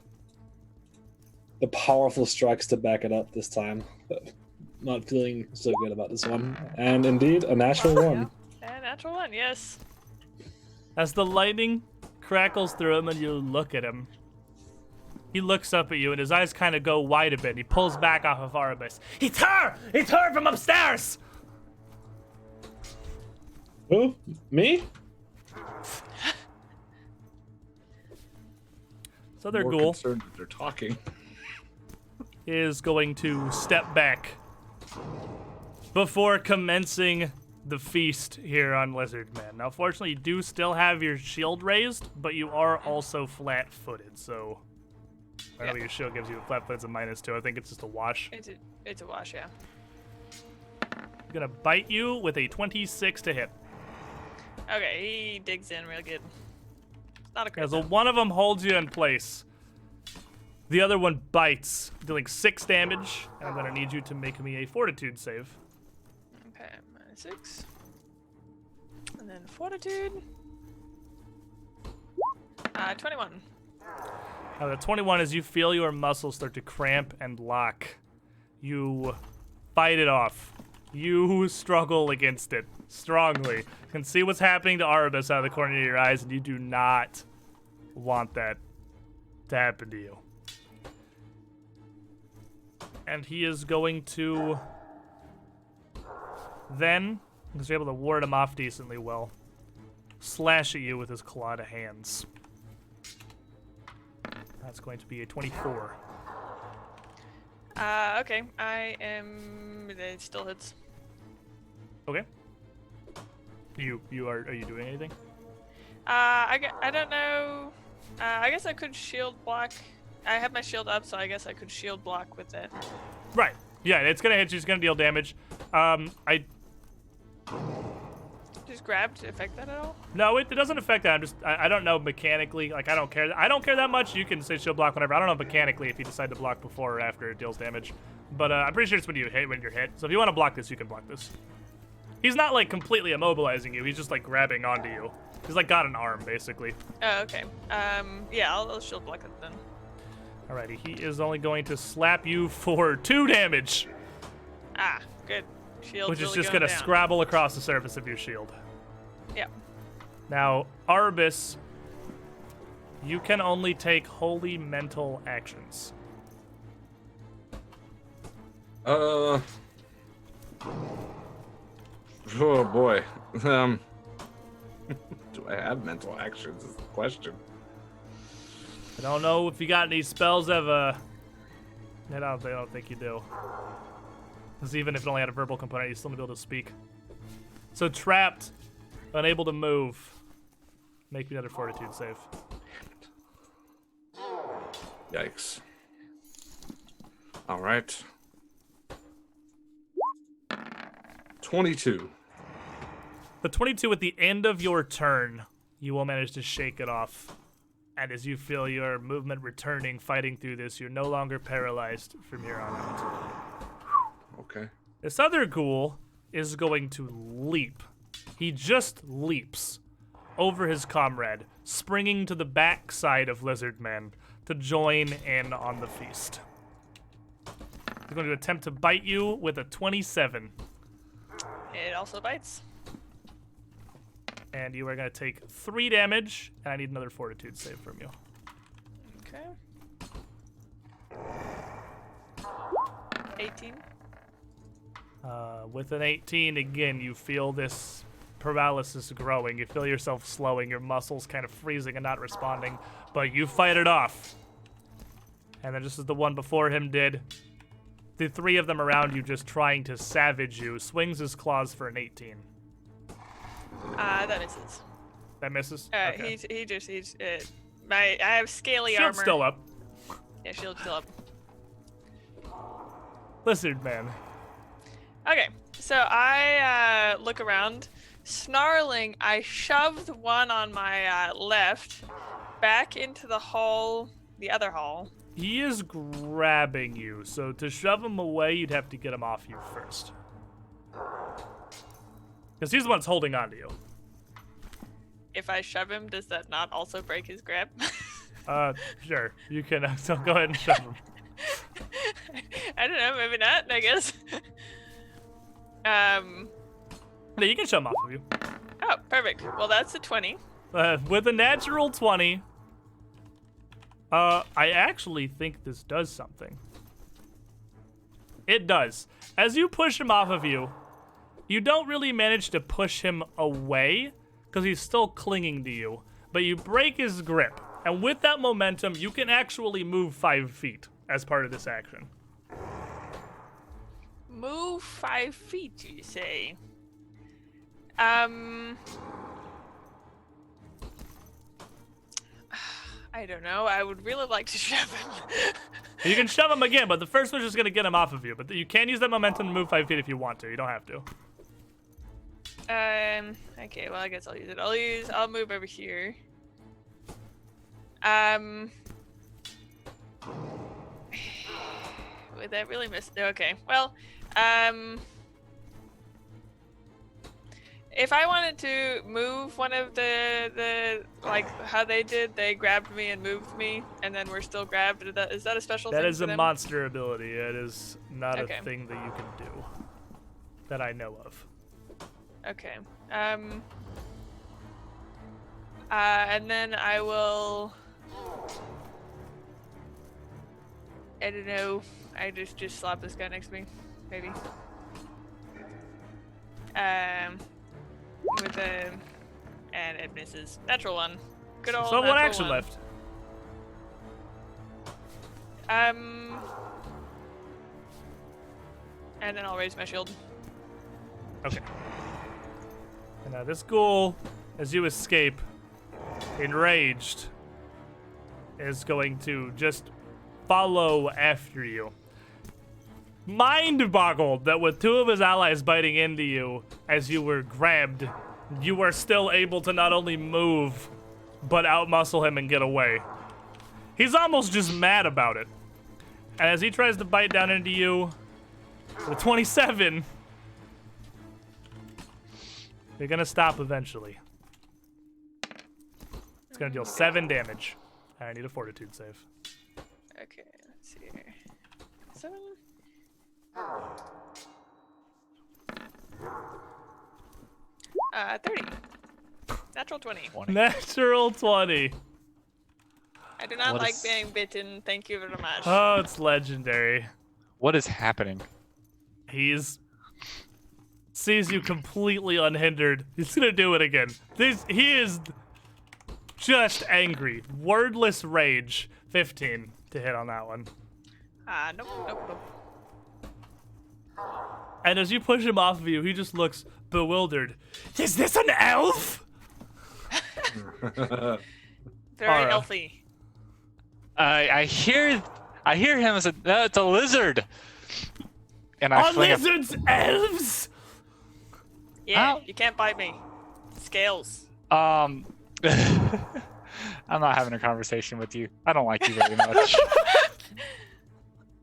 powerful strikes to back it up this time. Not feeling so good about this one. And indeed, a natural one. Yeah, natural one, yes. As the lightning crackles through him and you look at him, he looks up at you and his eyes kind of go wide a bit. He pulls back off of Arbus. It's her! It's her from upstairs! Who? Me? So their More ghoul concerned that they're talking. is going to step back before commencing the feast here on Lizard Man. Now, fortunately, you do still have your shield raised, but you are also flat-footed, so I know your shield gives you a flat-footed's a -2. I think it's just a wash. It's a wash, yeah. Gonna bite you with a 26 to hit. Okay, he digs in real good. It's not a Yeah, crit. so though. one of them holds you in place. The other one bites, dealing 6 damage, and I'm gonna need you to make me a Fortitude save. Okay, -6. And then Fortitude. 21. The 21 is you feel your muscles start to cramp and lock. You fight it off. You struggle against it strongly. You can see what's happening to Arabus out of the corner of your eyes, and you do not want that to happen to you. And he is going to then, because you're able to ward him off decently well, slash at you with his clawed hands. That's going to be a 24. Okay. It still hits. Okay. Are you doing anything? I don't know. I guess I could shield block. I have my shield up, so I guess I could shield block with it. Right. Yeah, it's gonna hit you. It's gonna deal damage. Just grab to affect that at all? No, it doesn't affect that. I don't know mechanically. Like, I don't care. I don't care that much. You can say shield block whenever. I don't know mechanically if you decide to block before or after it deals damage. But I'm pretty sure it's when you're hit. So if you want to block this, you can block this. He's not like completely immobilizing you. He's just like grabbing onto you. He's like got an arm basically. Oh, okay. Yeah, I'll shield block it then. Alrighty, he is only going to slap you for 2 damage. Ah, good. Shield's which is really just going gonna down. scrabble across the surface of your shield. Yep. Now, Arbus, you can only take holy mental actions. Oh boy. Do I have mental actions is the question. I don't know if you got any spells of I don't think you do. Because even if it only had a verbal component, you still need to be able to speak. So trapped, unable to move. Make me another fortitude save. Yikes. All right. 22. The 22 at the end of your turn, you will manage to shake it off. And as you feel your movement returning, fighting through this, you're no longer paralyzed from here on out. Okay. This other ghoul is going to leap. He just leaps over his comrade, springing to the back side of Lizardman to join in on the feast. He's going to attempt to bite you with a 27. It also bites. And you are going to take 3 damage, and I need another fortitude save from you. Okay. 18. With an 18, again, you feel this paralysis growing. You feel yourself slowing, your muscles kind of freezing and not responding, but you fight it off. And then just as the one before him did, the 3 of them around you just trying to savage you, swings his claws for an 18. That misses. That misses? Okay. I have scaly Shield's armor. still up. Yeah, shield's still up. Lizard man. Okay, so I look around. Snarling, I shove the one on my left back into the hall, the other hall. He is grabbing you, so to shove him away, you'd have to get him off you first. Because he's the one that's holding on to you. If I shove him, does that not also break his grip? Sure. You can so go ahead and shove him. I don't know, maybe not, I guess. Yeah, you can shove him off of you. Oh, perfect. Well, that's a 20. With a natural 20, I actually think this does something. It does. As you push him off of you, you don't really manage to push him away because he's still clinging to you, but you break his grip. And with that momentum, you can actually move 5 feet as part of this action. Move 5 feet, you say? I don't know. I would really like to shove him. You can shove him again, but the first one's just going to get him off of you. But you can use that momentum to move 5 feet if you want to. You don't have to. Okay, well, I guess I'll use it. I'll move over here. Would that really miss? Okay, well, If I wanted to move one of the like how they did, they grabbed me and moved me, and then we're still grabbed. Is that a special thing? That is for a them? monster ability. It is not Okay. a thing that you can do that I know of. Okay. And then I will. I don't know. I just slap this guy next to me, maybe. With a, and it misses. Natural one. Good old. So one natural action one. left. And then I'll raise my shield. Okay. And now this ghoul, as you escape, enraged, is going to just follow after you. Mind boggled that with two of his allies biting into you as you were grabbed, you were still able to not only move, but outmuscle him and get away. He's almost just mad about it. And as he tries to bite down into you, with 27, you're gonna stop eventually. It's gonna deal 7 damage. I need a Fortitude save. Okay, let's see here. 7. 30. Natural 20. Natural 20. I do not What like is- being bitten. Thank you very much. Oh, it's legendary. What is happening? He's sees you completely unhindered. He's gonna do it again. He is just angry. Wordless rage. 15 to hit on that one. Nope. And as you push him off of you, he just looks bewildered. Is this an elf? Very Alright. healthy. I hear him as it's a lizard. And I Are fling lizards elves? Yeah, Ow. you can't bite me. Scales. I'm not having a conversation with you. I don't like you very much.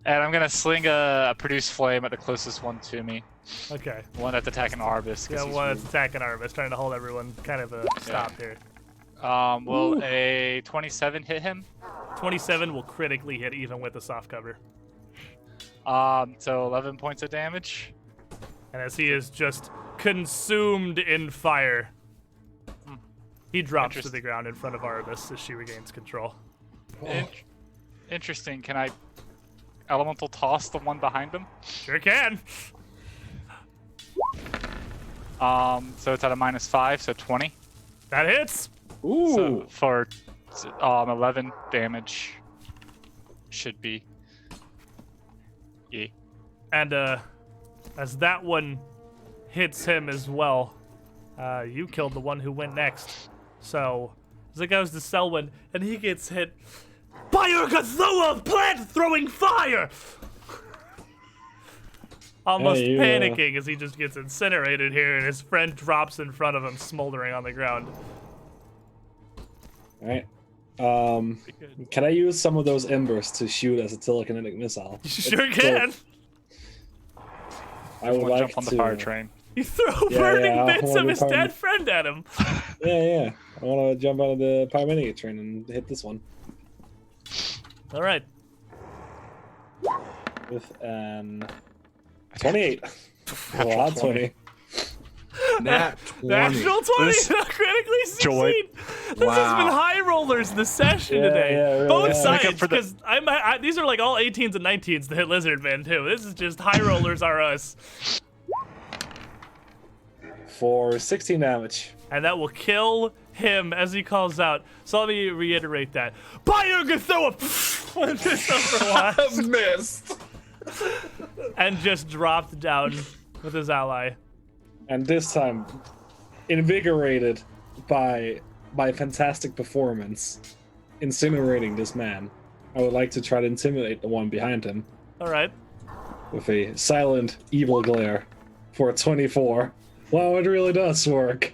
And I'm gonna sling a produce flame at the closest one to me. Okay. One that's attacking Arbus. 'cause Yeah, he's one rude. that's attacking Arvis, trying to hold everyone kind of a stop here. Will Ooh. a 27 hit him? 27 will critically hit even with the soft cover. So 11 points of damage. And as he is just consumed in fire, he drops to Interest- the ground in front of Arbus as she regains control. Interesting. Can I elemental toss the one behind him? Sure can. So it's at a -5, so 20. That hits. Ooh. So for 11 damage should be. Yeah. And as that one hits him as well, you killed the one who went next. So as it goes to Selwyn, and he gets hit by a Gathoa plant throwing fire! Almost Hey, you, panicking as he just gets incinerated here, and his friend drops in front of him, smoldering on the ground. Alright. Can I use some of those embers to shoot as a telekinetic missile? You sure can. I would Wanna like jump on the to. fire train. You throw Yeah, burning yeah, I bits wanna of be his part of dead it. friend at him. Yeah. I want to jump out of the pyromaniac train and hit this one All right. with an 28. Well, not 20. Nat 20. Natural 20, This- critically Joy. succeed. This has been Wow. high rollers this session Yeah, today. yeah, really Both has. sides, Make up for the- because these are like all 18s and 19s to hit Lizardman too. This is just high rollers are us. For 16 damage. And that will kill him as he calls out. So let me reiterate that. Fire Gathoa! Missed. And just dropped down with his ally. And this time, invigorated by my fantastic performance, incinerating this man, I would like to try to intimidate the one behind him All right. with a silent, evil glare for a 24. Wow, it really does work.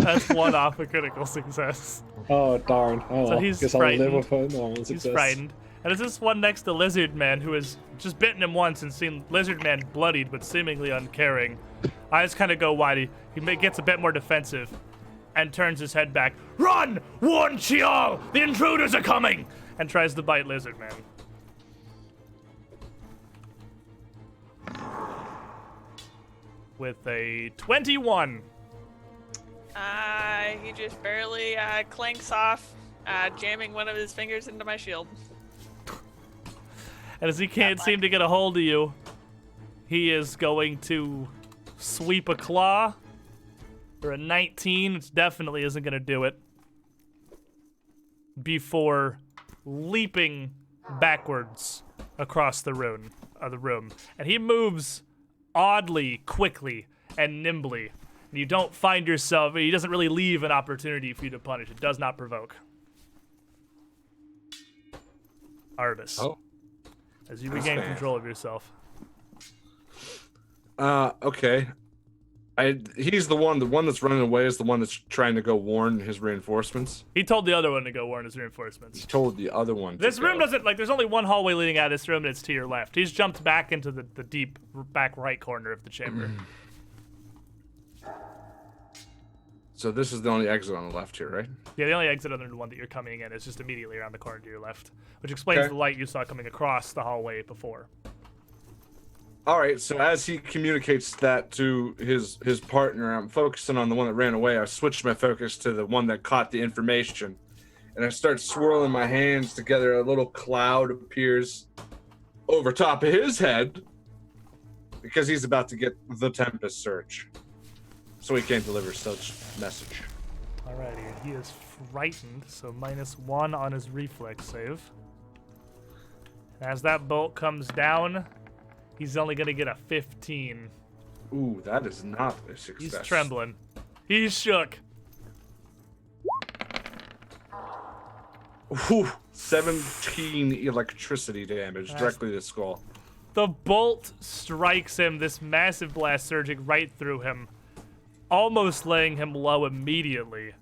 That's one off a critical success. Oh darn! Oh, So well. he's Guess I'll live frightened. with a normal success. He's frightened. And it's this one next to Lizard Man who has just bitten him once and seen Lizard Man bloodied but seemingly uncaring. Eyes kind of go wide. He gets a bit more defensive and turns his head back. Run! Warn Chial! The intruders are coming! And tries to bite Lizard Man. With a 21. He just barely clanks off, jamming one of his fingers into my shield. And as he can't seem to get a hold of you, he is going to sweep a claw for a 19, which definitely isn't going to do it, before leaping backwards across the room. And he moves oddly, quickly, and nimbly. And you don't find yourself, he doesn't really leave an opportunity for you to punish. It does not provoke. Arbus. Oh. As you regain control of yourself. Okay. He's the one that's running away is the one that's trying to go warn his reinforcements. He told the other one to go warn his reinforcements. He told the other one. This to room go. doesn't, there's only one hallway leading out of this room, and it's to your left. He's jumped back into the deep back right corner of the chamber. So this is the only exit on the left here, right? Yeah, the only exit other than the one that you're coming in is just immediately around the corner to your left, which explains Okay. the light you saw coming across the hallway before. All right, so as he communicates that to his partner, I'm focusing on the one that ran away. I switched my focus to the one that caught the information, and I start swirling my hands together. A little cloud appears over top of his head because he's about to get the Tempest Surge, so he can't deliver such message. Alrighty, and he is frightened, so -1 on his reflex save. As that bolt comes down, he's only going to get a 15. Ooh, that is not a success. He's trembling. He's shook. Ooh, 17 electricity damage directly to the skull. The bolt strikes him, this massive blast surging right through him, almost laying him low immediately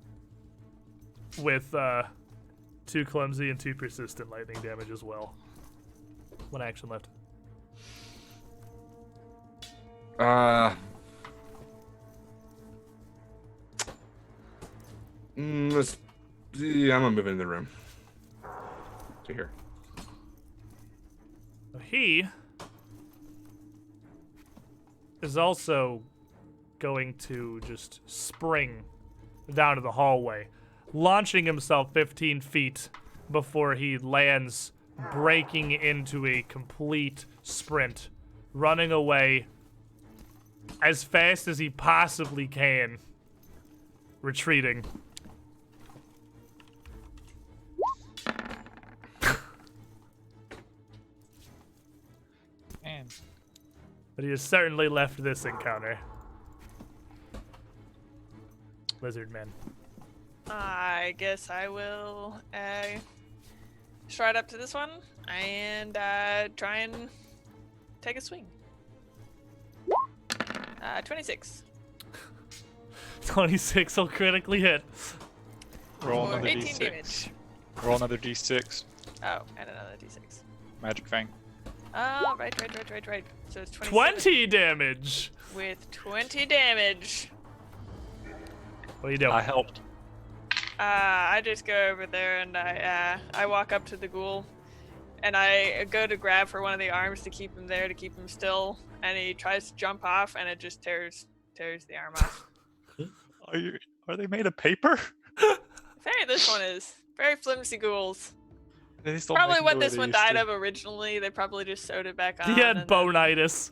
with 2 clumsy and 2 persistent lightning damage as well. 1 action left. I'm gonna move into the room. To here. He is also going to just spring down to the hallway, launching himself 15 feet before he lands, breaking into a complete sprint, running away as fast as he possibly can, retreating. Man. But he has certainly left this encounter. Lizard Man. I guess I will stride up to this one and try and take a swing. 26. 26 will critically hit. Roll For another 18 d6. damage. Roll another d6. Oh, and another d6. Magic Fang. Right. So it's 27 20 damage. with 20 damage. What do you do? I helped. I just go over there and I walk up to the ghoul, and I go to grab for one of the arms to keep him there, to keep him still, and he tries to jump off, and it just tears the arm off. Are they made of paper? Very, this one is very flimsy ghouls. They still Probably make them what the way this they one used died to. of originally. They probably just sewed it back on. He had and then- bonitis.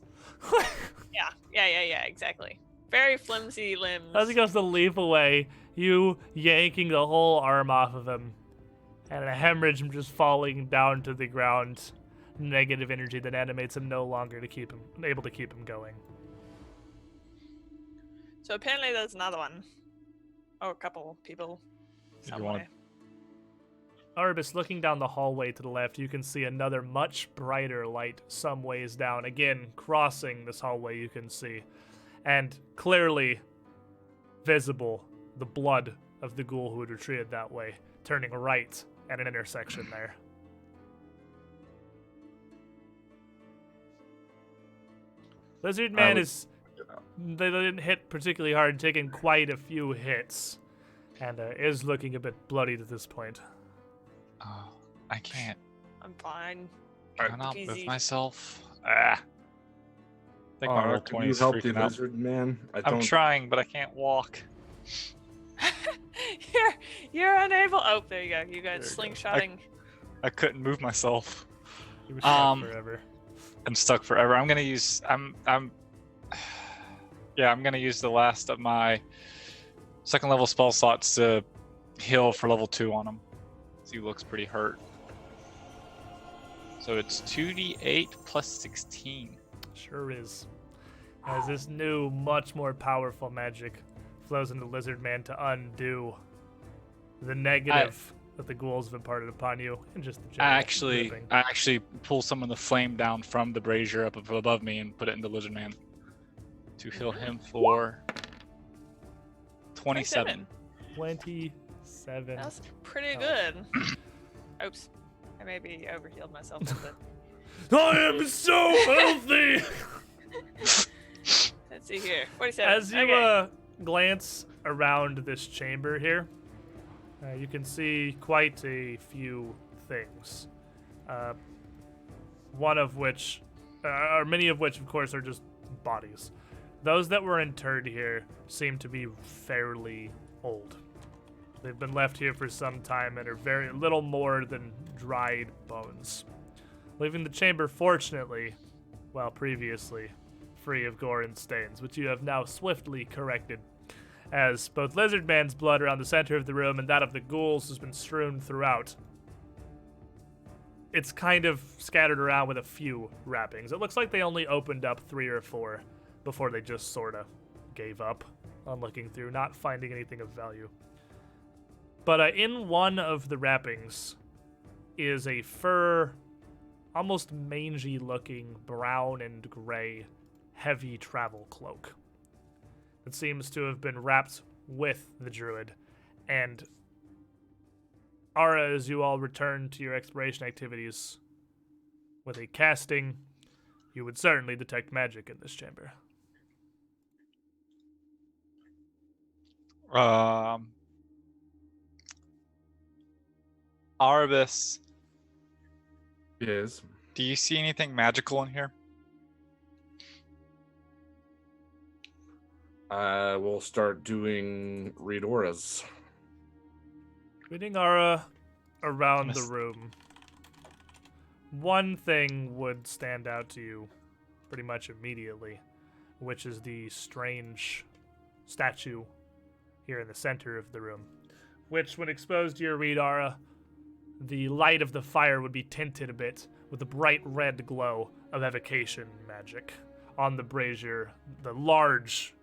Yeah, exactly. Very flimsy limbs. As he goes to leap away, you yanking the whole arm off of him, and a hemorrhage from just falling down to the ground. Negative energy that animates him no longer to keep him able to keep him going. So apparently there's another one. Oh, a couple people. Did you want Somewhere. Arbus, looking down the hallway to the left, you can see another much brighter light some ways down. Again, crossing this hallway, you can see. And clearly visible, the blood of the ghoul who had retreated that way, turning right at an intersection there. Lizard Man they didn't hit particularly hard, taking quite a few hits, and is looking a bit bloodied at this point. Oh, I can't. I'm fine. Can I not move Easy. myself? I think my roll Can 20 you is help the freaking out. lizard man? I'm trying, but I can't walk. You're unable. Oh, there you go. You There guys you go. slingshotting. I couldn't move myself. He was stuck forever. I'm stuck forever. I'm gonna use. Yeah, I'm gonna use the last of my second level spell slots to heal for level 2 on him. He looks pretty hurt. So it's 2d8 plus 16. Sure is. As this new, much more powerful magic flows into Lizard Man to undo the negative that the ghouls have imparted upon you, and just the I general ripping. actually pull some of the flame down from the brazier up above me and put it into Lizard Man to heal him for 27. 27. That's pretty good. Oops. I maybe overhealed myself a bit. I am so healthy! Let's see here. 47. As you Okay. glance around this chamber here, you can see quite a few things. One of which, or many of which, of course, are just bodies. Those that were interred here seem to be fairly old. They've been left here for some time and are very little more than dried bones. Leaving the chamber, fortunately, well, previously, free of gore and stains, which you have now swiftly corrected, as both Lizard Man's blood around the center of the room and that of the ghouls has been strewn throughout. It's kind of scattered around with a few wrappings. It looks like they only opened up 3 or 4 before they just sort of gave up on looking through, not finding anything of value. But in one of the wrappings is a fur, almost mangy-looking, brown and gray, heavy travel cloak. It seems to have been wrapped with the druid. And Ara, as you all return to your exploration activities, with a casting, you would certainly detect magic in this chamber. Arbus, Yes. do you see anything magical in here? We'll start doing read auras. Reading Ara around the Yes. room, one thing would stand out to you pretty much immediately, which is the strange statue here in the center of the room, which, when exposed to your read Ara, the light of the fire would be tinted a bit with the bright red glow of evocation magic on the brazier, the large,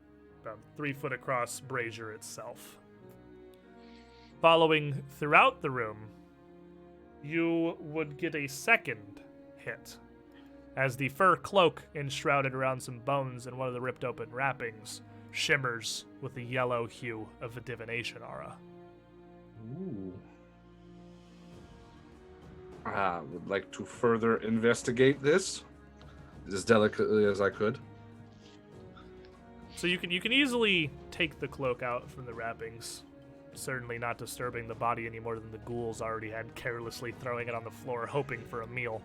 about 3 foot across brazier itself. Following throughout the room, you would get a second hit, as the fur cloak enshrouded around some bones in one of the ripped open wrappings shimmers with the yellow hue of a divination aura. Ooh. I would like to further investigate this as delicately as I could. So you can easily take the cloak out from the wrappings, certainly not disturbing the body any more than the ghouls already had, carelessly throwing it on the floor, hoping for a meal.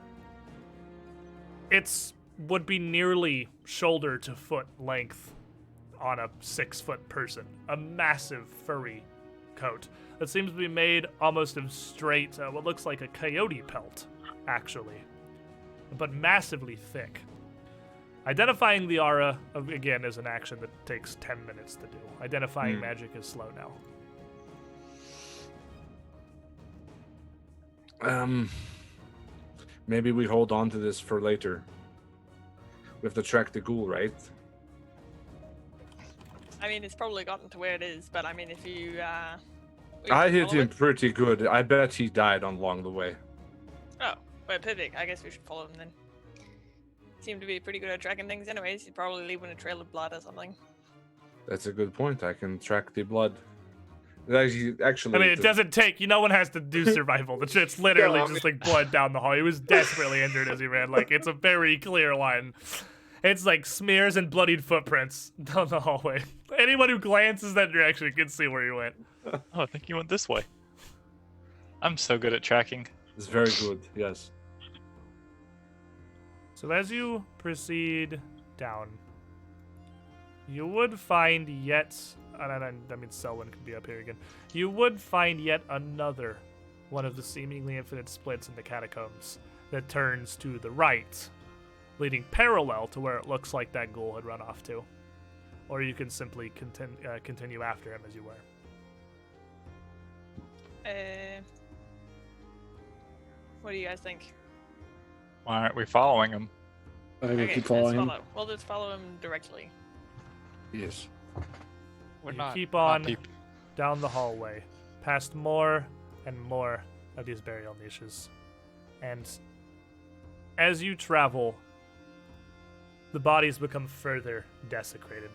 It's would be nearly shoulder to foot length on a 6-foot person, a massive furry coat that seems to be made almost of straight, what looks like a coyote pelt, actually, but massively thick. Identifying the aura, again, is an action that takes 10 minutes to do. Identifying magic is slow now. Maybe we hold on to this for later. We have to track the ghoul, right? I mean, it's probably gotten to where it is, but I mean, if you, I hit follow him it- pretty good. I bet he died along the way. Oh, well, perfect. I guess we should follow him then. Seem to be pretty good at tracking things anyways. He's probably leaving a trail of blood or something. That's a good point. I can track the blood. Actually, I mean, it doesn't take. No one has to do survival. It's literally No, I just like blood down the hall. He was desperately injured as he ran. Like, it's a very clear line. It's like smears and bloodied footprints down the hallway. Anyone who glances that direction can see where he went. Oh, I think you went this way. I'm so good at tracking. It's very good. Yes. So as you proceed down, you would find yet. I mean, Selwyn could be up here again. You would find yet another one of the seemingly infinite splits in the catacombs that turns to the right, leading parallel to where it looks like that ghoul had run off to. Or you can simply continue after him as you were. What do you guys think? Why aren't we following him? I think we Okay, keep following him. We'll just follow him directly. Yes. We're You not. keep not on deep. down the hallway, past more and more of these burial niches. And as you travel, the bodies become further desecrated.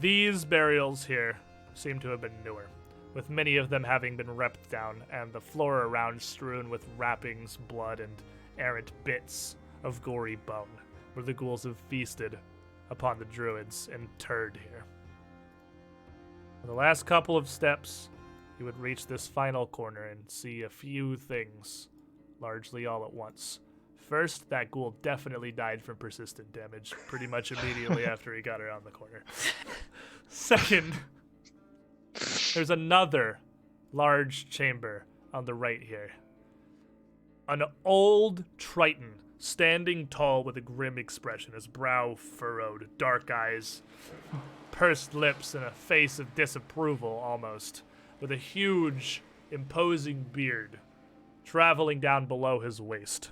These burials here seem to have been newer, with many of them having been ripped down and the floor around strewn with wrappings, blood, and errant bits of gory bone, where the ghouls have feasted upon the druids and interred here. For the last couple of steps, you would reach this final corner and see a few things, largely all at once. First, that ghoul definitely died from persistent damage pretty much immediately after he got around the corner. Second, there's another large chamber on the right here. An old Triton standing tall with a grim expression, his brow furrowed, dark eyes, pursed lips, and a face of disapproval almost, with a huge, imposing beard traveling down below his waist.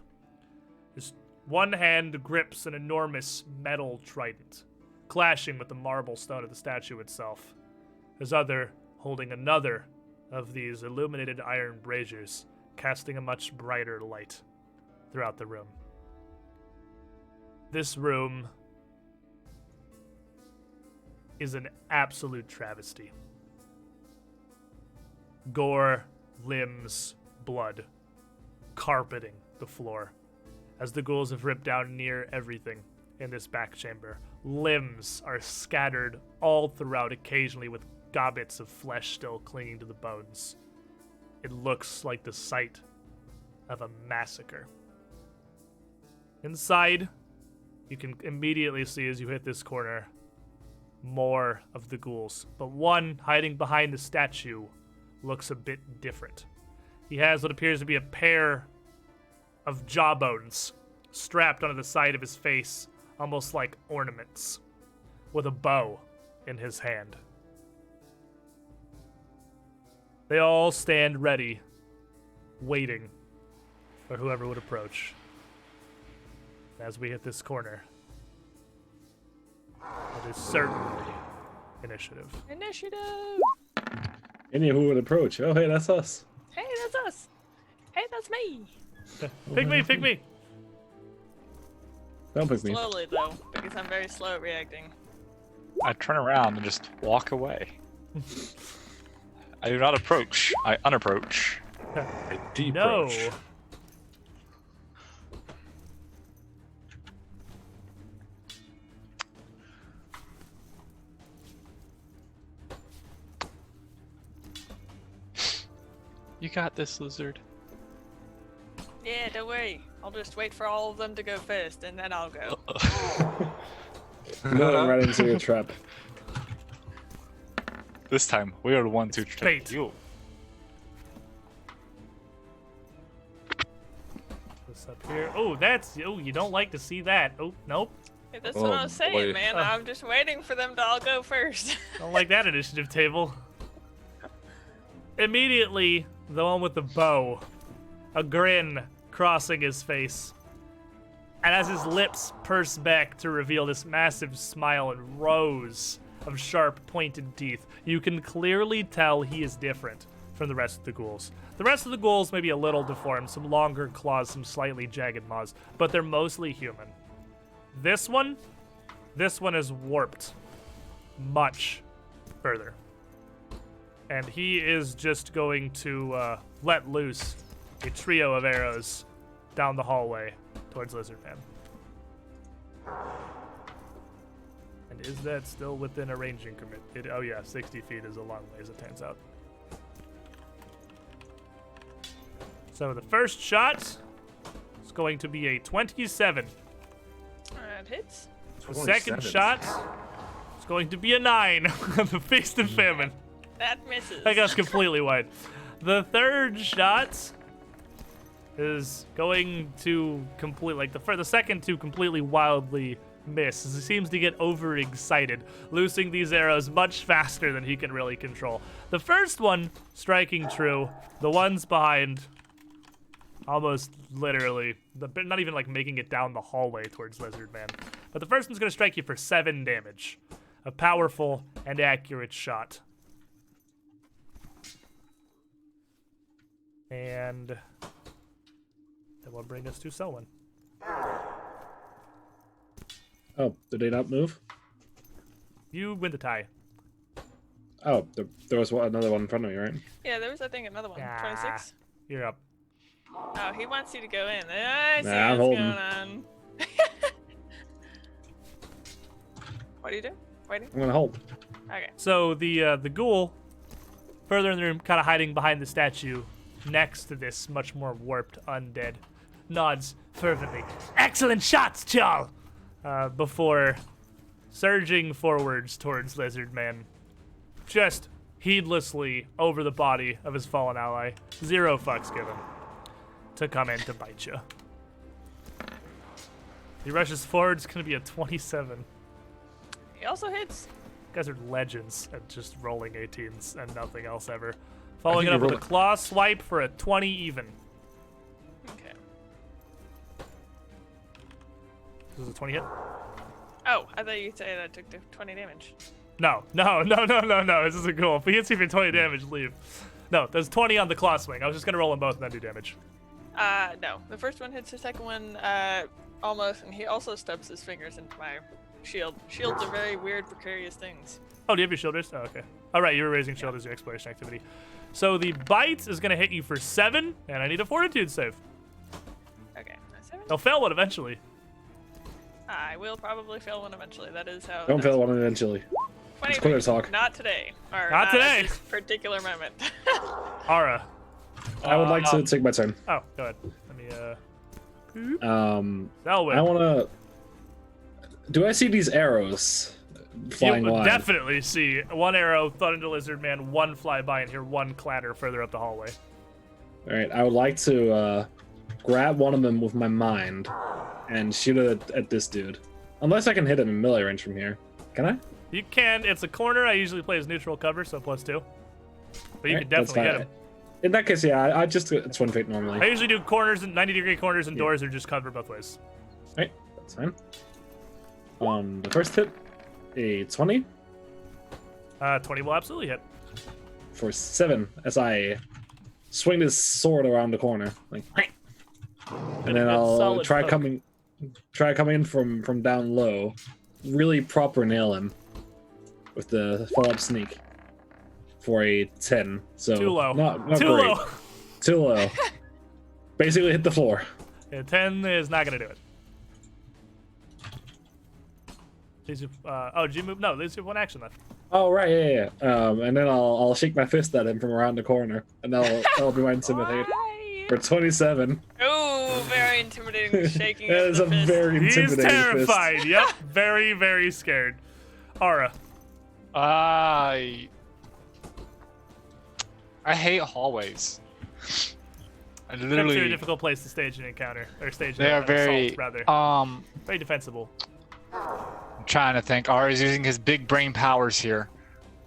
His one hand grips an enormous metal trident, clashing with the marble stone of the statue itself. His other holding another of these illuminated iron braziers, casting a much brighter light throughout the room. This room is an absolute travesty. Gore, limbs, blood, carpeting the floor, as the ghouls have ripped down near everything in this back chamber. Limbs are scattered all throughout, occasionally with gobbets of flesh still clinging to the bones. It looks like the site of a massacre. Inside, you can immediately see as you hit this corner more of the ghouls, but one hiding behind the statue looks a bit different. He has what appears to be a pair of jawbones strapped onto the side of his face, almost like ornaments, with a bow in his hand. They all stand ready, waiting for whoever would approach. As we hit this corner, it is certainly initiative. Initiative! Any who would approach. Oh, hey, that's us. Hey, that's us! Hey, that's me! Pick me, pick me! Don't pick me. Slowly, though, because I'm very slow at reacting. I turn around and just walk away. I do not approach. I unapproach. A deep No! approach. You got this, lizard. Yeah, don't worry. I'll just wait for all of them to go first, and then I'll go. No, right into your trap. This time, we are the ones who Fate. tricked you. This up here. Oh, that's. Oh, you don't like to see that. Oh, nope. Hey, that's Oh, what I was saying, boy. man. I'm just waiting for them to all go first. Don't like that initiative table. Immediately, the one with the bow, a grin crossing his face. And as his lips purse back to reveal this massive smile and rows of sharp, pointed teeth, you can clearly tell he is different from the rest of the ghouls. The rest of the ghouls may be a little deformed, some longer claws, some slightly jagged maws, but they're mostly human. This one is warped much further. and he is just going to let loose a trio of arrows down the hallway towards Lizardman. And is that still within a range increment? Oh yeah, 60 feet is a long ways, it turns out. So the first shot is going to be a 27. That hits. The second shot is going to be a 9 on the Feast and Famine. That misses. That goes completely wide. The third shot is going to the second two completely wildly miss. He seems to get overexcited, loosing these arrows much faster than he can really control. The first one striking true. The ones behind almost literally, not even like making it down the hallway towards Lizardman. But the first one's going to strike you for 7 damage. A powerful and accurate shot. And that will bring us to Selwyn. Oh, did they not move? You win the tie. Oh, there was another one in front of me, right? Yeah, there was, I think, another one. 26. You're up. Oh, he wants you to go in. I see I'm what's holding. going on. What are you doing? Waiting? I'm gonna hold. Okay. So the ghoul, further in the room, kind of hiding behind the statue, next to this much more warped undead, nods fervently. Excellent shots, Chal! Before surging forwards towards Lizardman, just heedlessly over the body of his fallen ally. 0 fucks given to come in to bite you. He rushes forward. It's going to be a 27. He also hits. You guys are legends at just rolling 18s and nothing else ever. Following it think up you with a rolled claw swipe for a 20 even. Okay. This is a 20 hit? Oh, I thought you'd say that I took the 20 damage. No. This is a ghoul. If he hits you for 20 damage, leave. No, there's 20 on the claw swing. I was just going to roll them both and then do damage. No. The first one hits, the second one, almost, and he also stubs his fingers into my shield. Shields are very weird, precarious things. Oh, do you have your shield raised? Oh, okay. All right, you were raising shield as your exploration activity. So the bite is going to hit you for 7, and I need a Fortitude save. Okay. 7? He'll fail one eventually. I will probably fail one eventually. That is how. Don't fail one eventually. 23. It's clear talk. Not today. Or Not today. At this particular moment. Ara. I would like to take my turn. Oh, go ahead. Let me, I wanna. Do I see these arrows flying you wide? definitely see one arrow thud into Lizardman, one fly by, and hear one clatter further up the hallway. All right, I would like to grab one of them with my mind and shoot it at this dude. Unless I can hit him in melee range from here. Can I? You can. It's a corner. I usually play as neutral cover, so +2. But you All can right, that's definitely hit fine. him. In that case, yeah, I just twin fate I normally. usually do corners and 90-degree corners and doors are just covered both ways. Right, that's fine. On the first hit, a 20 20 will absolutely hit. for 7 as I swing this sword around the corner, like, and then Good I'll solid try poke. coming in from down low, really proper nail him with the follow-up sneak for a 10. So Too low. Not Too great. low. Too low. Basically hit the floor. Yeah, 10 is not going to do it. Did you move? No, there's your one action left. Oh right, yeah. And then I'll shake my fist at him from around the corner, and that'll be my intimidate Why? for 27. Oh, very intimidating shaking That of is the a fist. very He's intimidating terrified. Yep. Very, very scared. Ara. I hate hallways. I They're a literally. difficult place to stage an encounter. Or stage They an are very. assault, rather. Very defensible. I'm trying to think. R is using his big brain powers here.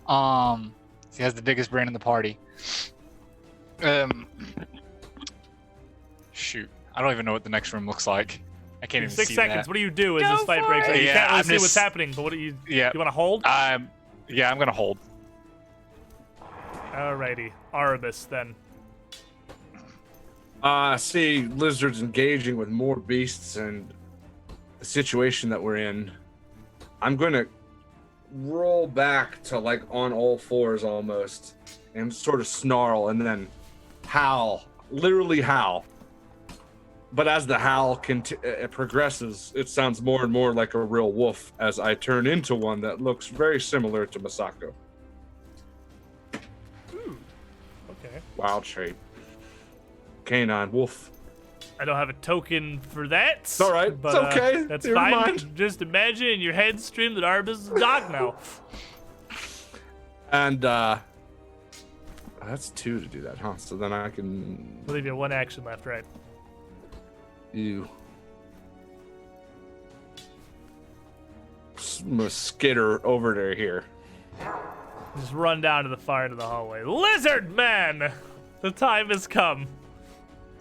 He has the biggest brain in the party. Shoot, I don't even know what the next room looks like. I can't In even 6 see seconds, that. what do you do as Go this fight for breaks out? it! You Yeah, can't really I'm see what's just- happening, but what do you Yeah. you want to hold? Yeah, I'm gonna hold. Alrighty. Arabus, then. See lizards engaging with more beasts and the situation that we're in. I'm going to roll back to like on all fours almost and sort of snarl and then howl, literally howl. But as the howl it progresses, it sounds more and more like a real wolf as I turn into one that looks very similar to Masako. Okay. Wild shape. Canine wolf. I don't have a token for that. It's all right. But, it's okay. That's Never fine. mind. Just imagine in your head stream that Arbus is a dog now. And that's 2 to do that, huh? So then I can. I believe you have 1 action left, right? You. Skitter over to here. Just run down to the far end of the hallway. Lizard man! The time has come.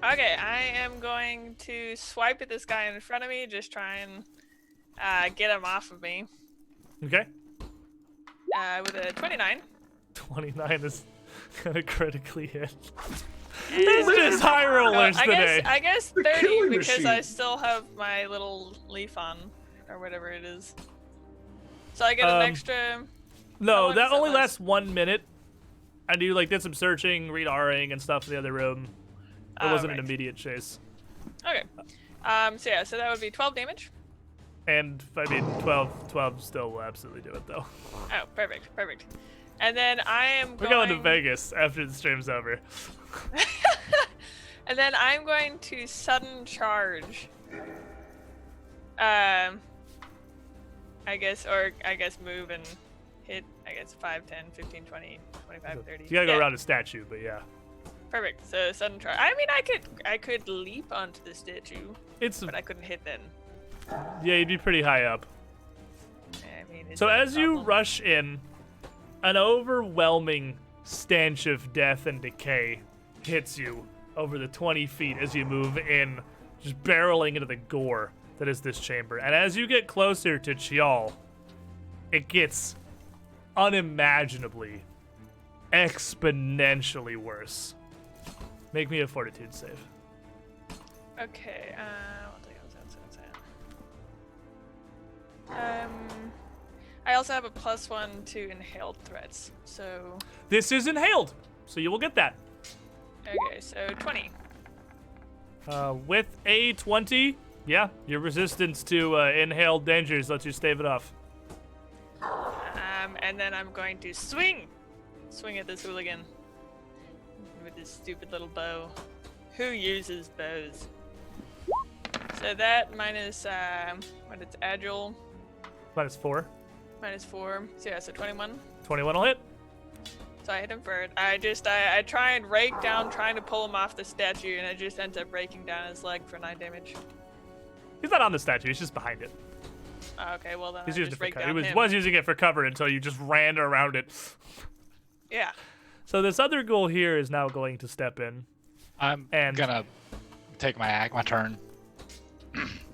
Okay, I am going to swipe at this guy in front of me, just try and get him off of me. Okay. With a 29. 29 is gonna critically hit. This is high rollers today. I guess The 30 killing because machine. I still have my little leaf on, or whatever it is. So I get an extra. How No, long that does that only last? lasts 1 minute. And you did some searching, read RAing and stuff in the other room. It wasn't an right. immediate chase. Okay. So that would be 12 damage. And I mean 12 still will absolutely do it though. Oh, perfect. And then I am We're going going to Vegas after the stream's over. And then I'm going to sudden charge. I guess move and hit, 5, 10, 15, 20, 25, 30. You gotta go Yeah, around a statue, but yeah. Perfect. So sudden charge. I mean, I could leap onto the statue, It's but I couldn't hit then. yeah, you'd be pretty high up. I mean, is So that a as you problem? rush in, an overwhelming stench of death and decay hits you over the 20 feet as you move in, just barreling into the gore that is this chamber. And as you get closer to Chial, it gets unimaginably, exponentially worse. Make me a Fortitude save. Okay. I also have a +1 to inhaled threats. So This is inhaled, so you will get that. okay, so 20. With a 20, yeah, your resistance to inhaled dangers lets you stave it off. And then I'm going to swing at this hooligan with this stupid little bow. Who uses bows? So that minus what it's agile -4. -4. So yeah, so 21. 21 will hit. So I hit him first. I try and rake down, trying to pull him off the statue, and I just end up raking down his leg for 9 damage. He's not on the statue, he's just behind it. Oh, okay, well then He's I using just it for rake cover. down He him. was using it for cover until you just ran around it. Yeah. So this other ghoul here is now going to step in. I'm And- gonna take my turn.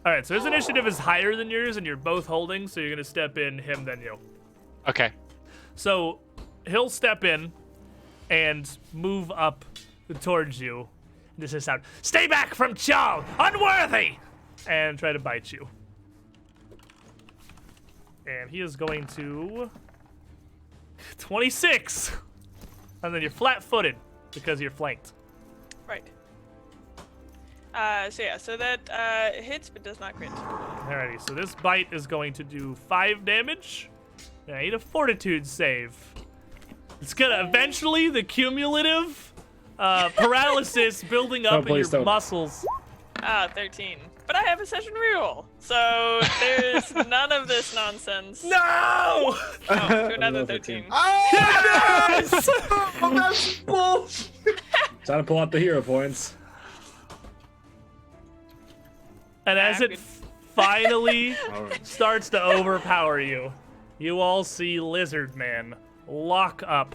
All right, so his initiative is higher than yours, and you're both holding, so you're going to step in him, then you. Okay. So he'll step in and move up towards you. This is sound. Stay back from Chal! Unworthy! And try to bite you. And he is going to 26. And then you're flat-footed because you're flanked. Right. So that hits but does not crit. Alrighty, so this bite is going to do 5 damage. And I need a Fortitude save. It's gonna eventually the cumulative paralysis building up in please your don't. muscles. 13. But I have a session reroll, so there's none of this nonsense. No! Oh, to another Another 13. Yes! Oh, that's bullshit. Time to pull out the hero points. And as it good. finally All right. starts to overpower you, you all see Lizard Man lock up,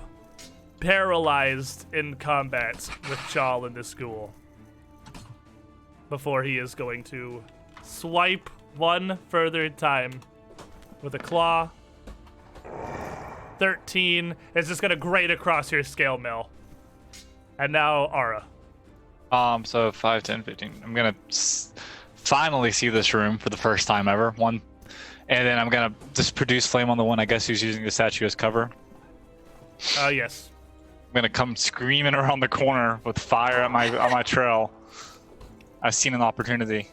paralyzed in combat with Chal in the school. Before he is going to swipe one further time with a claw. 13 is just gonna grate across your scale mill. And now Ara. So 5, 10, 15. I'm gonna finally see this room for the first time ever. And then I'm gonna just produce flame on the one I guess who's using the statue as cover. Yes. gonna come screaming around the corner with fire on my trail. I've seen an opportunity.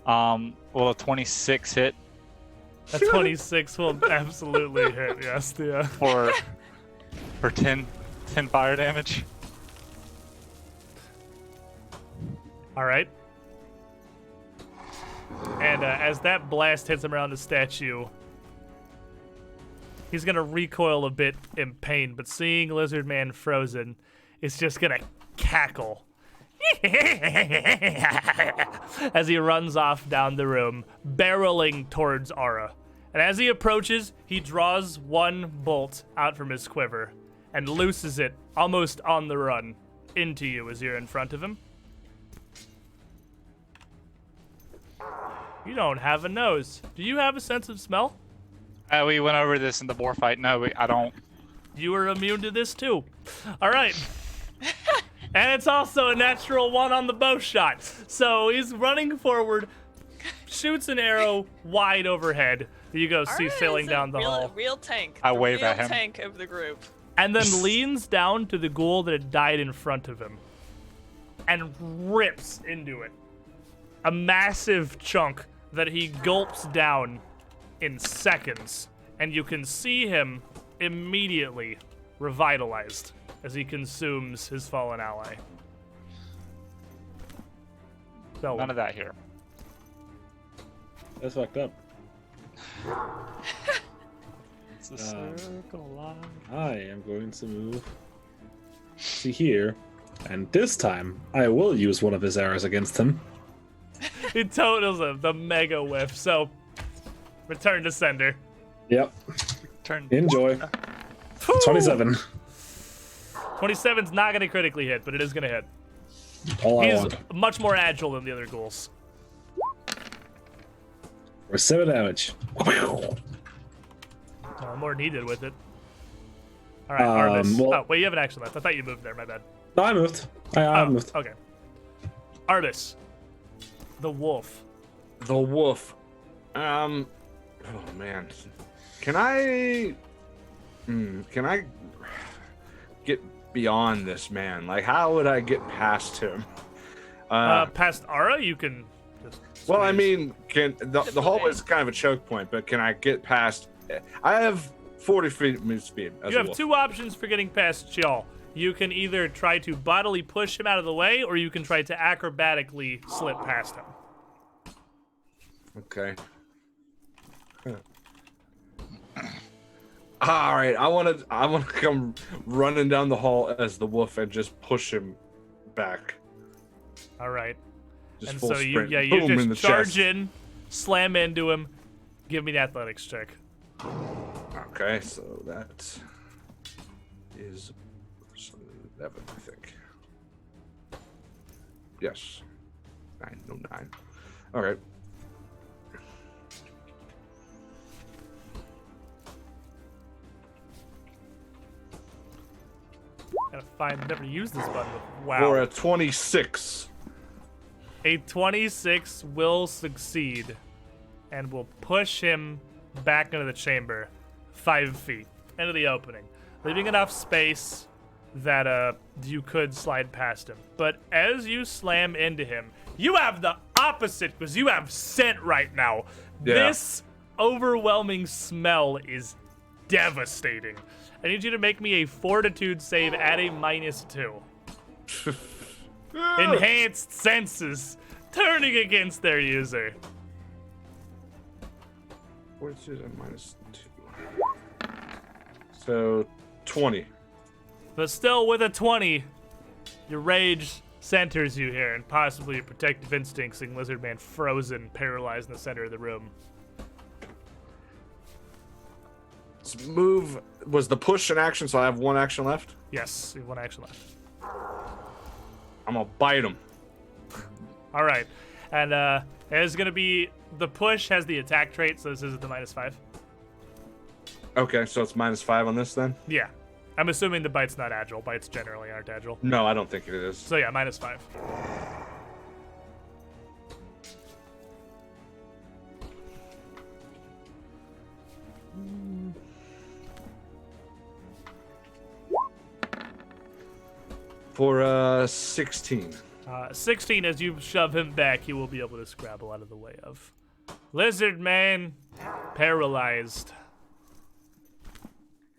Will a 26 hit A 26 will absolutely hit. Yes, yeah. for 10 fire damage? All right. And as that blast hits him around the statue, he's gonna recoil a bit in pain. But seeing Lizard Man frozen, it's just gonna cackle as he runs off down the room, barreling towards Aura. And as he approaches, he draws one bolt out from his quiver and looses it almost on the run into you as you're in front of him. You don't have a nose. Do you have a sense of smell? We went over this in the boar fight. No, I don't. You are immune to this too. All right. And it's also a natural 1 on the bow shot. So he's running forward, shoots an arrow wide overhead that you go see Aura sailing is down the real, hall. Real tank. I the wave real at him. tank of the group. And then leans down to the ghoul that had died in front of him and rips into it. A massive chunk that he gulps down in seconds. And you can see him immediately revitalized as he consumes his fallen ally. So, None of that here. That's fucked up. It's a circle line. I am going to move to here, and this time I will use one of his arrows against him. it totals him, the mega whiff. So, return to sender. Yep. Turn. Enjoy. Whew! 27. 27's not going to critically hit, but it is going to hit. All I He's want. much more agile than the other ghouls. For 7 damage. More needed with it. All right, Arvis. well- Oh, wait, you have an action left. I thought you moved there. My bad. No, I moved. I moved. Okay. Arvis. The wolf. The wolf. Oh man. Can I get beyond this man? Like, how would I get past him? Past Ara, you can just. Well, I squeeze. mean, the hallway is kind of a choke point, but can I get past? I have 40 feet move speed. As You a have wolf. 2 options for getting past Chial. You can either try to bodily push him out of the way, or you can try to acrobatically slip past him. Okay. All right, I want to come running down the hall as the wolf and just push him back. All right. Just And full so sprint. you Boom, in the just charge chest. in, slam into him. Give me an athletics check. Okay, so that is 11, I think. Yes. 9. All right. Gotta find. Never used this button. Wow. For a 26. A 26 will succeed and will push him back into the chamber 5 feet into the opening, leaving enough space that you could slide past him. But as you slam into him, you have the opposite because you have scent right now. Yeah. This overwhelming smell is devastating. I need you to make me a fortitude save at a -2. Enhanced senses turning against their user. Fortitude and -2. So 20. But still, with a 20, your rage centers you here, and possibly your protective instincts, seeing Lizard Man frozen, paralyzed in the center of the room. This move was the push in action, so I have 1 action left. Yes, you have 1 action left. I'm gonna bite him. All right, and it's gonna be the push has the attack trait, so this is at the -5. Okay, so it's -5 on this then? Yeah, I'm assuming the bite's not agile. Bites generally aren't agile. No, I don't think it is. So yeah, -5. For 16. 16, as you shove him back, you will be able to scrabble out of the way of. Lizard man, paralyzed.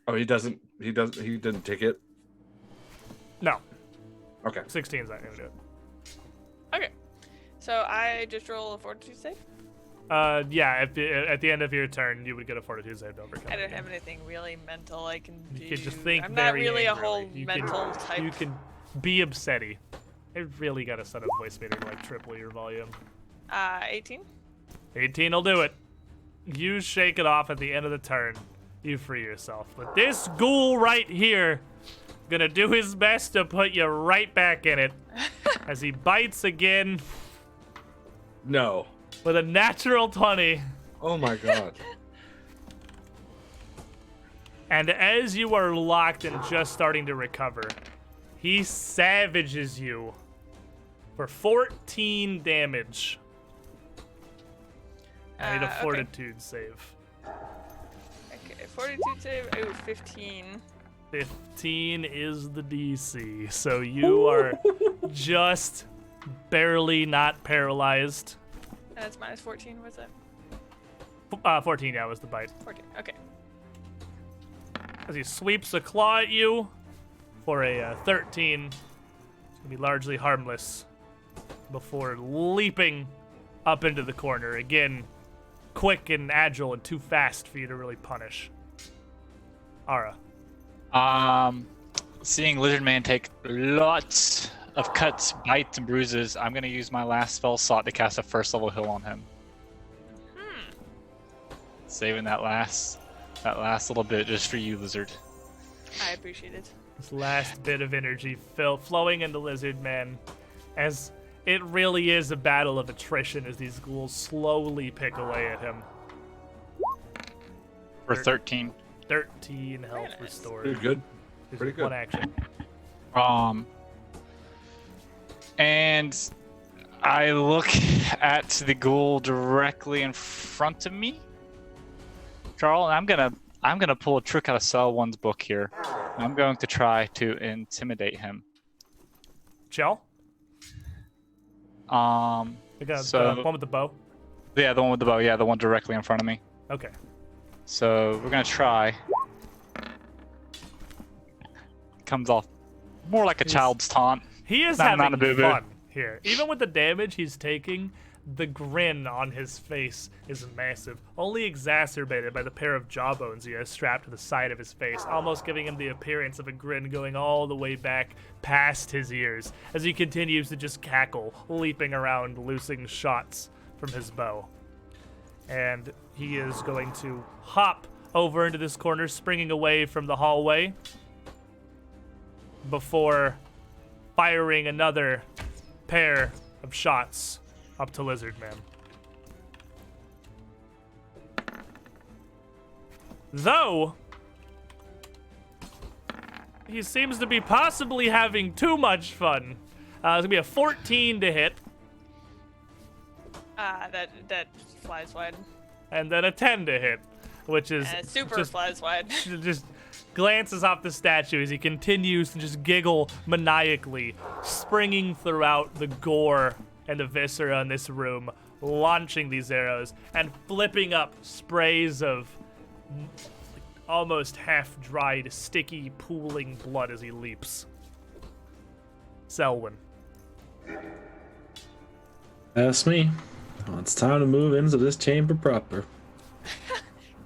Oh, he didn't take it? No, Okay. 16's not gonna do it. Okay. So I just roll a fortitude save? Yeah, at the end of your turn, you would get a fortitude save to overcome. I don't it. have anything really mental I can do. You can just think I'm not very really a angrily. whole You mental can, type. You can be upsetty. I really got to set a voice meter to like triple your volume. 18? 18 will do it. You shake it off at the end of the turn. You free yourself. But this ghoul right here gonna do his best to put you right back in it as he bites again No. with a natural 20. Oh my god. And as you are locked and just starting to recover, he savages you for 14 damage. I need a Okay. fortitude save. Okay, fortitude save. Oh, 15. 15 is the DC, so you are just barely not paralyzed. That's minus 14, was it? 14, yeah, was the bite. 14, okay. As he sweeps a claw at you for a 13, it's gonna be largely harmless before leaping up into the corner. Again, quick and agile and too fast for you to really punish. Ara. Seeing Lizard Man take lots of cuts, bites, and bruises, I'm gonna use my last spell slot to cast a first level heal on him. Saving that last little bit just for you, Lizard. I appreciate it. This last bit of energy flowing into Lizard Man, as it really is a battle of attrition as these ghouls slowly pick away at him. For 13. 13 health Very nice. restored. Pretty good. Just Pretty good. One action. And I look at the ghoul directly in front of me, Charles, and I'm gonna pull a trick out of Selwyn's book here. I'm going to try to intimidate him. Chell? So- The one with the bow? Yeah, the one with the bow. Yeah, the one directly in front of me. Okay. So we're gonna try. Comes off more like a child's taunt. He is Not having a boo-boo. fun here. Even with the damage he's taking, the grin on his face is massive, only exacerbated by the pair of jawbones he has strapped to the side of his face, almost giving him the appearance of a grin going all the way back past his ears as he continues to just cackle, leaping around, loosing shots from his bow. And he is going to hop over into this corner, springing away from the hallway before firing another pair of shots up to Lizard Man. Though, he seems to be possibly having too much fun. It's gonna be a 14 to hit, That flies wide. and then a 10 to hit, which is And it super just flies wide. just glances off the statue as he continues to just giggle maniacally, springing throughout the gore and the viscera in this room, launching these arrows and flipping up sprays of almost half-dried, sticky, pooling blood as he leaps. Selwyn. That's me. Well, it's time to move into this chamber proper.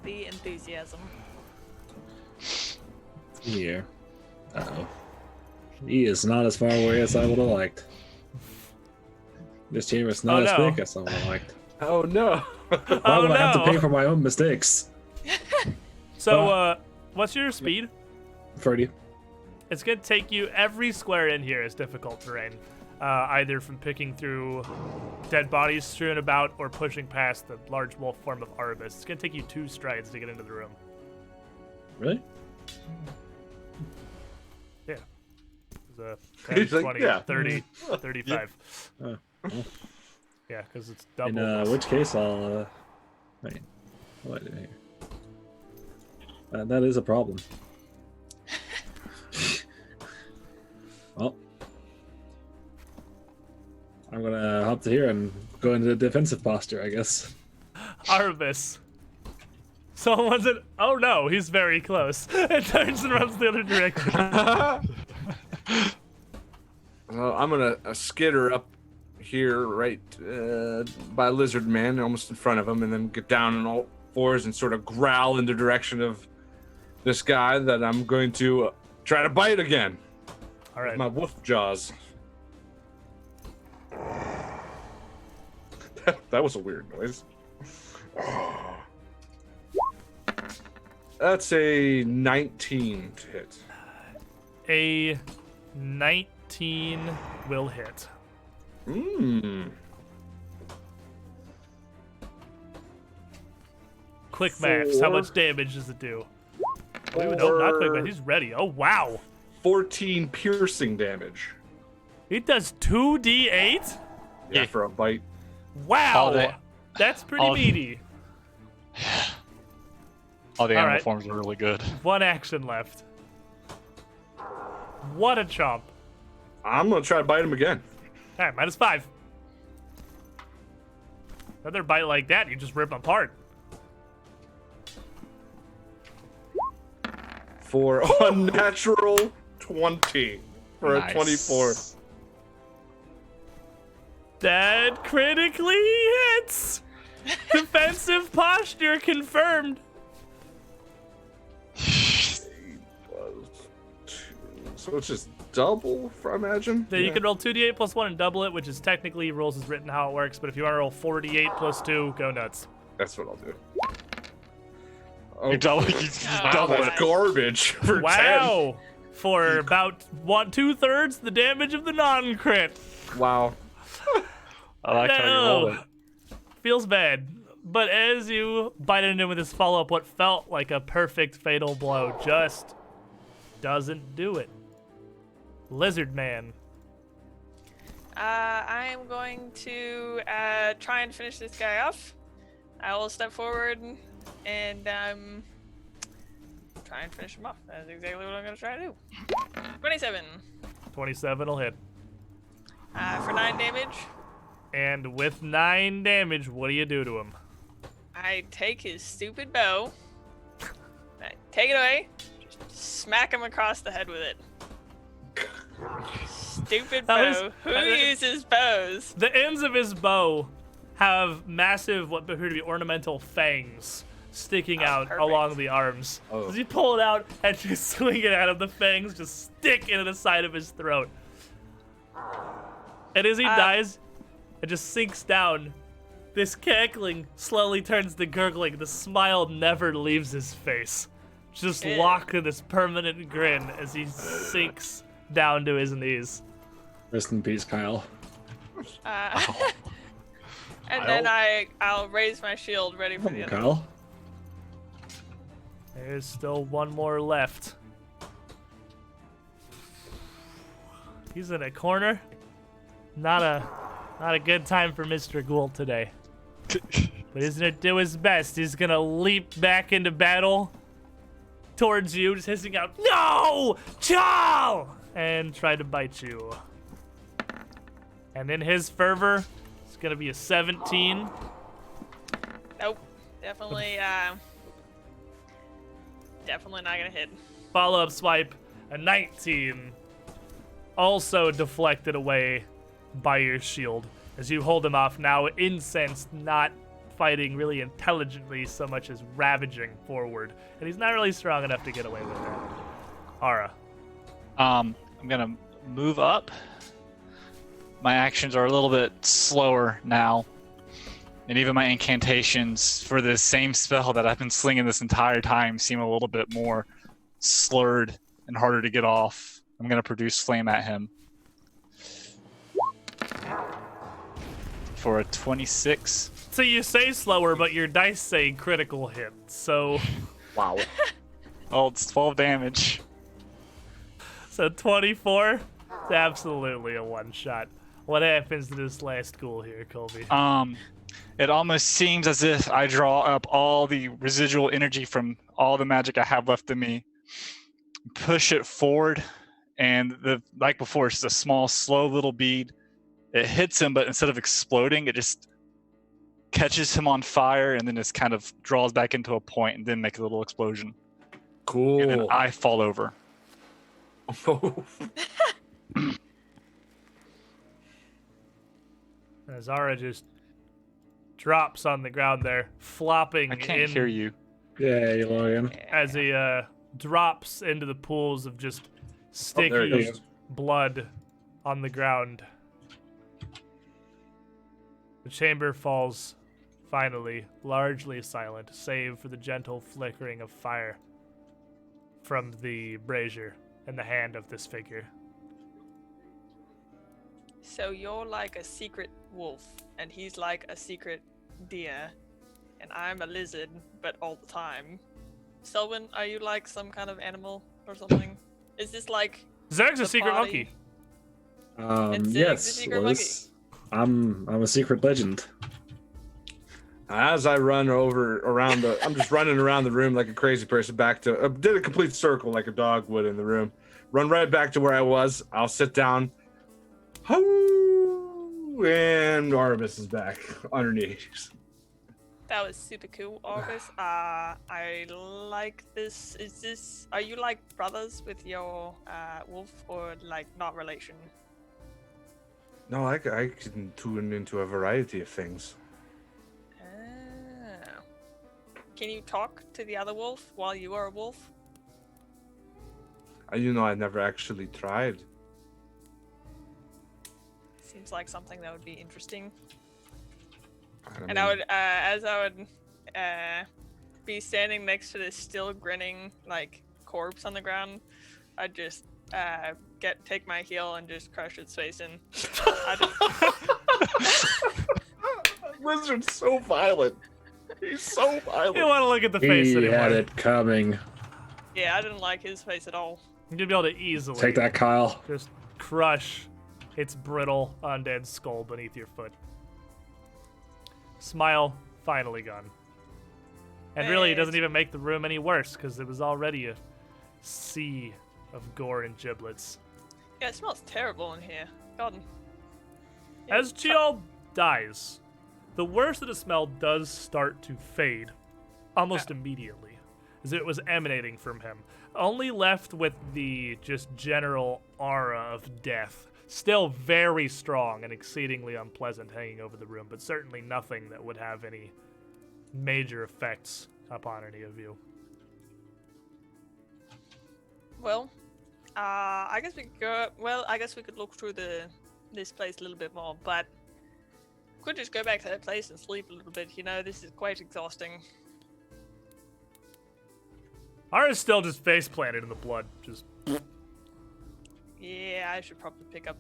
The enthusiasm. Here. Uh-oh. He is not as far away as I would have liked. This chamber is not Oh, as no. big as I would have liked. Oh no. Why would I have to pay for my own mistakes? So, what's your speed? 30. It's going to take you, every square in here is difficult terrain. Either from picking through dead bodies strewn about or pushing past the large wolf form of Arbus. It's going to take you 2 strides to get into the room. Really? Yeah. It's a 10, He's like, 20, yeah. 30, 35. Oh. Yeah, because it's In double. which case, I'll. Wait. What did I do here? That is a problem. Well, I'm gonna hop to here and go into the defensive posture, I guess. Arvis. Someone's in. Oh no, he's very close. It turns and runs the other direction. Well, I'm gonna skitter up here, right by Lizard Man, almost in front of him, and then get down on all fours and sort of growl in the direction of this guy that I'm going to try to bite again. All right. With my wolf jaws. That was a weird noise. That's a 19 to hit. A 19 will hit. Quick maths. How much damage does it do? Oh, no, not quick maths. He's ready. Oh, wow. 14 piercing damage. It does 2d8? Yeah, for a bite. Wow. That's pretty meaty. All the animal right. forms are really good. One action left. What a chomp. I'm gonna try to bite him again. All right, -5. Another bite like that, you just rip them apart. For a natural 20. For a 24. That critically hits. Defensive posture confirmed. So it's just double, I imagine? Then you can roll 2d8 plus 1 and double it, which is technically rules is written how it works, but if you want to roll 4d8 plus 2, go nuts. That's what I'll do. You double it. That's garbage for 10. Wow. For about 2/3 the damage of the non-crit. Wow. I like how you roll it. Feels bad. But as you bite into him with this follow-up, what felt like a perfect fatal blow just doesn't do it. Lizard Man. I am going to try and finish this guy off. I will step forward and try and finish him off. That's exactly what I'm going to try to do. 27. 27 will hit. For 9 damage. And with 9 damage, what do you do to him? I take his stupid bow. I take it away. Just smack him across the head with it. Stupid bow. Who uses bows? The ends of his bow have massive, what appear to be ornamental fangs sticking out perfect. along the arms. As you pull it out and just swing it out of the fangs, just stick into the side of his throat. And as he dies, it just sinks down. This cackling slowly turns to gurgling. The smile never leaves his face. Just locked in this permanent grin as he sinks down to his knees. Rest in peace, Kyle. And then I'll raise my shield ready for the other. Kyle. There's still one more left. He's in a corner. Not a good time for Mr. Ghoul today. But he's gonna do his best. He's gonna leap back into battle towards you, just hissing out, "No! Chal!" and try to bite you. And in his fervor, it's gonna be a 17. Nope. Definitely not gonna hit. Follow-up swipe, a 19. Also deflected away by your shield as you hold him off, now incensed, not fighting really intelligently so much as ravaging forward. And he's not really strong enough to get away with that. Ara. I'm gonna move up. My actions are a little bit slower now. And even my incantations for the same spell that I've been slinging this entire time seem a little bit more slurred and harder to get off. I'm going to produce flame at him. For a 26. So you say slower, but your dice say critical hit, so... Wow. Oh, it's 12 damage. So 24? It's absolutely a one-shot. What happens to this last ghoul here, Colby? It almost seems as if I draw up all the residual energy from all the magic I have left in me, push it forward, and like before, it's just a small, slow little bead It hits him, but instead of exploding, it just catches him on fire and then just kind of draws back into a point and then makes a little explosion. Cool. And then I fall over. Zara just drops on the ground there, flopping I can't hear you. Yeah, you Logan. as he drops into the pools of just there it sticky goes. blood on the ground. The chamber falls, finally, largely silent, save for the gentle flickering of fire from the brazier in the hand of this figure. So you're like a secret wolf, and he's like a secret deer, and I'm a lizard, but all the time. Selwyn, are you like some kind of animal or something? Is this like Zeg's a the secret party? monkey. It's Zig's a Yes, secret Liz. I'm a secret legend. As I run I'm just running around the room like a crazy person back to, did a complete circle like a dog would in the room. Run right back to where I was. I'll sit down. And Artemis is back underneath. That was super cool, August. I like this. Are you like brothers with your wolf, or like not relation? No, I can tune into a variety of things. Oh. Can you talk to the other wolf while you are a wolf? I never actually tried. Seems like something that would be interesting. I And I would, as I would be standing next to this still grinning like corpse on the ground, I'd just take my heel and just crush its face in. Lizard's so violent. He's so violent. You don't want to look at the face He anymore. had it coming. Yeah, I didn't like his face at all. You'd be able to easily Take that, Kyle. just crush its brittle undead skull beneath your foot. Smile finally gone. And really, it doesn't even make the room any worse because it was already a sea of gore and giblets. Yeah, it smells terrible in here. God. As Chiol dies, the worst of the smell does start to fade almost immediately, as it was emanating from him, only left with the just general aura of death. Still very strong and exceedingly unpleasant hanging over the room, but certainly nothing that would have any major effects upon any of you. Well, I guess we could go. Well, I guess we could look through this place a little bit more, but we could just go back to that place and sleep a little bit. This is quite exhausting. Ara's still just face planted in the blood. Just Yeah, I should probably pick up.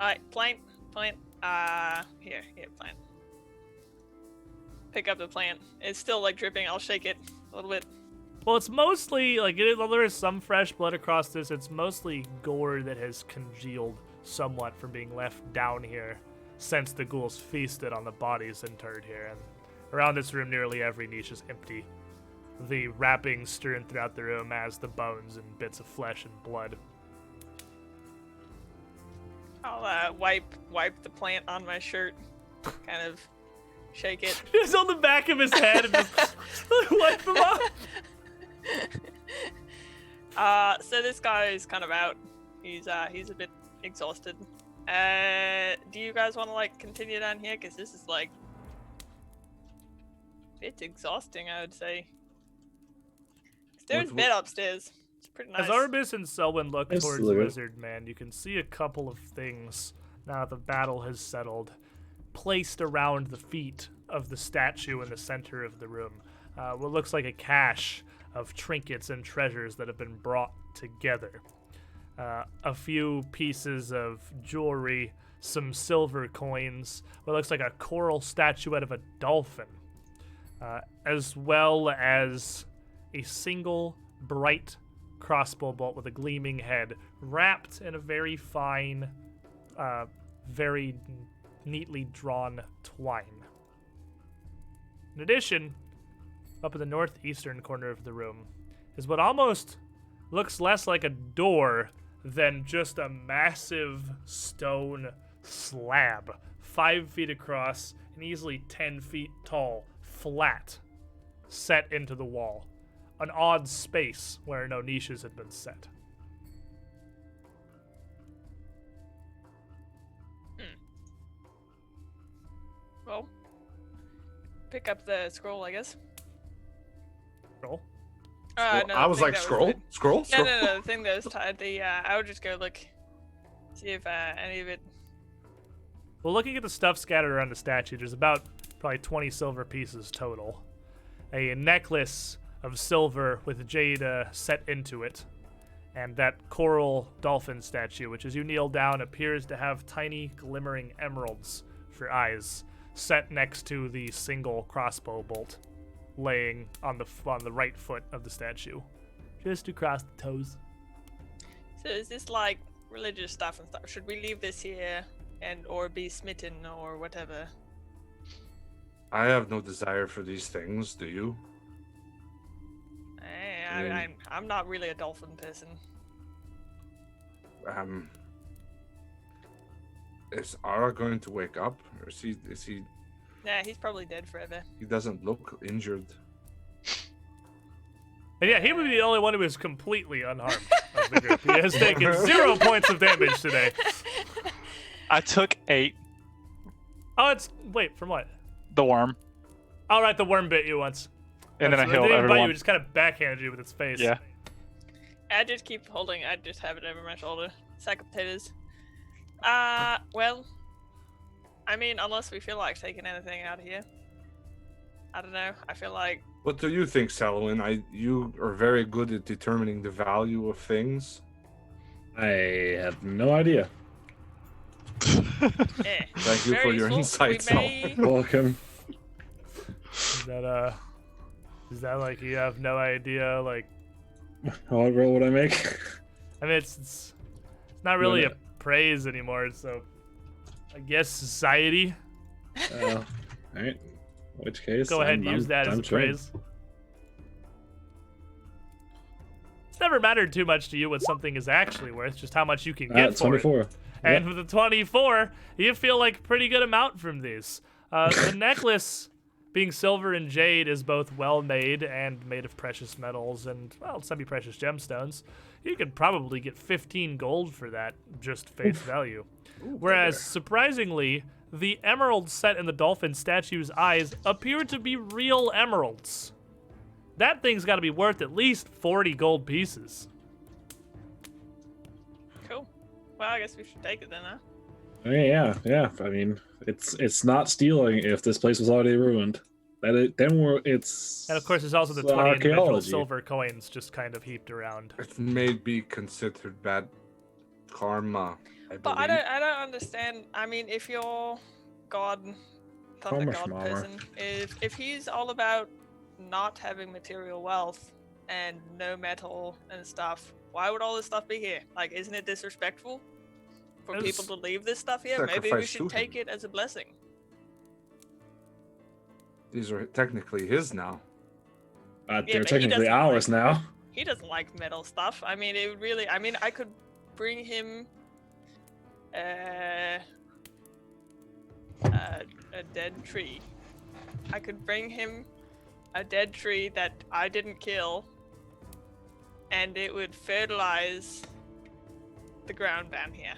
Alright, plant. Here, plant. Pick up the plant. It's still like dripping. I'll shake it a little bit. well, it's mostly like there is some fresh blood across this. It's mostly gore that has congealed somewhat from being left down here since the ghouls feasted on the bodies interred here. And around this room, nearly every niche is empty. The wrappings strewn throughout the room as the bones and bits of flesh and blood. I'll wipe the plant on my shirt, kind of shake it. Just on the back of his head and just wipe them off. So this guy is kind of out. He's a bit exhausted. Do you guys want to like continue down here? Cause this is like, it's exhausting, I would say. There's a bed upstairs. It's pretty nice. As Arbus and Selwyn look towards Absolutely. Lizard Man, you can see a couple of things now that the battle has settled, placed around the feet of the statue in the center of the room. What looks like a cache of trinkets and treasures that have been brought together. A few pieces of jewelry, some silver coins, what looks like a coral statuette of a dolphin, as well as a single bright crossbow bolt with a gleaming head, wrapped in a very fine, very neatly drawn twine. In addition, up in the northeastern corner of the room is what almost looks less like a door than just a massive stone slab, 5 feet across and easily 10 feet tall, flat, set into the wall. An odd space where no niches had been set. Well, pick up the scroll, I guess. Roll. Well, No, I the was thing like, that scroll? tied- Scroll? No, the thing that was tied. I would just go look, see if any of it. Well, looking at the stuff scattered around the statue, there's about probably 20 silver pieces total. A necklace of silver with jade set into it. And that coral dolphin statue, which as you kneel down appears to have tiny glimmering emeralds for eyes, set next to the single crossbow bolt, laying on the right foot of the statue, just across the toes. So is this like religious stuff and stuff? Should we leave this here and or be smitten or whatever? I have no desire for these things, do you? I'm not really a dolphin person. Is Ara going to wake up? Or is he Nah, he's probably dead forever. he doesn't look injured. And yeah, he would be the only one who is completely unharmed of the group. He has taken 0 points of damage today. I took 8. Oh, wait, from what? The worm, All right, the worm bit you once. and then I It healed didn't bite you, everyone. it just kind of backhanded you with its face. Yeah. I just keep holding. I just have it over my shoulder. Sack of potatoes. Well, I mean, unless we feel like taking anything out of here, I don't know. I feel like What do you think, Salwin? You are very good at determining the value of things. I have no idea. Thank you for very your useful. insights, We may- Welcome. Is that like you have no idea? Like, What roll would I make? I mean, it's not really a praise anymore. So, I guess society. All right. In which case, Go ahead and use that as a praise. It's never mattered too much to you what something is actually worth, just how much you can get for 24. it. And with the 24, you feel like a pretty good amount from these. The necklace, being silver and jade, is both well made and made of precious metals and, well, semi-precious gemstones. You could probably get 15 gold for that, just face value. Whereas, surprisingly, the emeralds set in the dolphin statue's eyes appear to be real emeralds. That thing's got to be worth at least 40 gold pieces. Cool. Well, I guess we should take it then, huh? Yeah. I mean, it's not stealing if this place was already ruined. It's. And of course, there's also the it's 20 individual archaeology. silver coins just kind of heaped around. It may be considered bad karma. But I don't understand. I mean, if your god, thunder god Schmarmer. person, if he's all about not having material wealth and no metal and stuff, why would all this stuff be here? Like, isn't it disrespectful for It's people to leave this stuff here? Maybe we sacrifice should to take him. it as a blessing. These are technically his now. Yeah, They're but he technically doesn't ours like- now. He doesn't like metal stuff. I mean, it would really. I mean, I could bring him a dead tree. I could bring him a dead tree that I didn't kill, and it would fertilize the ground down here.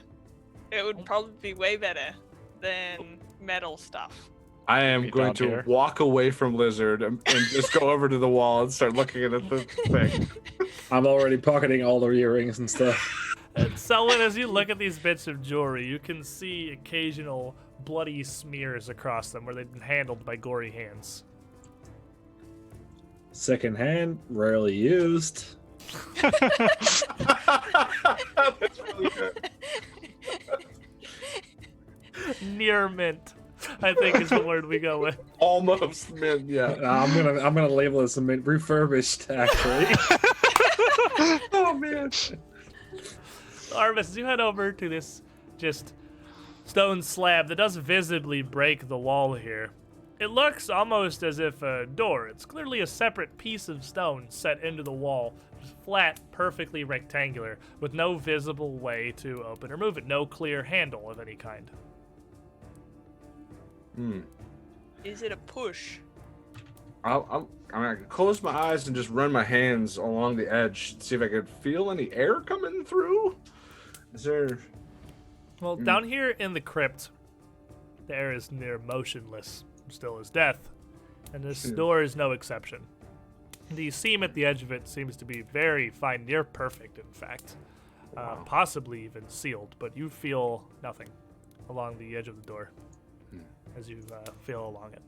It would probably be way better than metal stuff. I am Be going down to here. walk away from Lizard and just go over to the wall and start looking at the thing. I'm already pocketing all the earrings and stuff. And Selwyn, as you look at these bits of jewelry, you can see occasional bloody smears across them where they've been handled by gory hands. Second hand, rarely used. That's really good. Near mint, I think is the word we go with. Almost mint, yeah. I'm gonna label this a refurbished. Actually, Oh man. Arvis, as you head over to this just stone slab that does visibly break the wall here, it looks almost as if a door. It's clearly a separate piece of stone set into the wall, just flat, perfectly rectangular, with no visible way to open or move it, no clear handle of any kind. Is it a push? I can close my eyes and just run my hands along the edge, see if I could feel any air coming through. Is there? Well, down here in the crypt, the air is near motionless, still as death, and this door is no exception. The seam at the edge of it seems to be very fine, near perfect, in fact. Possibly even sealed, but you feel nothing along the edge of the door as you feel along it.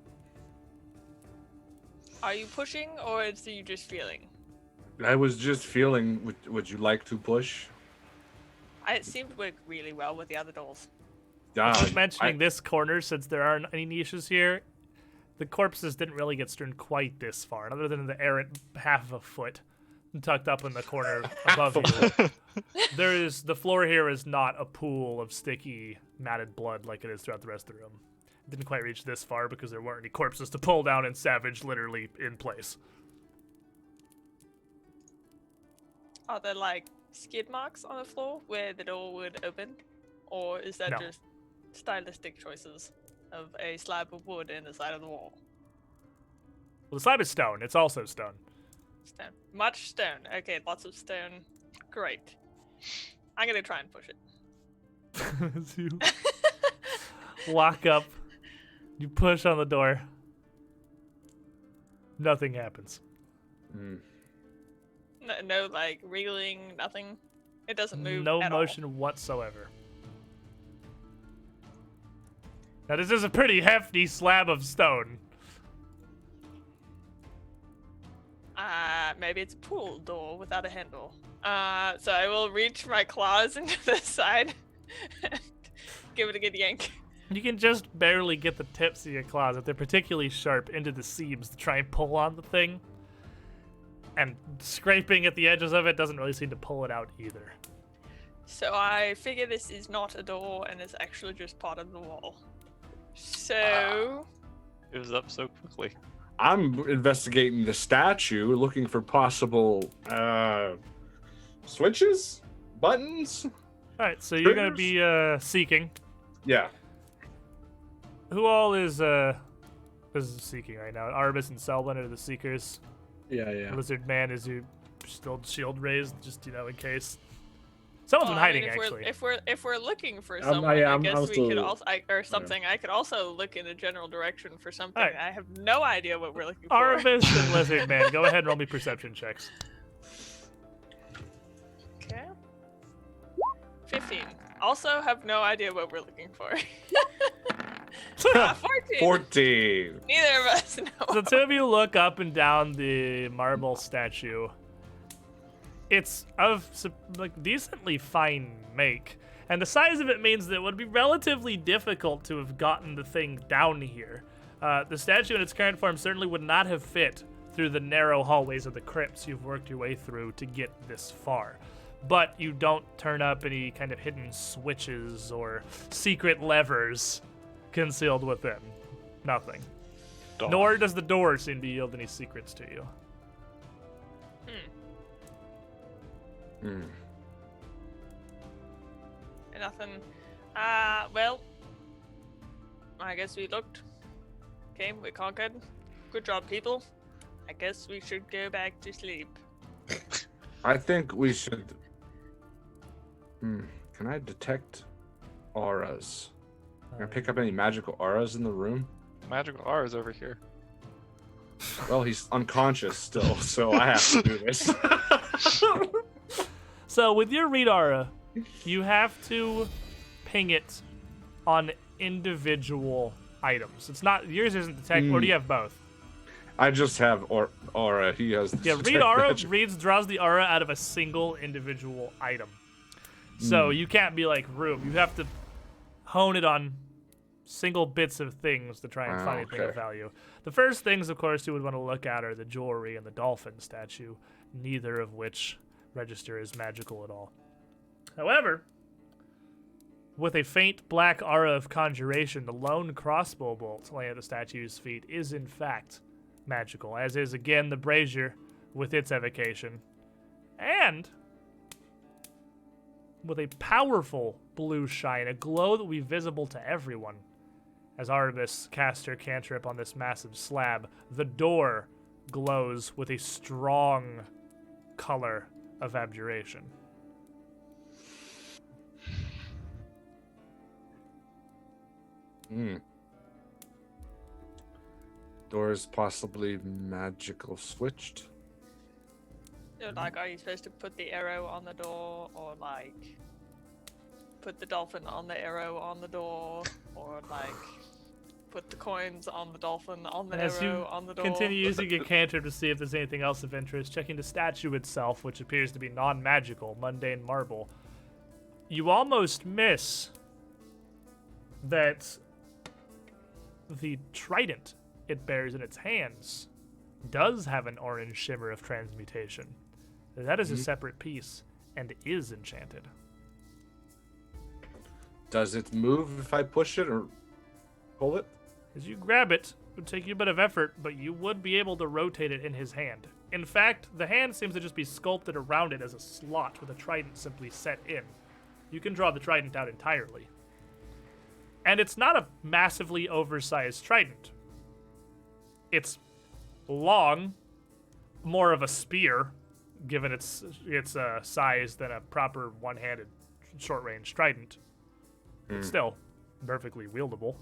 Are you pushing, or is you just feeling? I was just feeling. Would you like to push? It seemed to work really well with the other doors. Just mentioning this corner, since there aren't any niches here, the corpses didn't really get strewn quite this far, other than the errant half of a foot tucked up in the corner above you. The floor here is not a pool of sticky, matted blood like it is throughout the rest of the room. It didn't quite reach this far because there weren't any corpses to pull down and savage literally in place. Are there like skid marks on the floor where the door would open? Or is that just stylistic choices of a slab of wood in the side of the wall? Well, the slab is stone. It's also stone. Stone. Much stone. Okay, lots of stone. Great. I'm gonna try and push it. As you walk up, you push on the door. Nothing happens. No, like wriggling, nothing. It doesn't move. No at motion all. whatsoever. Now this is a pretty hefty slab of stone. Maybe it's a pool door without a handle. So I will reach my claws into the side and give it a good yank. You can just barely get the tips of your claws, if they're particularly sharp, into the seams to try and pull on the thing. And scraping at the edges of it doesn't really seem to pull it out either. So I figure this is not a door and it's actually just part of the wall. So... It was up so quickly. I'm investigating the statue, looking for possible switches, buttons. All right, so you're gonna be seeking. Yeah. Who all is seeking right now? Arbus and Selwyn are the seekers. Yeah. Lizard Man is you still shield raised, just in case. Someone's been hiding actually. If we're looking for someone, I guess I'm we still, could also or something. I could also look in a general direction for something. Right. I have no idea what we're looking for. Arbus and Lizard Man, go ahead and roll me perception checks. Okay. 15. Also have no idea what we're looking for. 14. 14. Neither of us know. So two of you look up and down the marble statue. It's of decently fine make, and the size of it means that it would be relatively difficult to have gotten the thing down here. The statue in its current form certainly would not have fit through the narrow hallways of the crypts you've worked your way through to get this far. But you don't turn up any kind of hidden switches or secret levers concealed within. Nothing. Dog. Nor does the door seem to yield any secrets to you. Nothing. Well, I guess we looked. Okay, we conquered. Good job, people. I guess we should go back to sleep. I think we should. Can I detect auras? Can I pick up any magical auras in the room? Magical R is over here. Well, he's unconscious still, so I have to do this. So with your read aura, you have to ping it on individual items. It's not yours isn't detect, or do you have both? I just have aura. He has. Read aura draws the aura out of a single individual item. So you can't be like room. You have to hone it on single bits of things to try and find anything of value. The first things, of course, you would want to look at are the jewelry and the dolphin statue, neither of which register as magical at all. However, with a faint black aura of conjuration, the lone crossbow bolt laying at the statue's feet is in fact magical, as is again the brazier with its evocation. And with a powerful blue shine, a glow that will be visible to everyone, As Artemis casts her cantrip on this massive slab, the door glows with a strong color of abjuration. Door is possibly magical switched. So, like, are you supposed to put the arrow on the door, or like put the dolphin on the arrow on the door, or like put the coins on the dolphin on the As arrow you on the door? continue using your cantrip to see if there's anything else of interest, checking the statue itself, which appears to be non-magical, mundane marble, you almost miss that the trident it bears in its hands does have an orange shimmer of transmutation. That is a separate piece and is enchanted. Does it move if I push it or pull it? As you grab it, it would take you a bit of effort, but you would be able to rotate it in his hand. In fact, the hand seems to just be sculpted around it as a slot with a trident simply set in. You can draw the trident out entirely. And it's not a massively oversized trident. It's long, more of a spear, given its size than a proper one-handed short-range trident. But still, perfectly wieldable.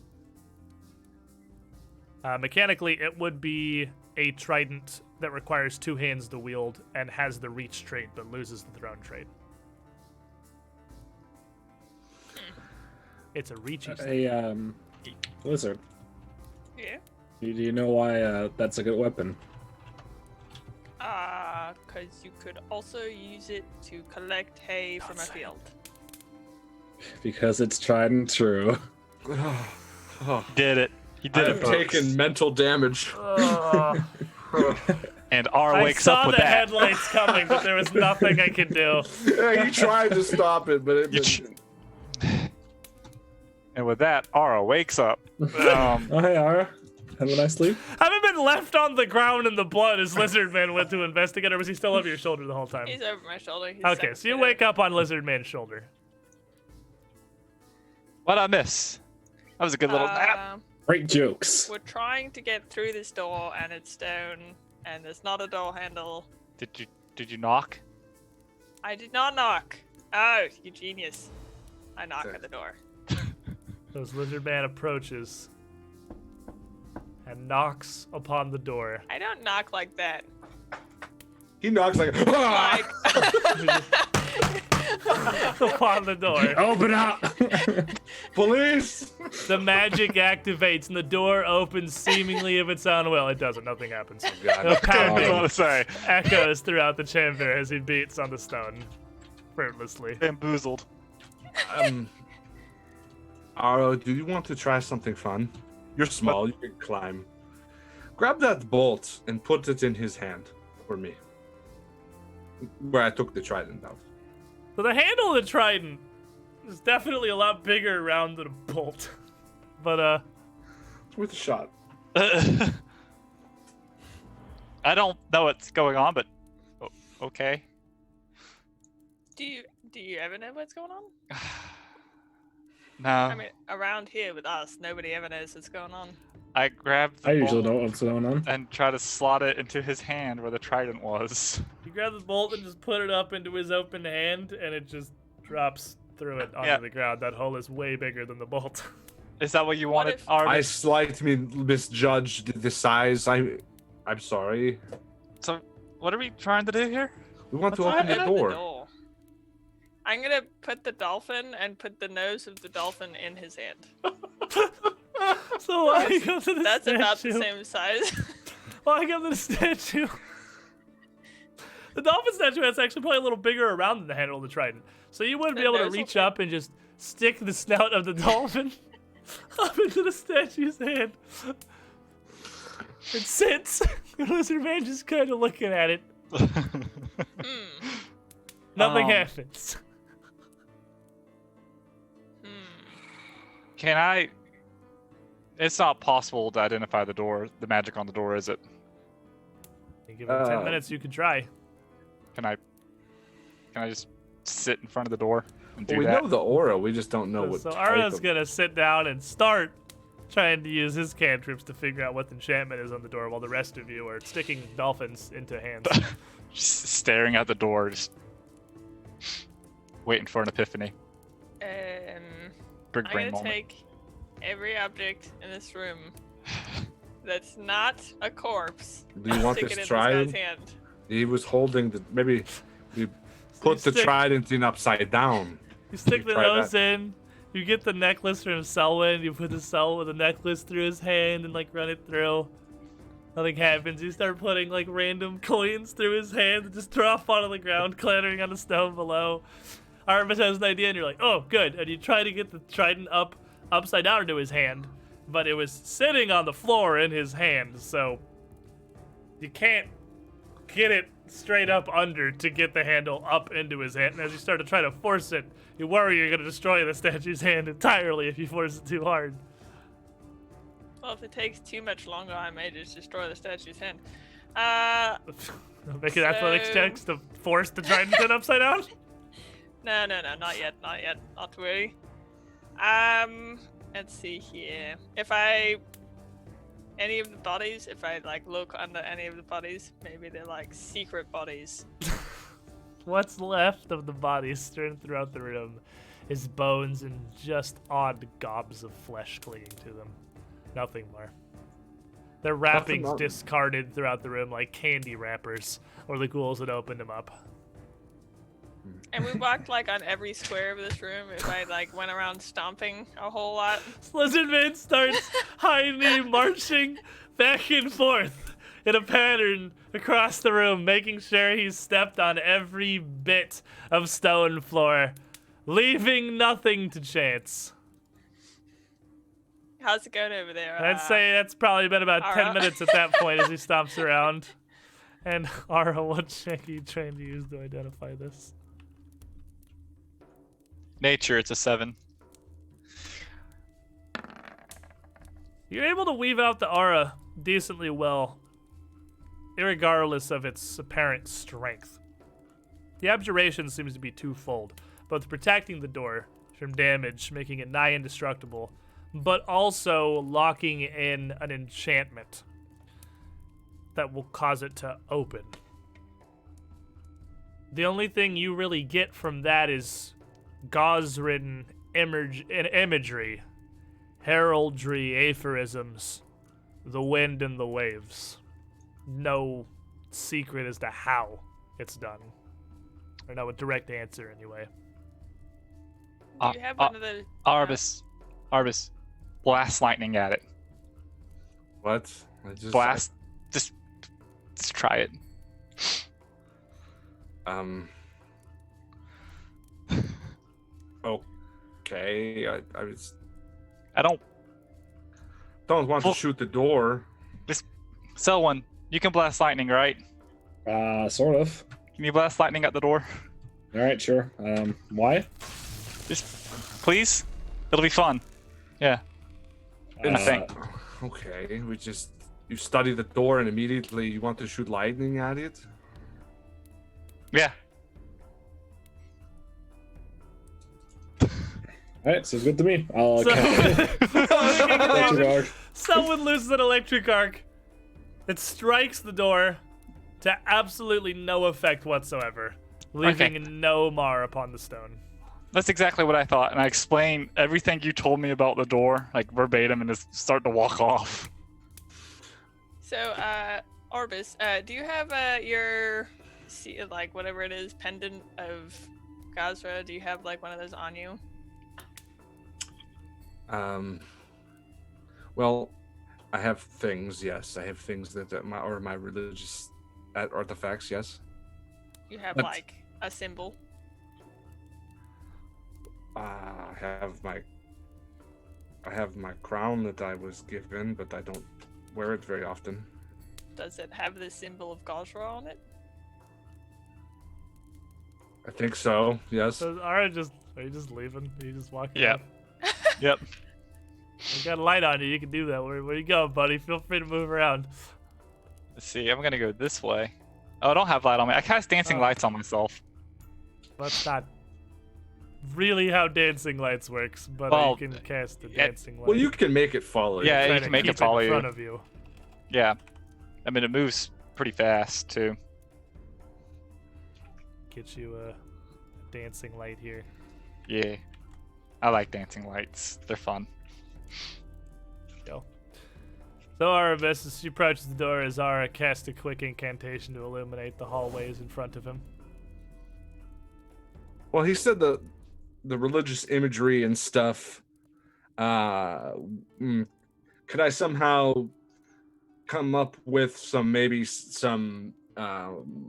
Mechanically, it would be a trident that requires two hands to wield and has the reach trait but loses the thrown trait. It's a reachy thing. A lizard. Yeah. Do you know why that's a good weapon? Because you could also use it to collect hay from a field. Because it's tried and true. Did it. He did I've it, folks. taken mental damage. And R I wakes saw up with the that. headlights coming, but there was nothing I could do. Yeah, he tried to stop it, but it. And with that, Ara wakes up. Oh, hey, Ara. Have a nice sleep. Haven't been left on the ground in the blood as Lizard Man went to investigate, or was he still over your shoulder the whole time? He's over my shoulder. He's Okay, so you wake up on Lizard Man's shoulder. What'd I miss? That was a good little nap. Great jokes. We're trying to get through this door, and it's stone, and there's not a door handle. Did you knock? I did not knock. Oh, you genius. I knock at the door. As Lizard Man approaches and knocks upon the door. I don't knock like that. He knocks like. Like, Upon the door. Open up! Police! The magic activates and the door opens seemingly of its own will. It doesn't. Nothing happens. A I was pounding gonna say. echoes throughout the chamber as he beats on the stone fruitlessly. Bamboozled. Aro, do you want to try something fun? You're small, you can climb. Grab that bolt and put it in his hand for me. Where I took the trident out. So the handle of the trident is definitely a lot bigger around than a bolt. But, It's worth a shot. I don't know what's going on, but okay. do you ever know what's going on? No. I mean, around here with us, nobody ever knows what's going on. I grabbed the I usually bolt know what's going on. and try to slot it into his hand where the trident was. you grab the bolt and just put it up into his open hand, and it just drops through it onto Yeah. the ground. That hole is way bigger than the bolt. Is that what you What wanted, if- Arden? I slightly misjudged the size. I'm sorry. So, what are we trying to do here? We want to Let's open the open door. I'm gonna put the dolphin and put the nose of the dolphin in his hand. So why you go to the That's statue? about the same size. Why go to the statue? The dolphin statue is actually probably a little bigger around than the handle of the trident. So you wouldn't be The able to nose will reach fit. up and just stick the snout of the dolphin up into the statue's hand. It sits. The Lizard Man just kind of looking at it. Nothing happens. Can I? It's not possible to identify the door, the magic on the door, is it? You give it 10 minutes, you can try. Can I just sit in front of the door and do We that? know the aura, we just don't know what So type Ara's of... gonna sit down and start trying to use his cantrips to figure out what the enchantment is on the door, while the rest of you are sticking dolphins into hands. Just staring at the door, just waiting for an epiphany. Big I'm brain gonna moment. take every object in this room that's not a corpse. Do you want stick this it in trident? this guy's hand. He was holding the. Maybe you put the stick- trident in upside down. You stick You the try nose that. in, you get the necklace from Selwyn, you put the necklace through his hand and like run it through. Nothing happens. You start putting like random coins through his hand that just drop onto the ground, clattering on the stone below. Artemis has an idea and you're like, oh good. And you try to get the trident upside down into his hand, but it was sitting on the floor in his hand, so you can't get it straight up under to get the handle up into his hand. And as you start to try to force it, you worry you're going to destroy the statue's hand entirely if you force it too hard. Well, if it takes too much longer, I may just destroy the statue's hand. Make it athletics So- checks to force the trident to upside down. No, not yet, not to worry. Let's see here. If I like look under any of the bodies, maybe they're like secret bodies. What's left of the bodies strewn throughout the room is bones and just odd gobs of flesh clinging to them. Nothing more. Their wrappings more. discarded throughout the room like candy wrappers, or the ghouls had opened them up. And we walked like on every square of this room. If I like went around stomping a whole lot. Slytherin starts high-knee marching back and forth in a pattern across the room, making sure he's stepped on every bit of stone floor, leaving nothing to chance. How's it going over there? I'd say that's probably been about 10 Ara? minutes at that point as he stomps around. And Ara, what check are you trying to use to identify this? Nature, it's a 7. You're able to weave out the aura decently well, irregardless of its apparent strength. The abjuration seems to be twofold, both protecting the door from damage, making it nigh indestructible, but also locking in an enchantment that will cause it to open. The only thing you really get from that is gauze-ridden imagery, heraldry, aphorisms, the wind and the waves. No secret as to how it's done. Or no direct answer, anyway. Do you have one of the Arbus, blast lightning at it. What? I just Blast, just try it. Okay. I was I don't. don't want to Well- shoot the door. Selwyn, you can blast lightning, right? Sort of. Can you blast lightning at the door? All right, sure. Why? Just, please. It'll be fun. Yeah. I think. Okay. You study the door and immediately you want to shoot lightning at it. Yeah. All right, sounds good to me. I'll So- electric arc. Someone loses an electric arc that strikes the door to absolutely no effect whatsoever, leaving Okay. no mar upon the stone. That's exactly what I thought, and I explained everything you told me about the door, like verbatim, and just start to walk off. So, Orbis, do you have your, like, whatever it is, pendant of Gazra? Do you have, like, one of those on you? Well, I have things. Yes, I have things that my religious artifacts. Yes. You have, But- like, a symbol? I have my crown that I was given, but I don't wear it very often. Does it have the symbol of Gazra on it? I think so. Yes. So, are you just leaving? Are you just walking? Yep. off? Yep. You got a light on you. You can do that. Where you go, buddy? Feel free to move around. Let's see. I'm gonna go this way. Oh, I don't have light on me. I cast dancing Oh. lights on myself. Let's not really how dancing lights works, but Well, you can cast the yeah, dancing light. Well, you can make it follow you. Yeah, Try you to can make keep it follow in you. front of you. Yeah. I mean, it moves pretty fast, too. Get you a dancing light here. Yeah. I like dancing lights. They're fun. Go. So Arabis, as she approaches the door, Azara casts a quick incantation to illuminate the hallways in front of him. Well, he said the religious imagery and stuff. Could I somehow come up with some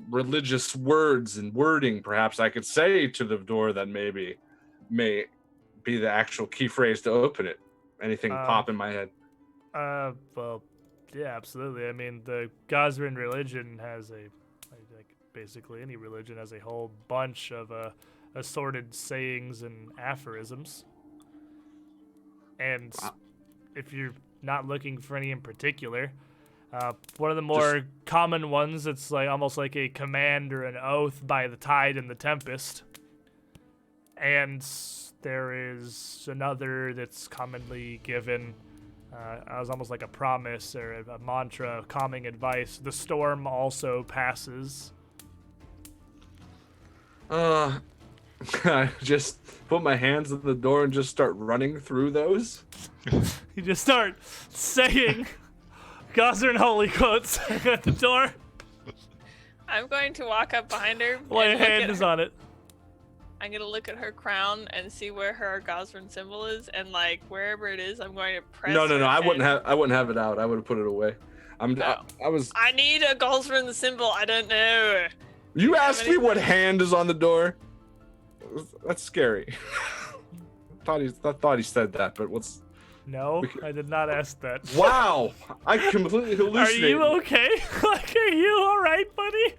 religious words and wording perhaps I could say to the door that maybe may be the actual key phrase to open it? Anything pop in my head? Well, yeah, absolutely. I mean, the Gosrin religion has like basically any religion has a whole bunch of assorted sayings and aphorisms. And if you're not looking for any in particular, one of the more common ones, it's like almost like a command or an oath by the tide and the tempest. And there is another that's commonly given as almost like a promise or a mantra, calming advice. The storm also passes. I just put my hands on the door and just start running through those. You just start saying Gosrin holy quotes at the door. I'm going to walk up behind her. While your and look hand at is her. on it. I'm gonna look at her crown and see where her Gosrin symbol is, and like wherever it is, I'm going to press. No. her I wouldn't hand. have. I wouldn't have it out. I would have put it away. I was. I need a Gosrin symbol. I don't know. You asked me anything? what hand is on the door. That's scary. I thought he said that, but what's? No, I did not ask that. Wow! I completely Are hallucinated. you okay? Like, are you all right, buddy?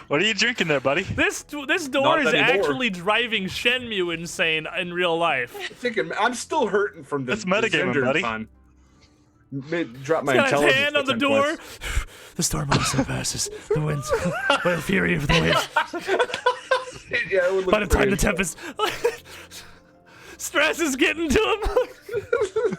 What are you drinking there, buddy? This door Not is anymore. actually driving Shenmue insane in real life. Thinking I'm still hurting from this. That's metagaming, Cinder buddy. Fun. Drop my He's got his intelligence hand by on the 10 door. points. The storm also passes. The winds, by the fury of the winds, Yeah, it would look by the time the pretty. tempest. Stress is getting to him.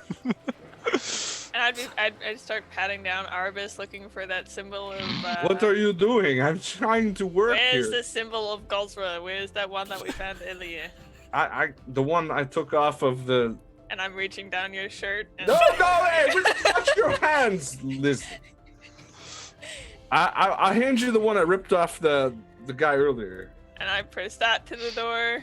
And I'd start patting down Arbus, looking for that symbol of. What are you doing? I'm trying to work Where's here. the symbol of Gosra? Where's that one that we found earlier? The one I took off of the. And I'm reaching down your shirt. And No, hey, watch your hands, Liz. I hand you the one I ripped off the guy earlier. And I press that to the door.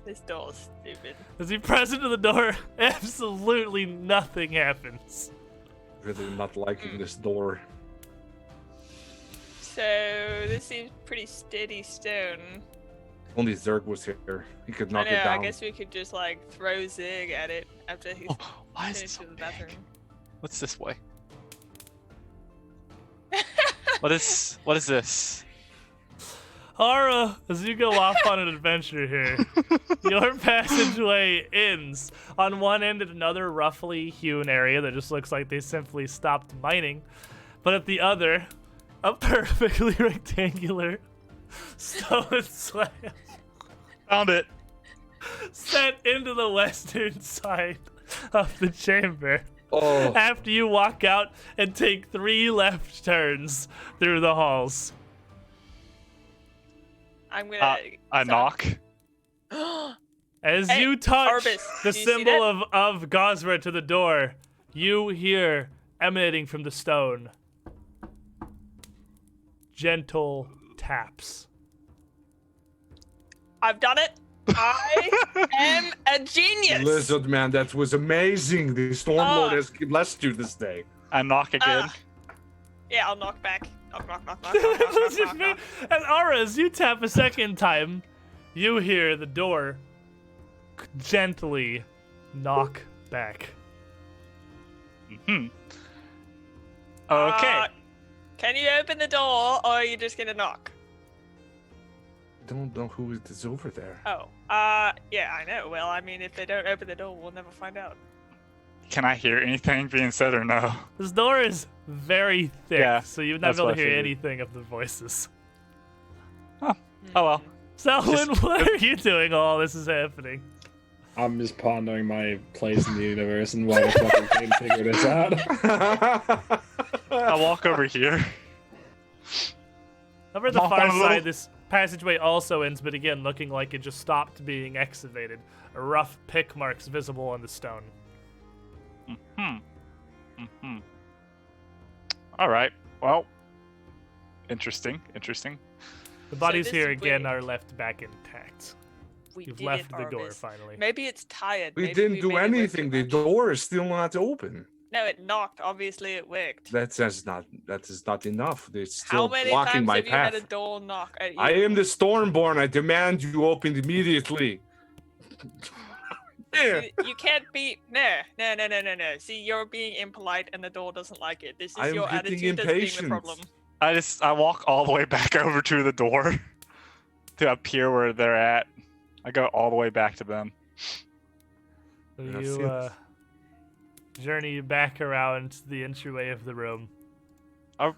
This door's stupid. As you press into the door, absolutely nothing happens. Really not liking this door. So this seems pretty steady stone. Only Zerg was here. He could knock I know. it down. I guess we could just like throw Zig at it after he's Oh, why is it finished so with the big? bathroom. What's this way? What is this? Ara, as you go off on an adventure here, your passageway ends on one end at another roughly hewn area that just looks like they simply stopped mining, but at the other, a perfectly rectangular stone slab Found it. set into the western side of the chamber. Oh, After you walk out and take 3 left turns through the halls. I'm gonna. I knock. As Hey, you touch Arbus, the do you see symbol of Gosra to the door, you hear emanating from the stone gentle taps. I've done it. I am a genius. Lizard man, that was amazing. The Stormlord has blessed you this day. I knock again. Yeah, I'll knock back. Knock, knock, knock, knock, knock, knock, knock, knock, knock. And Ara, as you tap a second time, you hear the door gently knock back. Hmm. Okay. Can you open the door, or are you just gonna knock? Don't know who is over there. Oh, yeah, I know. Well, I mean, if they don't open the door, we'll never find out. Can I hear anything being said or no? This door is very thick, Yeah, so you'd not that's be able what to I hear figured. anything of the voices. Oh well. Selwyn, what are you doing while all this is happening? I'm just pondering my place in the universe and why the fuck I can't figure this out. I'll walk over here. Over the Walk far on a side, little- this passageway also ends, but again, looking like it just stopped being excavated. Rough pick marks visible on the stone. All right. Well, interesting. The bodies this here is again weird. are left back intact. We You've did left it, the door Arbus. finally. Maybe it's tired. We Maybe didn't do made it work anything. too The much. door is still not open. No, it knocked. Obviously, it worked. That is not enough. It's How still many blocking times my have you path. had a door knock at you? I am the Stormborn. I demand you open immediately. Yeah. You can't be no. See, you're being impolite, and the door doesn't like it. This is I'm your getting attitude that's being the impatient. problem. I walk all the way back over to the door to up here where they're at. I go all the way back to them. So Yeah, you feels- journey back around the entryway of the room. Are-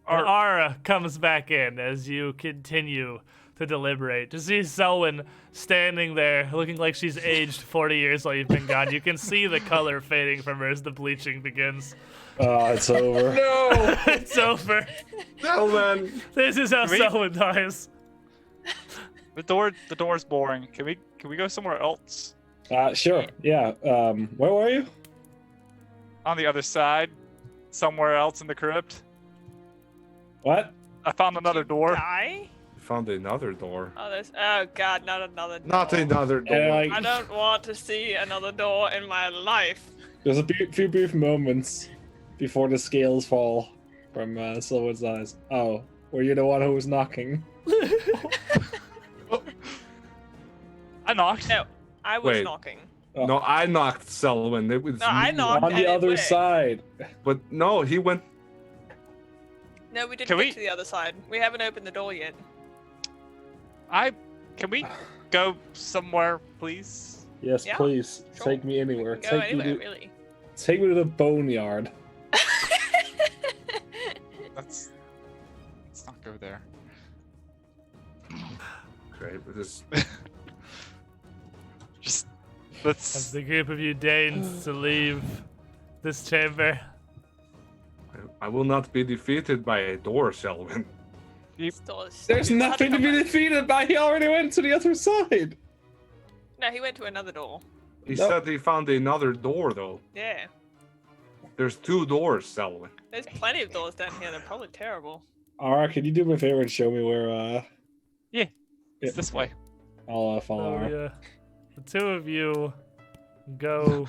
And Ara comes back in as you continue to deliberate. To see Selwyn standing there looking like she's aged 40 years while you've been gone. You can see the color fading from her as the bleaching begins. Oh, it's over. No, It's over. no, man. This is how Can we- Selwyn dies. The door's boring. Can we go somewhere else? Sure. Yeah. Where were you? On the other side, somewhere else in the crypt. What? I found another door. Die? Found another door. Oh god, not another door. Not another door. And, I don't want to see another door in my life. There's a few brief moments before the scales fall from Silver's eyes. Oh, were you the one who was knocking? I knocked. No, I was Wait. knocking. No, I knocked Selwyn. It was No, I me. knocked. On and the it other worked. side. But no, he went. No, we didn't Can get we- to the other side. We haven't opened the door yet. Can we go somewhere, please? Yes, Yeah, please. sure. Take me anywhere. We can go Take anywhere, me to really. take me to the boneyard. Let's not go there. Great, but this. Just As let's. the group of you deigns to leave this chamber. I will not be defeated by a door, Selwyn. This door is There's stupid. nothing to be defeated by. He already went to the other side. No, he went to another door. He No. said he found another door, though. Yeah. There's two doors, Selwyn. There's plenty of doors down here. They're probably terrible. Alright, can you do me a favor and show me where It's this way. I'll follow So Ara. the two of you go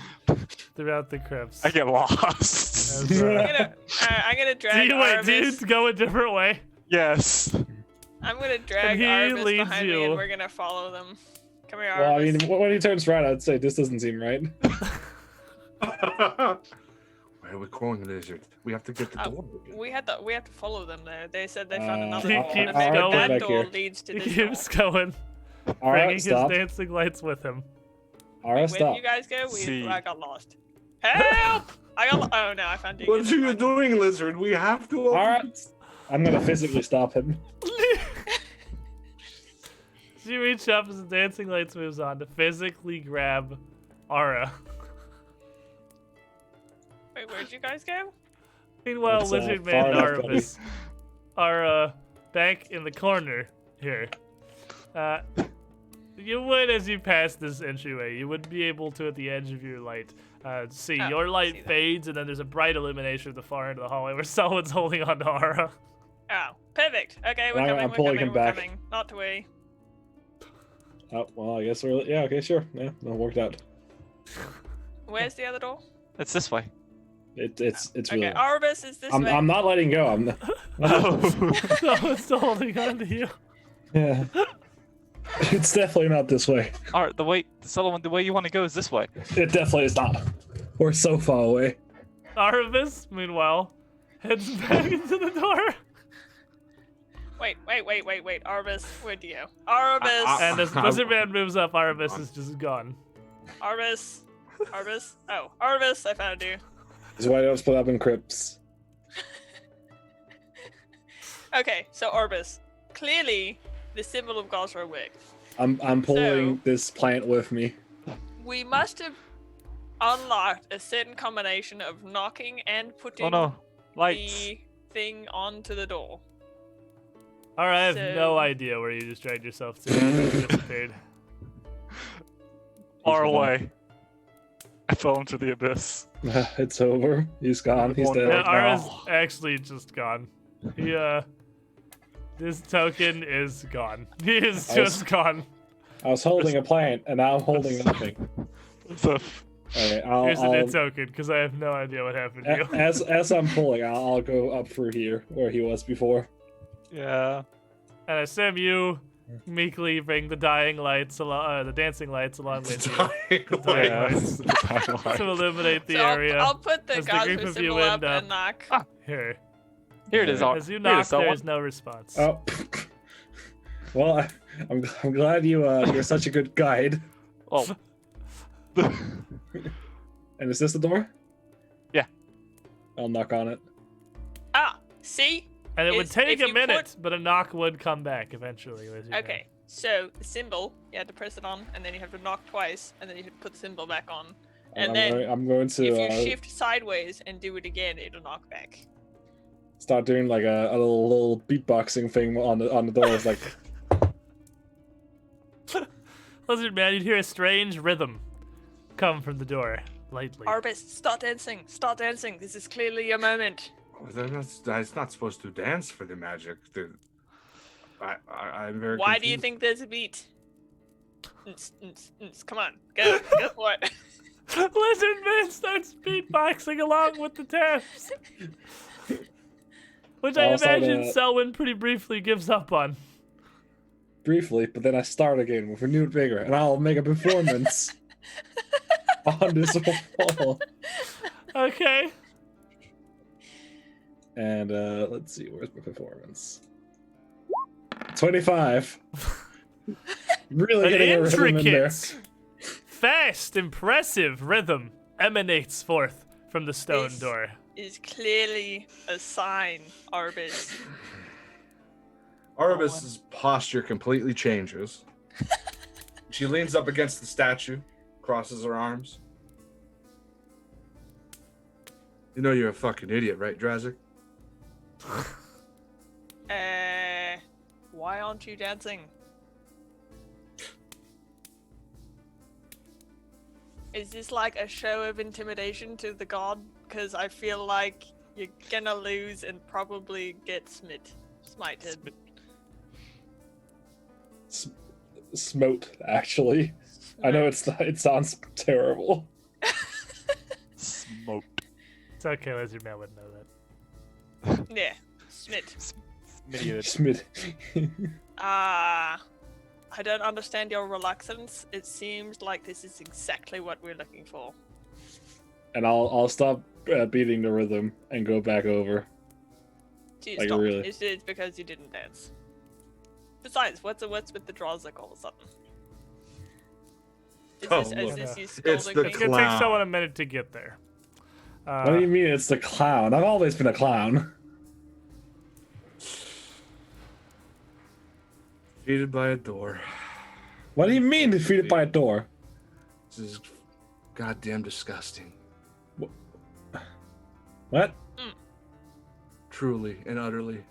throughout the crypts. I get lost. As, I'm gonna do drag you wait? Do you Aramis. go a different way? Yes. I'm gonna drag he Aramis leads behind me, you. and we're gonna follow them. Come here, Well, I Aramis. mean, when he turns right, I'd say this doesn't seem right. Where are we going, lizard? We have to get the Oh, door. open. we have to follow them there. They said they found Uh, another He door, keeps and maybe going. that Back door here. leads to He this keeps door. going, bringing Alright, his stop. dancing lights with him. Alright, Where stop. did you guys go? See. I got lost. Help! Oh no, I found you. What are you doing, lizard? We have to open. Alright. I'm gonna physically stop him. You reach up as the dancing lights moves on to physically grab Ara. Wait, where'd you guys go? Meanwhile, It's, Lizard far Man and enough, buddy. Aramis are back in the corner here. You would, as you pass this entryway, you would be able to, at the edge of your light, see Oh, your see light that. fades, and then there's a bright illumination at the far end of the hallway where someone's holding on to Ara. Oh, perfect. Okay, we're I'm coming. We're pulling coming. him We're back. coming. Not to worry. Oh, well, I guess we're. Yeah, okay, sure. Yeah, that worked out. Where's the other door? It's this way. It's Okay, really. Arbus is this way. I'm not letting go. I'm not. Someone's still holding on to you. Yeah. It's definitely not this way. All right, the way you want to go is this way. It definitely is not. We're so far away. Aramis, meanwhile, heads back into the door. Wait. Arbus, where'd you go? Arbus. And as Lizard Man moves up, Aramis is just gone. Arbus. Oh, Arbus, I found you. This is why I don't split up in crypts. Okay, so Arbus, clearly the symbol of Gosra worked. I'm pulling So- this plant with me. We must have unlocked a certain combination of knocking and putting Oh no, lights. the thing onto the door. All right, I have So- no idea where you just dragged yourself to. You disappeared. Far gone. away. I fell into the abyss. It's over. He's gone. He's Oh, dead. no. Yeah, Ara's now. actually just gone. He this token is gone. He is I was- just gone. I was holding a plant, and now I'm holding nothing. So, Okay, Here's a I'll new token because I have no idea what happened to you. as I'm pulling, I'll go up through here where he was before. yeah. And I assume you meekly bring the dying lights along, the dancing lights along with you Dying Yeah. lights. to illuminate the So area. I'll put the as the group Gosra of you symbol up end up- and knock. Here, Here it is. as you Here it knock, is, someone. there's no response. Oh, well, I'm glad you're such a good guide. Oh. And is this the door? Yeah. I'll knock on it. Ah, see? And it would Is- take if a you minute, but a knock would come back eventually. as you know. Okay, so the symbol, you had to press it on, and then you have to knock twice, and then you have to put the symbol back on. And then I'm going to if you shift sideways and do it again, it'll knock back. start doing like a little beatboxing thing on the door. It's like Lizard man, you'd hear a strange rhythm come from the door, lightly. Arbus, start dancing! Start dancing! This is clearly your moment. It's not supposed to dance for the magic. I'm very. Why do you confused. think there's a beat? Come on, go for it. Lizard man starts beatboxing along with the taps. Which I I'll start, imagine Selwyn pretty briefly gives up on. briefly, but then I start again with renewed vigor, and I'll make a performance on this wall. Okay. And let's see, where's my performance? 25. Really An getting a rhythm in there. intricate, fast, impressive rhythm emanates forth from the stone This- door. Is clearly a sign, Arbus. Arbus's posture completely changes. She leans up against the statue, crosses her arms. You know you're a fucking idiot, right, Drazik? Why aren't you dancing? Is this like a show of intimidation to the god? Because I feel like you're gonna lose and probably get smited. Smote, actually. I know it sounds terrible. Smoke. It's okay, Lizard man wouldn't know that. Yeah, smit. Idiot. Schmidt. I don't understand your reluctance. It seems like this is exactly what we're looking for. And I'll stop beating the rhythm and go back over. Gee, Like, stop. really? It's because you didn't dance. Besides, what's with the Drazik all of a sudden? Is Oh, this look. you It's scolding the me? It's gonna take Clown. someone a minute to get there. What do you mean it's the clown? I've always been a clown. Defeated by a door. What do you mean defeated by a door? This is goddamn disgusting. What? Truly and utterly.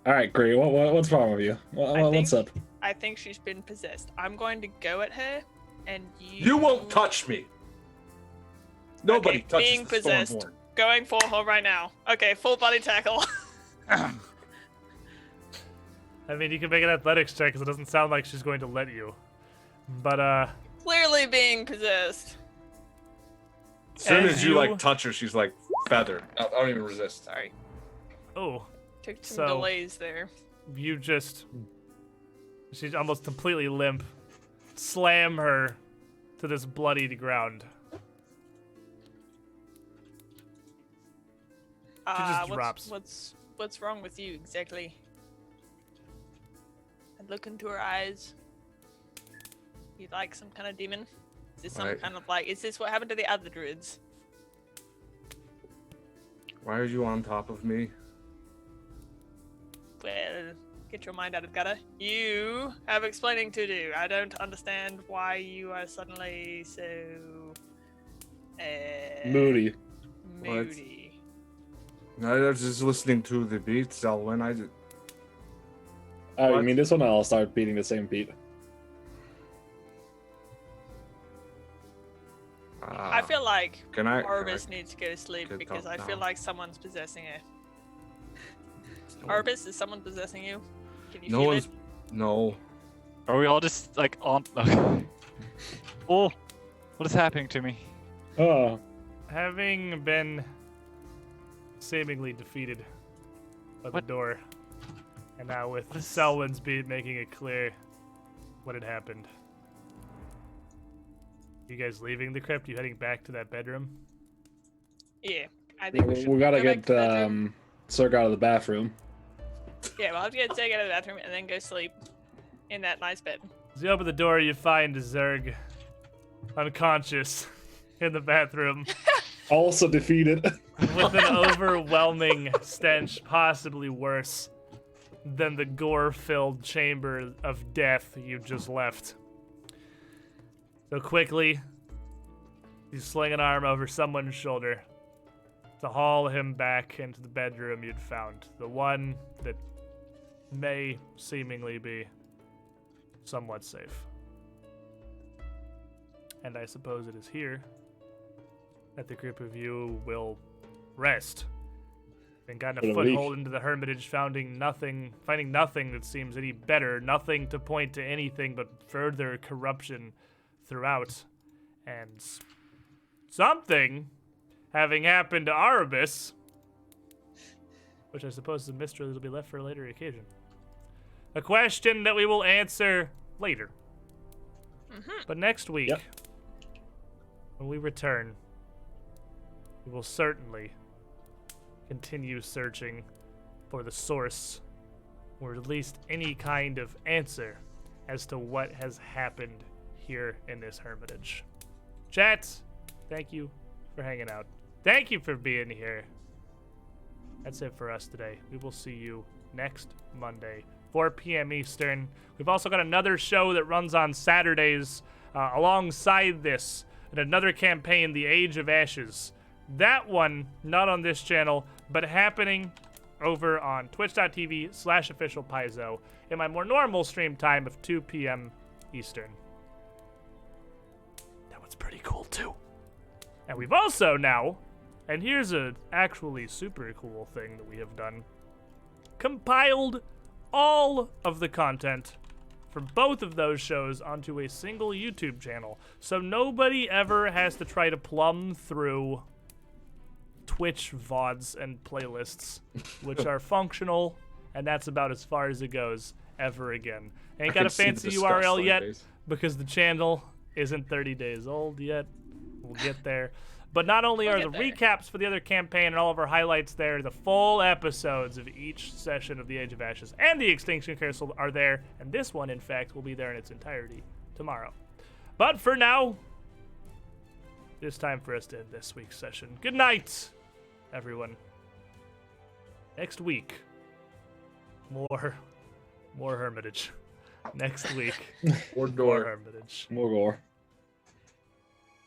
All right, great. What's wrong with you? What's up? I think she's been possessed. I'm going to go at her, and You won't touch me. Nobody Okay, touches being the possessed. Stormborn. Going for her right now. Okay, full body tackle. I mean, you can make an athletics check because it doesn't sound like she's going to let you. But Clearly being possessed. As soon As as you you- like touch her, she's like feathered. I don't even resist. Sorry, oh, took some So- delays there. you just she's almost completely limp. Slam her to this bloodied ground. just drops. What's wrong with you exactly? I look into her eyes. You like some kind of demon? Is this some Right. kind of like? Is this what happened to the other druids? Why are you on top of me? Well, get your mind out of the gutter. You have explaining to do. I don't understand why you are suddenly so Moody. moody. I was just listening to the beat, Selwyn. I did. Oh, you What? mean this one? I'll start beating the same beat. I feel like Can I? Orbis needs to go to sleep get because up I feel now? like someone's possessing her. Orbis, is someone possessing you? Can you No feel one's. it? No. Are we all just like on? Oh, what is happening to me? Oh, Having been seemingly defeated by the What? door, and now with What is- Selwyn's beat making it clear what had happened. You guys leaving the crypt? You heading back to that bedroom? Yeah, I think we should. we gotta go back get to the bedroom. Cirque out of the bathroom. Yeah, we'll have to get Zig out of the bathroom and then go sleep in that nice bed. As you open the door, you find Zerg unconscious in the bathroom Also defeated. with an overwhelming stench, possibly worse than the gore-filled chamber of death you just left. So quickly, you sling an arm over someone's shoulder to haul him back into the bedroom you'd found. The one that may seemingly be somewhat safe. And I suppose it is here that the group of you will rest. And gotten For a the week. foothold into the hermitage, finding nothing that seems any better, nothing to point to anything but further corruption throughout. And something having happened to Arabis, which I suppose is a mystery that'll be left for a later occasion. A question that we will answer later. But next week, Yep. when we return, we will certainly continue searching for the source, or at least any kind of answer as to what has happened here in this hermitage. Chat, thank you for hanging out. Thank you for being here. That's it for us today. We will see you next Monday, 4 p.m. Eastern. We've also got another show that runs on Saturdays alongside this, and another campaign, The Age of Ashes. That one, not on this channel, but happening over on twitch.tv/official Paizo in my more normal stream time of 2 p.m. Eastern. That one's pretty cool too. And we've also now, and here's a actually super cool thing that we have done, compiled all of the content from both of those shows onto a single YouTube channel. So nobody ever has to try to plumb through Twitch VODs and playlists, which are functional, and that's about as far as it goes ever again. Ain't got a fancy URL yet because the channel isn't 30 days old yet. We'll get there. But not only We'll are the get there. recaps for the other campaign and all of our highlights there, the full episodes of each session of the Age of Ashes and the Extinction Carousel are there, and this one, in fact, will be there in its entirety tomorrow. But for now, it's time for us to end this week's session. Good night, everyone. Next week, more Hermitage. Next week, Or more door. Hermitage. More gore.